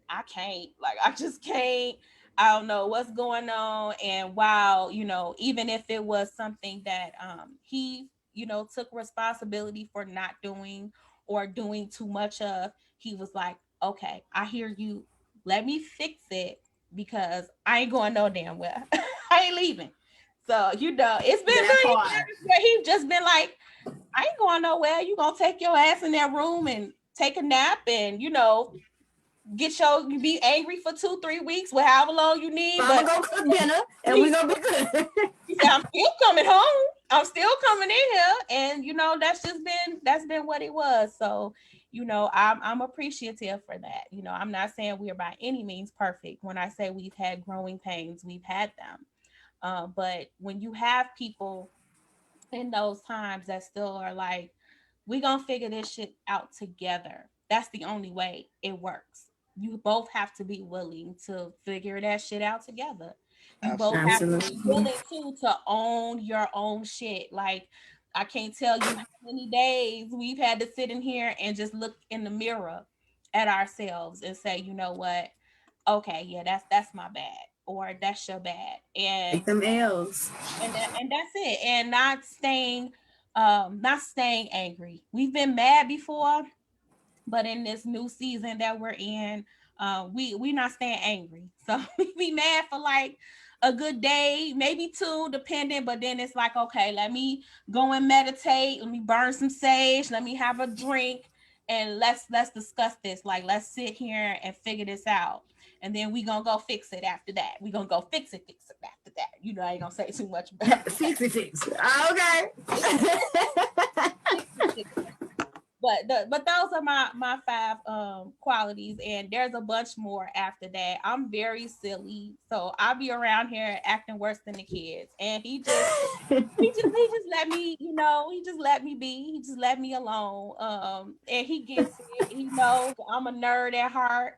Speaker 1: I can't, like I just can't. I don't know what's going on. And while, even if it was something that he, took responsibility for not doing or doing too much of, he was like, okay, I hear you. Let me fix it, because I ain't going no damn well. I ain't leaving. So, it's been really where he just been like, I ain't going nowhere. You gonna take your ass in that room and take a nap and, be angry for 2-3 weeks, with however long you need.
Speaker 6: I'm gonna go cook dinner and we're gonna be good.
Speaker 1: He said, I'm still coming home. I'm still coming in here. And that's been what it was. So, I'm appreciative for that. I'm not saying we are by any means perfect. When I say we've had growing pains, we've had them. But when you have people in those times that still are like, we gonna figure this shit out together, that's the only way it works. You both have to be willing to figure that shit out together. You both have to be willing to own your own shit. Like, I can't tell you how many days we've had to sit in here and just look in the mirror at ourselves and say, you know what? Okay, yeah, that's my bad. or that's your bad. And
Speaker 6: Take them L's.
Speaker 1: and that's it. And not staying angry. We've been mad before, but in this new season that we're in, we not staying angry. So we be mad for like a good day, maybe two, depending. But then it's like, okay, let me go and meditate. Let me burn some sage. Let me have a drink, and let's discuss this. Like, let's sit here and figure this out. And then we gonna go fix it after that. We gonna go fix it after that. You know, I ain't gonna say too much about
Speaker 6: Fix it. Okay.
Speaker 1: but those are my five qualities, and there's a bunch more after that. I'm very silly, so I'll be around here acting worse than the kids, and he just let me, he just let me be. He just let me alone. And he gets it. He knows I'm a nerd at heart.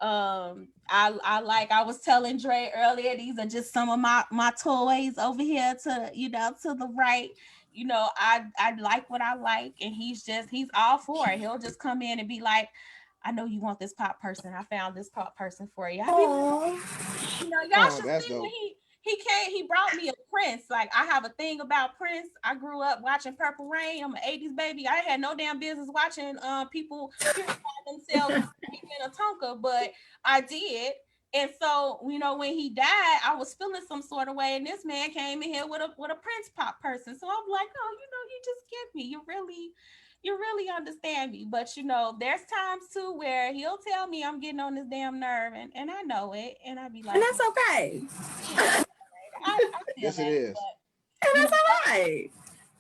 Speaker 1: I like I was telling Dre earlier, these are just some of my toys over here to to the right. I like what I like, and he's all for it. He'll just come in and be like, I know you want this pop person. I found this pop person for you. I be like, y'all
Speaker 2: Oh,
Speaker 1: should
Speaker 2: that's
Speaker 1: see when
Speaker 2: dope.
Speaker 1: he came, he brought me a Prince. Like, I have a thing about Prince. I grew up watching Purple Rain. I'm an 80s baby. I had no damn business watching people purify themselves in a Tonka, but I did. And so, when he died, I was feeling some sort of way, and this man came in here with a Prince pop person. So I'm like, oh, you just get me. You really understand me. But there's times too where he'll tell me I'm getting on this damn nerve, and I know it, and I be like,
Speaker 6: And that's okay.
Speaker 1: I feel
Speaker 2: Yes, it
Speaker 1: that,
Speaker 2: is.
Speaker 1: but
Speaker 6: And that's all right.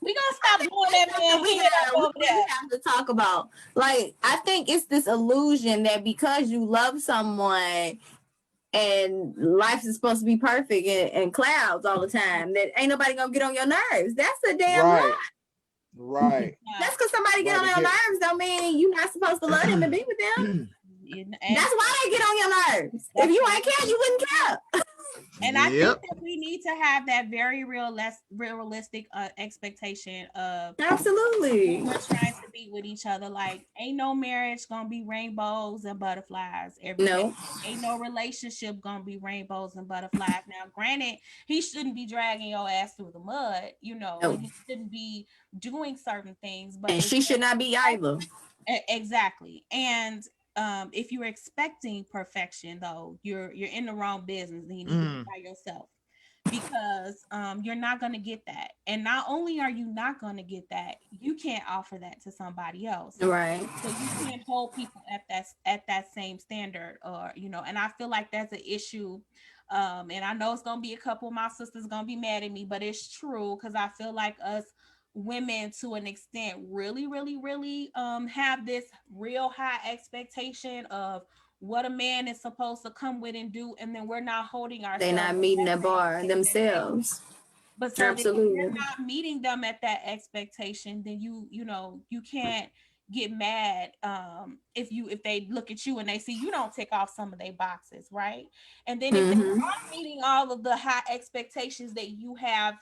Speaker 1: we gonna stop blowing that man
Speaker 6: we
Speaker 1: head up
Speaker 6: gotta
Speaker 1: over
Speaker 6: we
Speaker 1: there.
Speaker 6: have to talk about, like, I think it's this illusion that because you love someone and life is supposed to be perfect and clouds all the time, that ain't nobody gonna get on your nerves. That's a damn lie.
Speaker 2: Right. Right.
Speaker 6: Just because somebody get
Speaker 2: Right.
Speaker 6: on your nerves don't mean you're not supposed to love them and be with them.
Speaker 1: And
Speaker 6: That's why they get on your nerves. If you ain't care, you wouldn't care.
Speaker 1: And I think
Speaker 2: Yep.
Speaker 1: that we need to have that very realistic expectation of
Speaker 6: Absolutely.
Speaker 1: we're trying to be with each other. Like, ain't no marriage gonna be rainbows and butterflies every day.
Speaker 6: No.
Speaker 1: Ain't no relationship gonna be rainbows and butterflies. Now, granted, he shouldn't be dragging your ass through the mud,
Speaker 6: No.
Speaker 1: and he shouldn't be doing certain things, but
Speaker 6: And she should not be either.
Speaker 1: exactly. And if you're expecting perfection, though, you're in the wrong business, and you need to be by yourself, because you're not going to get that. And not only are you not going to get that, you can't offer that to somebody else.
Speaker 6: Right.
Speaker 1: So you can't hold people at that same standard, or and I feel like that's an issue. And I know it's gonna be a couple of my sisters gonna be mad at me, but it's true, because I feel like us women, to an extent, really, really, really have this real high expectation of what a man is supposed to come with and do, and then we're not holding ourselves.
Speaker 6: They're not meeting that bar themselves.
Speaker 1: But so if
Speaker 6: Absolutely.
Speaker 1: you're not meeting them at that expectation, then you can't get mad if they look at you and they see you don't tick off some of their boxes, right? And then if they are meeting all of the high expectations that you have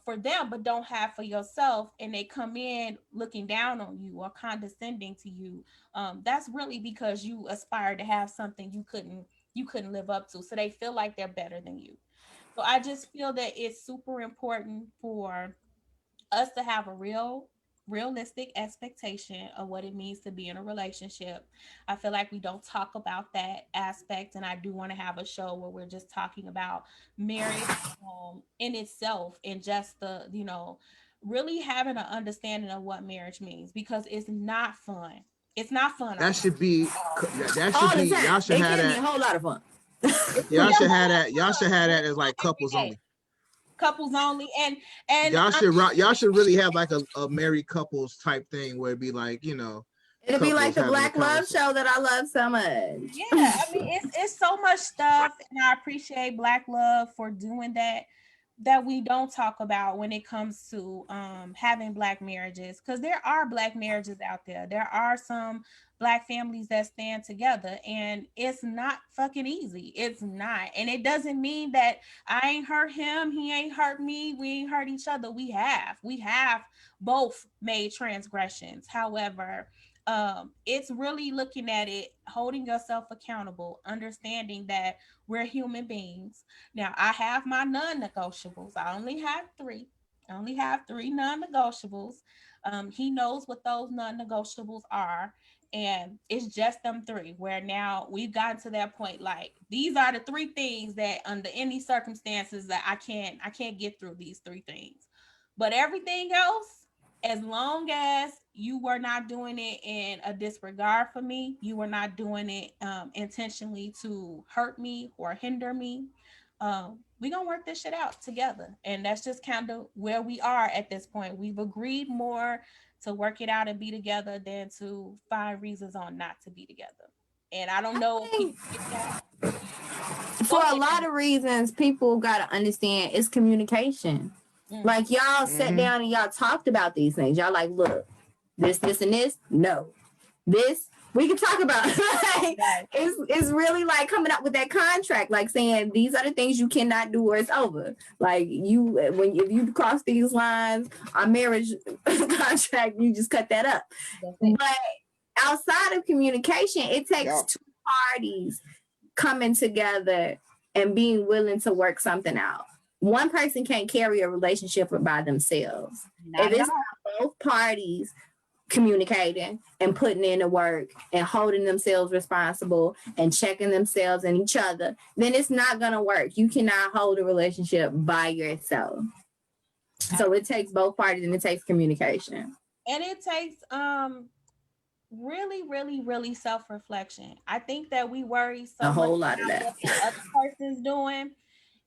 Speaker 1: for them but don't have for yourself, and they come in looking down on you or condescending to you, that's really because you aspired to have something you couldn't live up to, so they feel like they're better than you. So I just feel that it's super important for us to have a realistic expectation of what it means to be in a relationship. I feel like we don't talk about that aspect, and I do want to have a show where we're just talking about marriage in itself, and just the really having an understanding of what marriage means, because it's not fun. It's not fun.
Speaker 2: That should be. That
Speaker 6: All
Speaker 2: should
Speaker 6: the
Speaker 2: be.
Speaker 6: time.
Speaker 2: Y'all should
Speaker 6: It
Speaker 2: have
Speaker 6: can be a
Speaker 2: that.
Speaker 6: whole lot of fun.
Speaker 2: Y'all should have that. Y'all should have that as like couples only.
Speaker 1: Couples only, and
Speaker 2: Y'all should really have like a married couples type thing where it'd be like,
Speaker 6: It'll be like
Speaker 2: couples
Speaker 6: the
Speaker 2: having a
Speaker 6: Black Love
Speaker 2: conversation.
Speaker 6: show that I love so much.
Speaker 1: yeah, I mean, it's so much stuff, and I appreciate Black Love for doing that we don't talk about when it comes to having Black marriages, because there are Black marriages out there. There are some Black families that stand together, and it's not fucking easy. It's not. And it doesn't mean that I ain't hurt him, he ain't hurt me, we ain't hurt each other. We have both made transgressions. However, It's really looking at it, holding yourself accountable, understanding that we're human beings. Now, I have my non-negotiables. I only have three. I only have three non-negotiables. He knows what those non-negotiables are, and it's just them three. Where now we've gotten to that point, like these are the three things that, under any circumstances, that I can't get through these three things. But everything else, as long as you were not doing it in a disregard for me, you were not doing it intentionally to hurt me or hinder me, we're gonna work this shit out together. And that's just kind of where we are at this point. We've agreed more to work it out and be together than to find reasons on not to be together. And I don't know if people get that.
Speaker 6: For a lot of reasons, people got to understand it's communication. Like y'all sat down and y'all talked about these things. Y'all like, look, this, and this. No, this we can talk about. Like, it's really like coming up with that contract, like saying these are the things you cannot do or it's over. Like if you cross these lines, our marriage contract, you just cut that up. But outside of communication, it takes two parties coming together and being willing to work something out. One person can't carry a relationship by themselves. If it's not both parties communicating and putting in the work and holding themselves responsible and checking themselves and each other, then it's not going to work. You cannot hold a relationship by yourself. So it takes both parties and it takes communication.
Speaker 1: And it takes really self-reflection. I think that we worry so
Speaker 6: a whole
Speaker 1: much
Speaker 6: lot of
Speaker 1: about
Speaker 6: that
Speaker 1: what the other person's doing,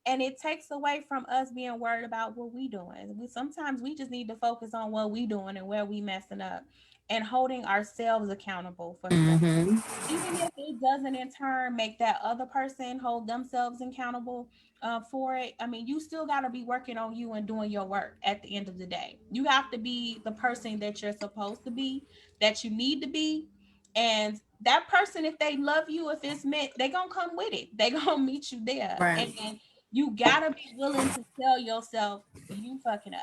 Speaker 1: and it takes away from us being worried about what we doing. Sometimes we just need to focus on what we doing and where we messing up, and holding ourselves accountable for stuff. Even if it doesn't in turn make that other person hold themselves accountable for it. I mean, you still got to be working on you and doing your work at the end of the day. You have to be the person that you're supposed to be, that you need to be. And that person, if they love you, if it's meant, they gonna come with it. They gonna meet you there.
Speaker 6: Right.
Speaker 1: And you gotta be willing to tell yourself, you fucking up.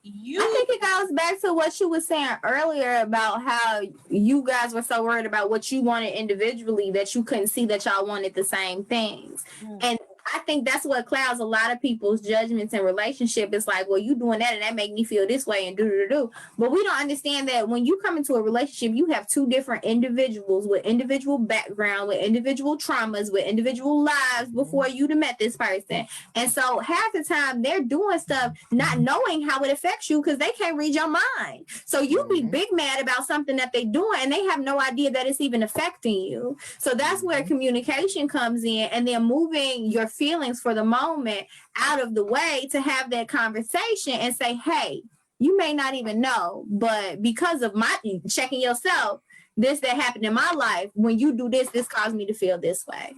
Speaker 6: I think it goes back to what you were saying earlier about how you guys were so worried about what you wanted individually that you couldn't see that y'all wanted the same things. And I think that's what clouds a lot of people's judgments in relationship. It's like, well, you doing that and that make me feel this way and do. But we don't understand that when you come into a relationship, you have two different individuals with individual background, with individual traumas, with individual lives before you met this person. And so half the time they're doing stuff not knowing how it affects you because they can't read your mind. So you be big mad about something that they doing and they have no idea that it's even affecting you. So that's where communication comes in, and then moving your feelings for the moment out of the way to have that conversation and say, hey, you may not even know, but because of my checking yourself, this that happened in my life, when you do this caused me to feel this way.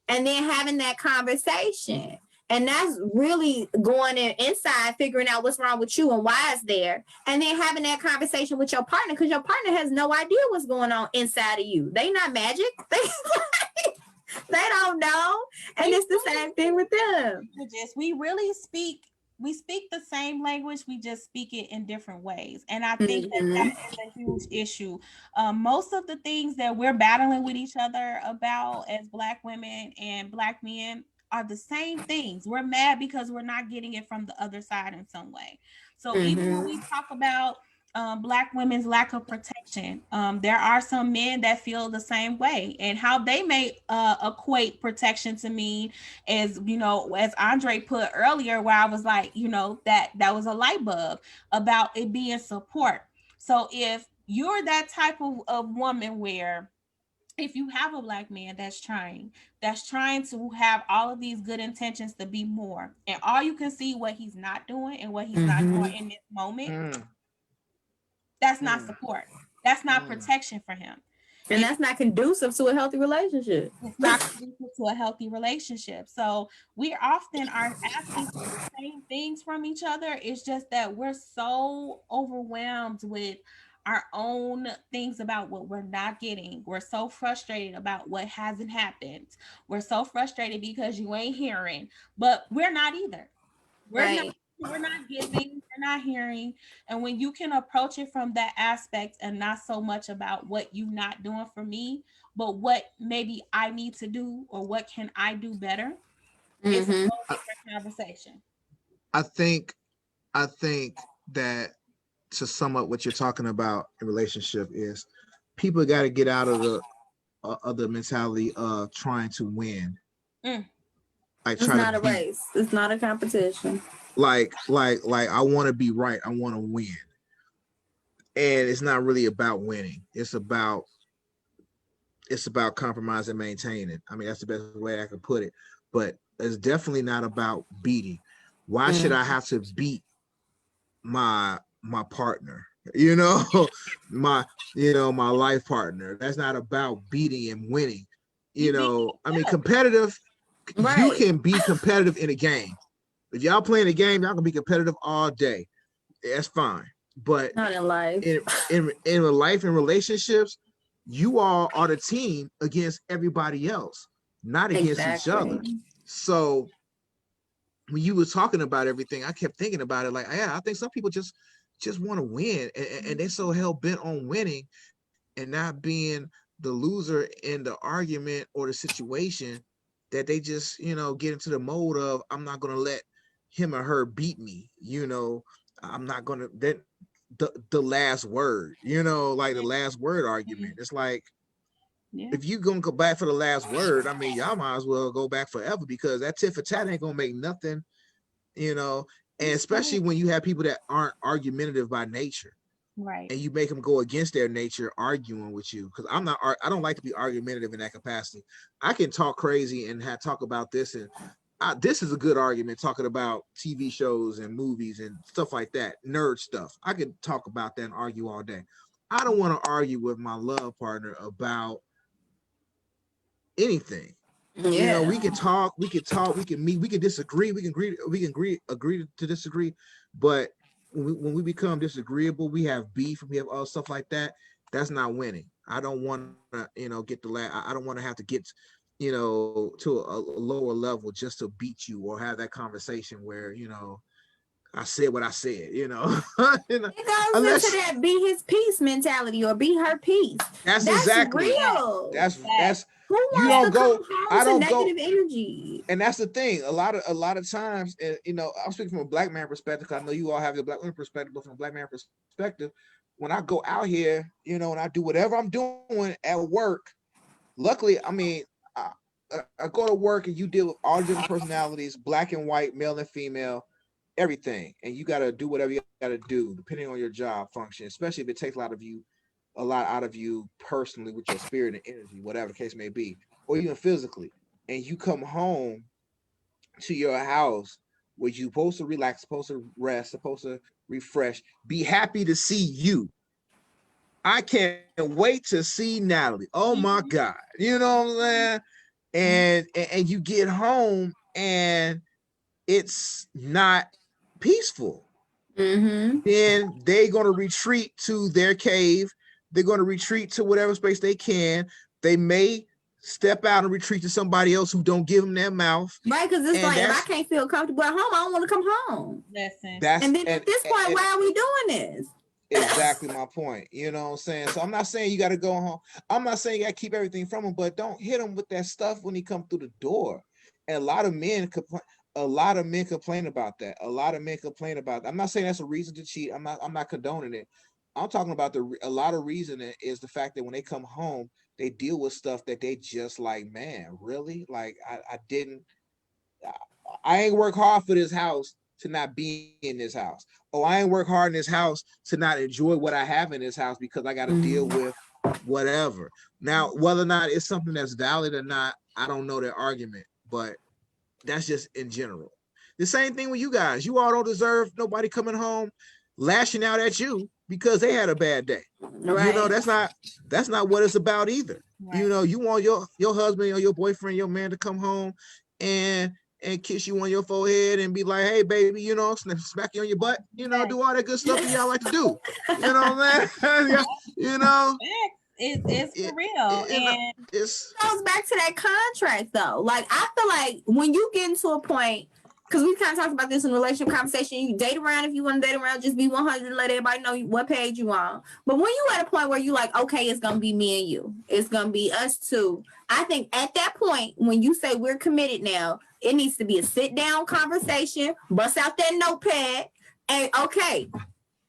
Speaker 6: And then having that conversation. And that's really going inside, figuring out what's wrong with you and why it's there. And then having that conversation with your partner, because your partner has no idea what's going on inside of you. They not magic. They don't know. And it's the same thing with them.
Speaker 1: We speak the same language, we just speak it in different ways. And I think that is a huge issue. Most of the things that we're battling with each other about as Black women and Black men are the same things. We're mad because we're not getting it from the other side in some way. So even when we talk about Black women's lack of protection, there are some men that feel the same way, and how they may equate protection to mean as, you know, as Andre put earlier, where I was like, you know, that was a light bulb about it being support. So if you're that type of woman where if you have a Black man that's trying to have all of these good intentions to be more, and all you can see what he's not doing and what he's not doing in this moment, that's not support. That's not protection for him.
Speaker 6: And that's not conducive to a healthy relationship.
Speaker 1: It's not conducive to a healthy relationship. So we often are asking for the same things from each other. It's just that we're so overwhelmed with our own things about what we're not getting. We're so frustrated about what hasn't happened. We're so frustrated because you ain't hearing, but we're not either. We're not we're not giving, we're not hearing. And when you can approach it from that aspect and not so much about what you not doing for me, but what maybe I need to do or what can I do better, it's a
Speaker 6: Mm-hmm.
Speaker 1: whole different conversation.
Speaker 2: I think I think that to sum up what you're talking about in relationship is people got to get out of the mentality of trying to win,
Speaker 1: Mm.
Speaker 2: like
Speaker 6: It's
Speaker 2: try to
Speaker 6: not a
Speaker 2: beat,
Speaker 6: race. It's not a competition.
Speaker 2: like I want to be right, I want to win, and it's not really about winning. It's about compromise and maintaining. I mean, that's the best way I could put it. But it's definitely not about beating. Why should I have to beat my partner? You know, my my life partner. That's not about beating and winning.
Speaker 1: You beat
Speaker 2: I mean,
Speaker 1: yourself.
Speaker 2: competitive. You
Speaker 6: Right.
Speaker 2: can be competitive in a game. If y'all playing a game, y'all can be competitive all day. That's fine. But
Speaker 6: Not in life.
Speaker 2: in life and relationships, you all are the team against everybody else, not against each other.
Speaker 6: Exactly.
Speaker 2: So when you were talking about everything, I kept thinking about it. Like, yeah, I think some people just want to win, and they're so hell bent on winning and not being the loser in the argument or the situation that they just get into the mode of, I'm not gonna let him or her beat me. I'm not gonna that the last word. Like the last word argument. It's like,
Speaker 1: Yeah.
Speaker 2: if you gonna go back for the last word, I mean, y'all might as well go back forever, because that tit for tat ain't gonna make nothing. you know, and especially when you have people that aren't argumentative by nature,
Speaker 1: Right.
Speaker 2: and you make them go against their nature arguing with you. Because I don't like to be argumentative in that capacity. I can talk crazy and talk about this, and this is a good argument, talking about TV shows and movies and stuff like that, nerd stuff. I could talk about that and argue all day. I don't want to argue with my love partner about anything.
Speaker 6: Yeah.
Speaker 2: We can talk, we can meet, we can disagree, we can agree to disagree. But when we become disagreeable, we have beef, we have all stuff like that. That's not winning. I don't want to, get the I don't want to have to get, to a lower level just to beat you, or have that conversation where, I said what I said,
Speaker 6: It goes into
Speaker 2: unless
Speaker 6: that be his peace mentality or be her peace.
Speaker 2: that's
Speaker 6: That's
Speaker 2: exactly,
Speaker 6: real.
Speaker 2: that's
Speaker 6: Who
Speaker 2: you
Speaker 6: wants
Speaker 2: don't
Speaker 6: to come
Speaker 2: go,
Speaker 6: home
Speaker 2: I
Speaker 6: to
Speaker 2: don't go.
Speaker 6: negative energy?
Speaker 2: And that's the thing. A lot of times, and I'm speaking from a black man perspective, because I know you all have your black women perspective, but from a black man perspective, when I go out here, and I do whatever I'm doing at work, luckily, I mean, I go to work and you deal with all different personalities, black and white, male and female, everything, and you got to do whatever you got to do depending on your job function, especially if it takes a lot out of you personally, with your spirit and energy, whatever the case may be, or even physically. And you come home to your house where you're supposed to relax, supposed to rest, supposed to refresh, be happy to see you. I can't wait to see Natalie. Oh my God. You know what I'm saying? And you get home and it's not peaceful.
Speaker 6: Mm-hmm.
Speaker 2: Then they're going to retreat to their cave. They're going to retreat to whatever space they can. They may step out and retreat to somebody else who don't give them their mouth.
Speaker 6: Right, because it's
Speaker 2: And
Speaker 6: like, if I can't feel comfortable at home, I don't want to come home.
Speaker 1: Listen.
Speaker 6: And then at this point, why are we doing this?
Speaker 2: Exactly my point. You know what I'm saying? So I'm not saying you got to go home. I'm not saying you got to keep everything from him, but don't hit him with that stuff when he come through the door. And a lot of men complain. A lot of men complain about that. A lot of men complain about that. I'm not saying that's a reason to cheat. I'm not condoning it. I'm talking about a lot of reason is the fact that when they come home, they deal with stuff that they just like, man, really? Like I ain't work hard for this house to not be in this house. Oh, I ain't work hard in this house to not enjoy what I have in this house because I got to deal with whatever. Now, whether or not it's something that's valid or not, I don't know their argument, but that's just in general. The same thing with you guys. You all don't deserve nobody coming home lashing out at you because they had a bad day.
Speaker 6: Right.
Speaker 2: That's not what it's about either. Right. You want your husband or your boyfriend, your man to come home and kiss you on your forehead and be like, hey, baby, smack you on your butt, do all that good stuff that y'all like to do. You know what I'm saying?
Speaker 1: It's for real. And
Speaker 6: it goes back to that contract though. Like, I feel like when you get into a point, because we kind of talked about this in relationship conversation. You date around if you want to date around, just be 100, let everybody know what page you on. But when you at a point where you like, okay, it's gonna be me and you, it's gonna be us two. I think at that point, when you say we're committed now, it needs to be a sit down conversation, bust out that notepad, and okay,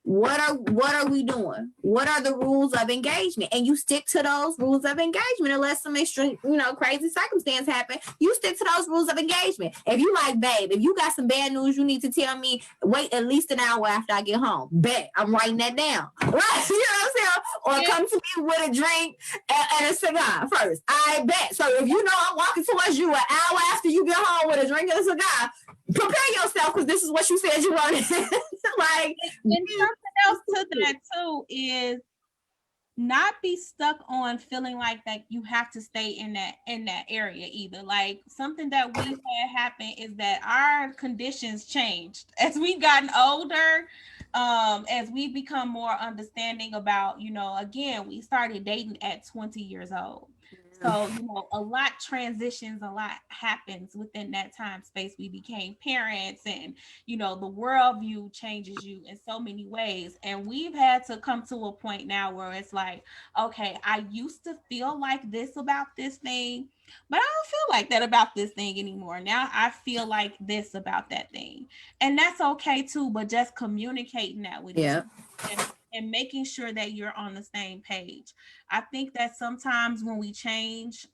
Speaker 6: what are we doing? What are the rules of engagement? And you stick to those rules of engagement unless some extreme, crazy circumstance happen. You stick to those rules of engagement. If you like, babe, if you got some bad news, you need to tell me, wait at least an hour after I get home. Bet I'm writing that down. Right? You know what I'm saying? Or come to me with a drink and a cigar first. I bet. So if you know I'm walking towards you an hour after you get home with a drink and a cigar, prepare yourself because this is what you said you wanted. Like,
Speaker 1: and something else to that too is not be stuck on feeling like that you have to stay in that area either. Like something that we've had happen is that our conditions changed as we've gotten older, as we become more understanding about, again, we started dating at 20 years old. So, a lot transitions, a lot happens within that time space. We became parents and, the worldview changes you in so many ways. And we've had to come to a point now where it's like, okay, I used to feel like this about this thing, but I don't feel like that about this thing anymore. Now I feel like this about that thing. And that's okay too, but just communicating that with you and making sure that you're on the same page. I think that sometimes when we change,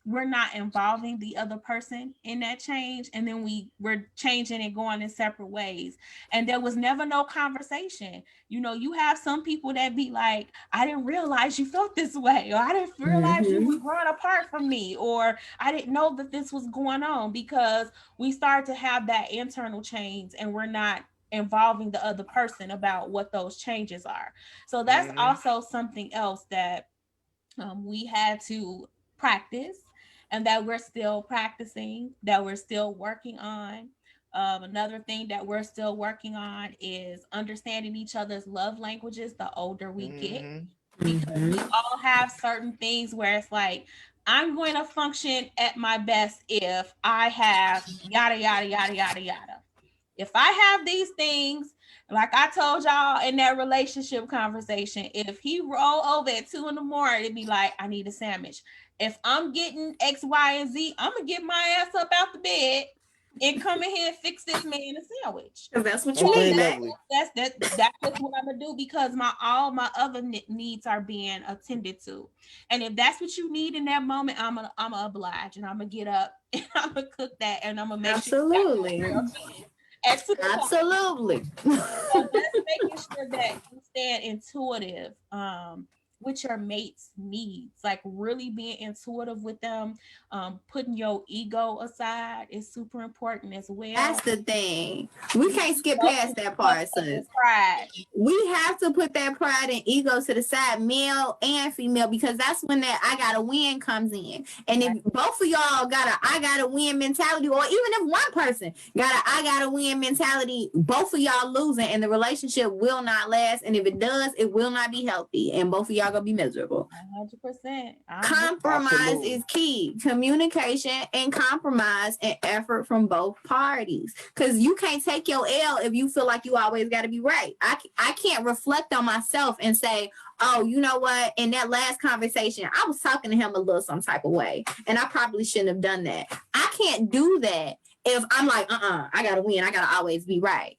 Speaker 1: we're not involving the other person in that change, and then we're changing and going in separate ways. And there was never no conversation. You have some people that be like, I didn't realize you felt this way, or I didn't realize you were growing apart from me, or I didn't know that this was going on, because we start to have that internal change and we're not involving the other person about what those changes are. So that's also something else that we had to practice, and that we're still practicing, that we're still working on. Another thing that we're still working on is understanding each other's love languages the older we get, because we all have certain things where it's like, I'm going to function at my best if I have yada, yada, yada, yada, yada. If I have these things, like I told y'all in that relationship conversation, if he roll over at 2 a.m, it'd be like, I need a sandwich. If I'm getting X, Y, and Z, I'm gonna get my ass up out the bed and come in here and fix this man a sandwich.
Speaker 6: Because that's what you need.
Speaker 1: That's what I'm gonna do, because all my other needs are being attended to. And if that's what you need in that moment, I'm gonna oblige, and I'm gonna get up and I'm gonna cook that, and I'm gonna make
Speaker 6: absolutely. Absolutely.
Speaker 1: So just making sure that you stand intuitive with your mate's needs, like really being intuitive with them. Putting your ego aside is super important as well.
Speaker 6: That's the thing. We can't skip past that part, sis.
Speaker 1: Pride.
Speaker 6: We have to put that pride and ego to the side, male and female, because that's when that I gotta win comes in. And if both of y'all got a I gotta win mentality, or even if one person got a I gotta win mentality, both of y'all losing, and the relationship will not last. And if it does, it will not be healthy, and both of y'all gonna be miserable.
Speaker 1: 100%.
Speaker 6: Compromise is key. Communication and compromise and effort from both parties. Because you can't take your L if you feel like you always got to be right. I can't reflect on myself and say, oh, you know what? In that last conversation, I was talking to him a little some type of way, and I probably shouldn't have done that. I can't do that if I'm like, I got to win. I got to always be right.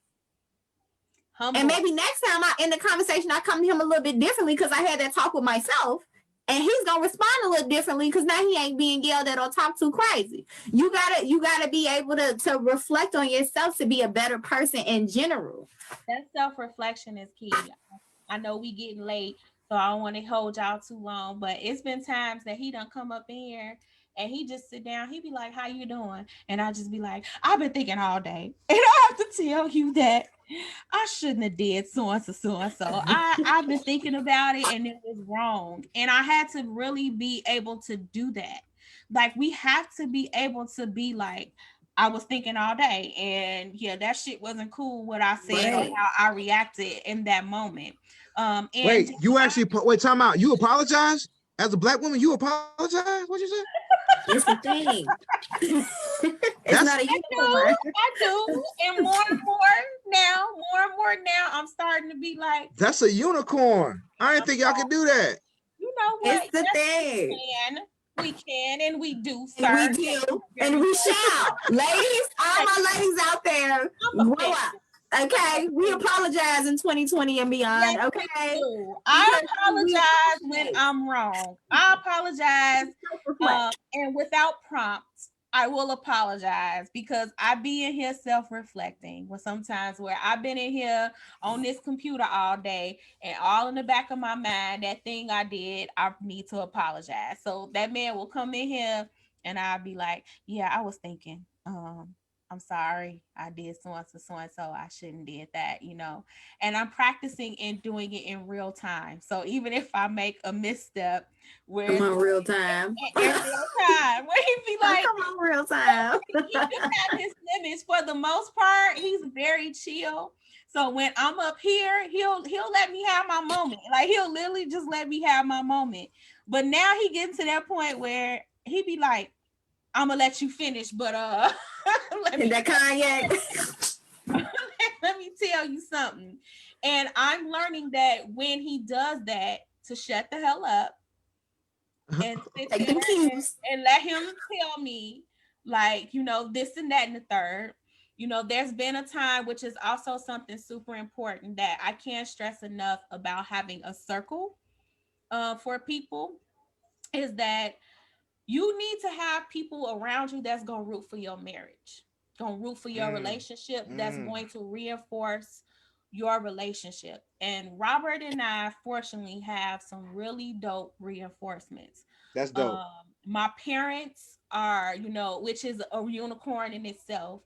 Speaker 6: Humble. And maybe next time I end the conversation, I come to him a little bit differently because I had that talk with myself, and he's gonna respond a little differently because now he ain't being yelled at or talk too crazy. You gotta be able to reflect on yourself to be a better person in general.
Speaker 1: That self-reflection is key. I know we getting late, so I don't want to hold y'all too long, but it's been times that he done come up in here and he just sit down. He be like, how you doing? And I just be like, I've been thinking all day. And I have to tell you that I shouldn't have did so-and-so. I've been thinking about it and it was wrong. And I had to really be able to do that. Like, we have to be able to be like, I was thinking all day, and yeah, that shit wasn't cool what I said or how I reacted in that moment. And
Speaker 2: wait, time out. You apologize? As a black woman, you apologize? What'd you say?
Speaker 6: It's the thing. It's
Speaker 2: That's-
Speaker 6: not a unicorn.
Speaker 1: I do. And more and more now, I'm starting to be like,
Speaker 2: That's a unicorn. I didn't think y'all could do that.
Speaker 1: you know what?
Speaker 6: It's the thing.
Speaker 1: We can, and we do, sir.
Speaker 6: And we do, and we shall. Ladies, all my ladies out there, grow up. Okay, we apologize in 2020 and beyond.
Speaker 1: Yes, we
Speaker 6: Okay,
Speaker 1: do. I apologize when I'm wrong. I apologize, and without prompts, I will apologize because I be in here self-reflecting. Well, sometimes where I've been in here on this computer all day, and all in the back of my mind, that thing I did, I need to apologize. So that man will come in here, and I'll be like, "Yeah, I was thinking. I'm sorry, I did so and so. I shouldn't did that, you know." And I'm practicing and doing it in real time. So even if I make a misstep, where
Speaker 6: come on, real time.
Speaker 1: in real time, where he'd be like,
Speaker 6: come on, real time.
Speaker 1: he just have his limits. For the most part, he's very chill. So when I'm up here, he'll let me have my moment. Like he'll literally just let me have my moment. But now he gets to that point where he be like, "I'm gonna let you finish, but let me let me tell you something." And I'm learning that when he does that, to shut the hell up and sit
Speaker 6: Take
Speaker 1: there
Speaker 6: them cues.
Speaker 1: and let him tell me, like, you know, this and that and the third. You know, there's been a time, which is also something super important that I can't stress enough about having a circle for people, is that you need to have people around you that's going to root for your marriage, going to root for your relationship, that's going to reinforce your relationship. And Robert and I, fortunately, have some really dope reinforcements.
Speaker 2: That's dope.
Speaker 1: My parents are, you know, which is a unicorn in itself.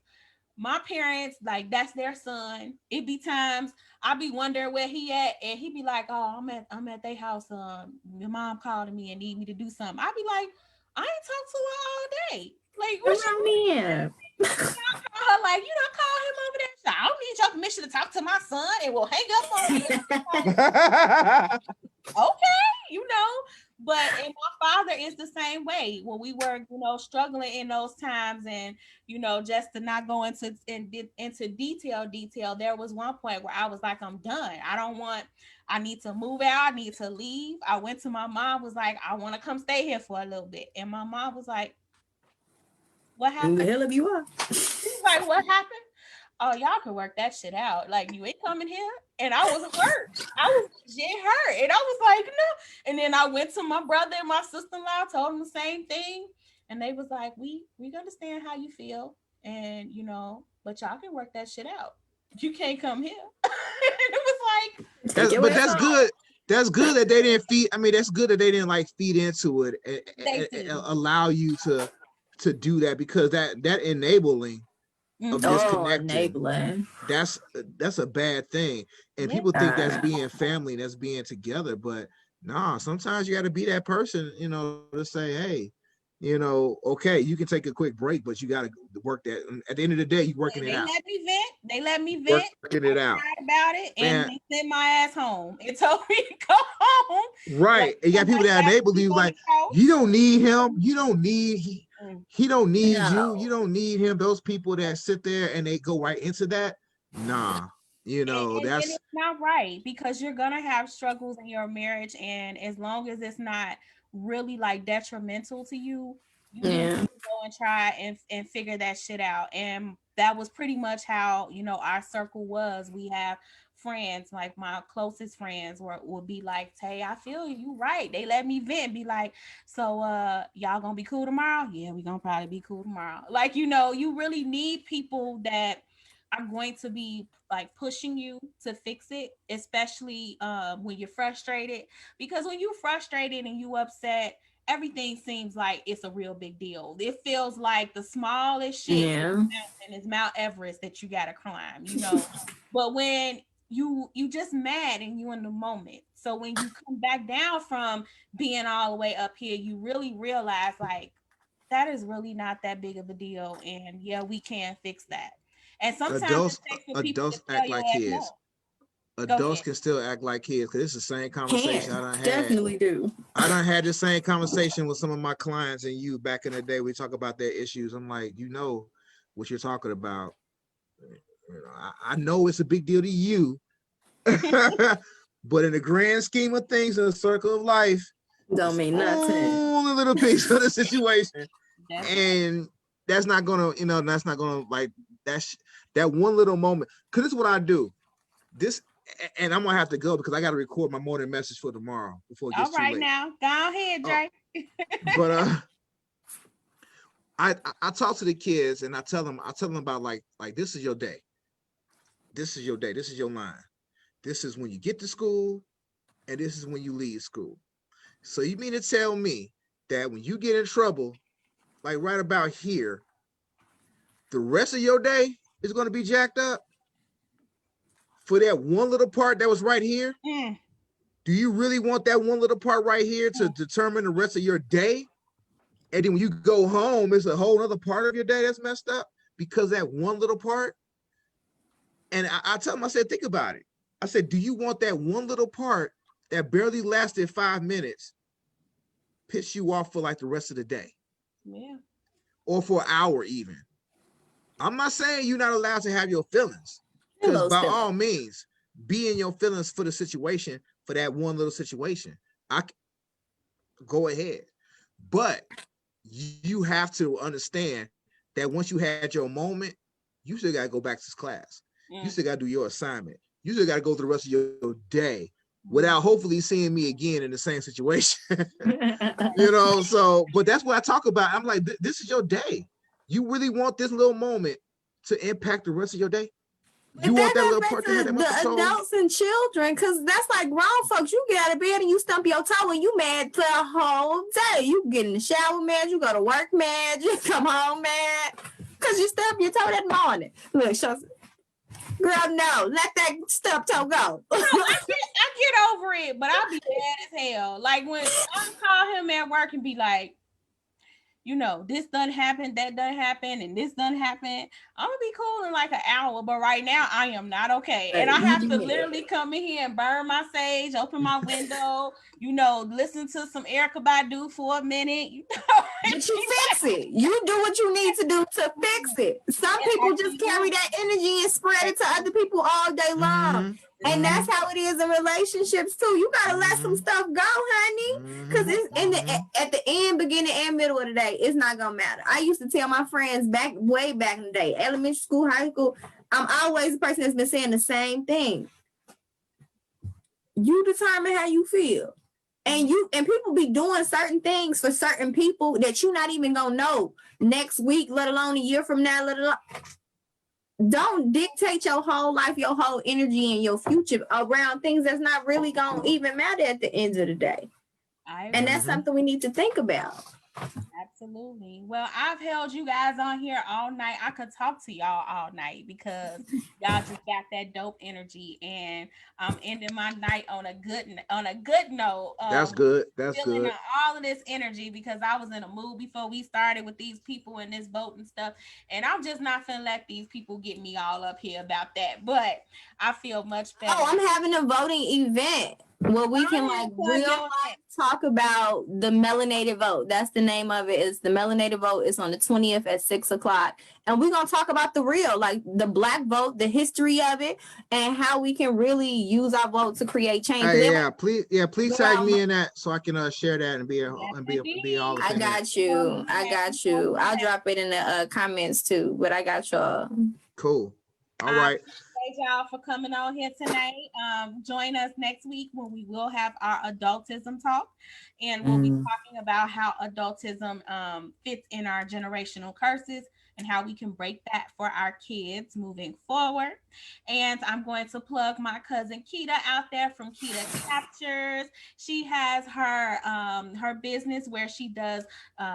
Speaker 1: My parents, like, that's their son. It be times I be wondering where he at, and he be like, "Oh, I'm at their house. Your mom calling me and need me to do something." I be like, "I ain't talked to her all day. Like, what you mean?" Her like, "You don't call him over there. So I don't need your permission to talk to my son," and we'll hang up on you. Okay, you know. But and my father is the same way. When we were, you know, struggling in those times, and you know, just to not go into detail, there was one point where I was like, "I'm done. I need to move out. I need to leave." I went to my mom, was like, "I want to come stay here for a little bit." And my mom was like, "What happened?"
Speaker 6: Who the hell if you are?
Speaker 1: Like, "What happened?" "Oh, y'all can work that shit out. Like, you ain't coming here." And I was hurt. I was legit hurt. And I was like, "No." And then I went to my brother and my sister-in-law, told them the same thing. And they was like, we understand how you feel. And, you know, but y'all can work that shit out. You can't come here. And it was like,
Speaker 2: but that's good. That's good that they didn't feed. I mean, that's good that they didn't like feed into it and allow you to do that, because that enabling of disconnecting,
Speaker 6: enabling.
Speaker 2: That's a bad thing. And people think that's being family, that's being together, but nah, sometimes you got to be that person, you know, to say, "Hey, you know, okay, you can take a quick break, but you got to work that." And at the end of the day, you're working it out.
Speaker 1: They let me vent.
Speaker 2: Working it out
Speaker 1: about it, and they sent my ass home. It told me to go home.
Speaker 2: Right.
Speaker 1: Like,
Speaker 2: and you got people that enable you, like, "You don't need him. You don't need he don't need you. You don't need him." Those people that sit there and they go right into that, nah, you know,
Speaker 1: and
Speaker 2: that's
Speaker 1: it's not right, because you're gonna have struggles in your marriage, and as long as it's not really like detrimental to you, you need to go and try and figure that shit out. And that was pretty much how, you know, our circle was. We have friends, like my closest friends would be like, "Tay, I feel you right." They let me vent, be like, "So y'all gonna be cool tomorrow?" "Yeah, we gonna probably be cool tomorrow." Like, you know, you really need people that are going to be like pushing you to fix it, especially when you're frustrated. Because when you're frustrated and you upset, everything seems like it's a real big deal. It feels like the smallest shit is Mount Everest that you gotta climb, you know. But when you just mad and you in the moment, so when you come back down from being all the way up here, you really realize, like, that is really not that big of a deal, and yeah, we can fix that. And sometimes
Speaker 2: adults act like kids. adults can still act like kids, because it's the same conversation I done had.
Speaker 6: Definitely do.
Speaker 2: I done had the same conversation with some of my clients and you back in the day. We talk about their issues. I'm like, you know what you're talking about. You know, I know it's a big deal to you, but in the grand scheme of things, in the circle of life,
Speaker 6: Don't mean nothing.
Speaker 2: only a little piece of the situation, and that's not gonna, you know, that's not gonna like that one little moment. Because this is what I do. This, and I'm gonna have to go because I got to record my morning message for tomorrow before it gets too late.
Speaker 1: Now, go ahead, Jay.
Speaker 2: But I talk to the kids and I tell them about like this is your day. This is your day. This is your line. This is when you get to school, and this is when you leave school. So you mean to tell me that when you get in trouble, like right about here, the rest of your day is going to be jacked up for that one little part that was right here? Do you really want that one little part right here to determine the rest of your day? And then when you go home, it's a whole other part of your day that's messed up because that one little part. And I tell them, I said, think about it. I said, do you want that one little part that barely lasted 5 minutes piss you off for like the rest of the day?
Speaker 1: Yeah.
Speaker 2: Or for an hour even. I'm not saying you're not allowed to have your feelings. Because by all means, be in your feelings for the situation, for that one little situation. Go ahead. But you have to understand that once you had your moment, you still got to go back to class. You still got to do your assignment. You still got to go through the rest of your day without hopefully seeing me again in the same situation. You know, so, but that's what I talk about. I'm like, this is your day. You really want this little moment to impact the rest of your day? You want that little part to have that much control?
Speaker 6: The adults and children, because that's like grown folks. You get out of bed and you stump your toe and you mad the whole day. You get in the shower mad, you go to work mad, you come home mad because you stump your toe that morning. Look, girl, no, let that stub toe go.
Speaker 1: I get over it, but I'll be mad as hell. Like when I call him at work and be like, you know, this done happened, that done happened, and this done happened. I'm gonna be cool in like an hour, but right now I am not okay. And I have to literally come in here and burn my sage, open my window, you know, listen to some Erykah Badu for a minute. You know?
Speaker 6: But you fix it. You do what you need to do to fix it. Some people just carry that energy and spread it to other people all day long. And that's how it is in relationships too. You gotta let some stuff go, honey. Because it's at the end, beginning, and middle of the day, it's not gonna matter. I used to tell my friends way back in the day, elementary school, high school, I'm always the person that's been saying the same thing. You determine how you feel. And people be doing certain things for certain people that you're not even gonna know next week, let alone a year from now, don't dictate your whole life, your whole energy, and your future around things that's not really gonna even matter at the end of the day. And that's something we need to think about.
Speaker 1: Absolutely. Well, I've held you guys on here all night. I could talk to y'all all night because y'all just got that dope energy, and I'm ending my night on a good note.
Speaker 2: That's good. That's
Speaker 1: feeling
Speaker 2: good.
Speaker 1: All of this energy because I was in a mood before we started with these people and this vote and stuff, and I'm just not gonna let these people get me all up here about that. But I feel much better.
Speaker 6: Oh, I'm having a voting event. Well, we can like real life talk about the melanated vote. That's the name of it. Is the melanated vote is on the 20th at 6:00. And we're gonna talk about the real, like the Black vote, the history of it, and how we can really use our vote to create change.
Speaker 2: Hey, please tag me in that so I can share that and be all.
Speaker 6: I got you. I'll drop it in the comments too, but I got y'all.
Speaker 2: Cool. All right.
Speaker 1: Thank y'all for coming on here tonight. Join us next week when we will have our adultism talk, and we'll be talking about how adultism fits in our generational curses and how we can break that for our kids moving forward. And I'm going to plug my cousin Keita out there from Keita Captures. She has her business where she does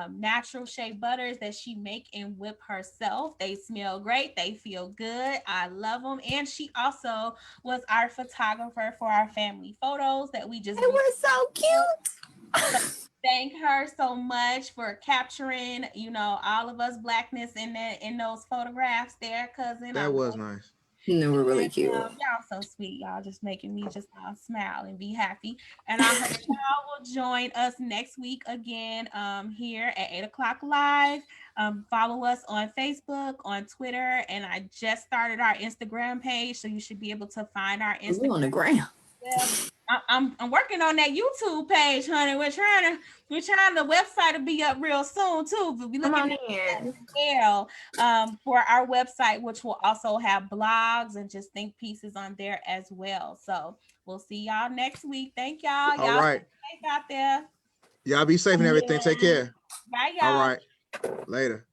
Speaker 1: natural shea butters that she make and whip herself. They smell great. They feel good. I love them. And she also was our photographer for our family photos that we just.
Speaker 6: They were so cute.
Speaker 1: Thank her so much for capturing, you know, all of us Blackness in those photographs there, cousin.
Speaker 2: That was nice.
Speaker 6: They were really cute.
Speaker 1: Y'all so sweet. Y'all just making me just smile and be happy. And I hope y'all will join us next week again here at 8 o'clock live. Follow us on Facebook, on Twitter, and I just started our Instagram page, so you should be able to find our
Speaker 6: We're
Speaker 1: Instagram.
Speaker 6: on the ground.
Speaker 1: I'm working on that YouTube page, honey. We're trying the website to be up real soon too. But we
Speaker 6: Come
Speaker 1: looking
Speaker 6: on in.
Speaker 1: for our website, which will also have blogs and just think pieces on there as well. So we'll see y'all next week. Thank y'all.
Speaker 2: All
Speaker 1: Y'all
Speaker 2: right.
Speaker 1: stay safe out there.
Speaker 2: Y'all be safe and everything. Take care.
Speaker 1: Bye, y'all.
Speaker 2: All right. Later.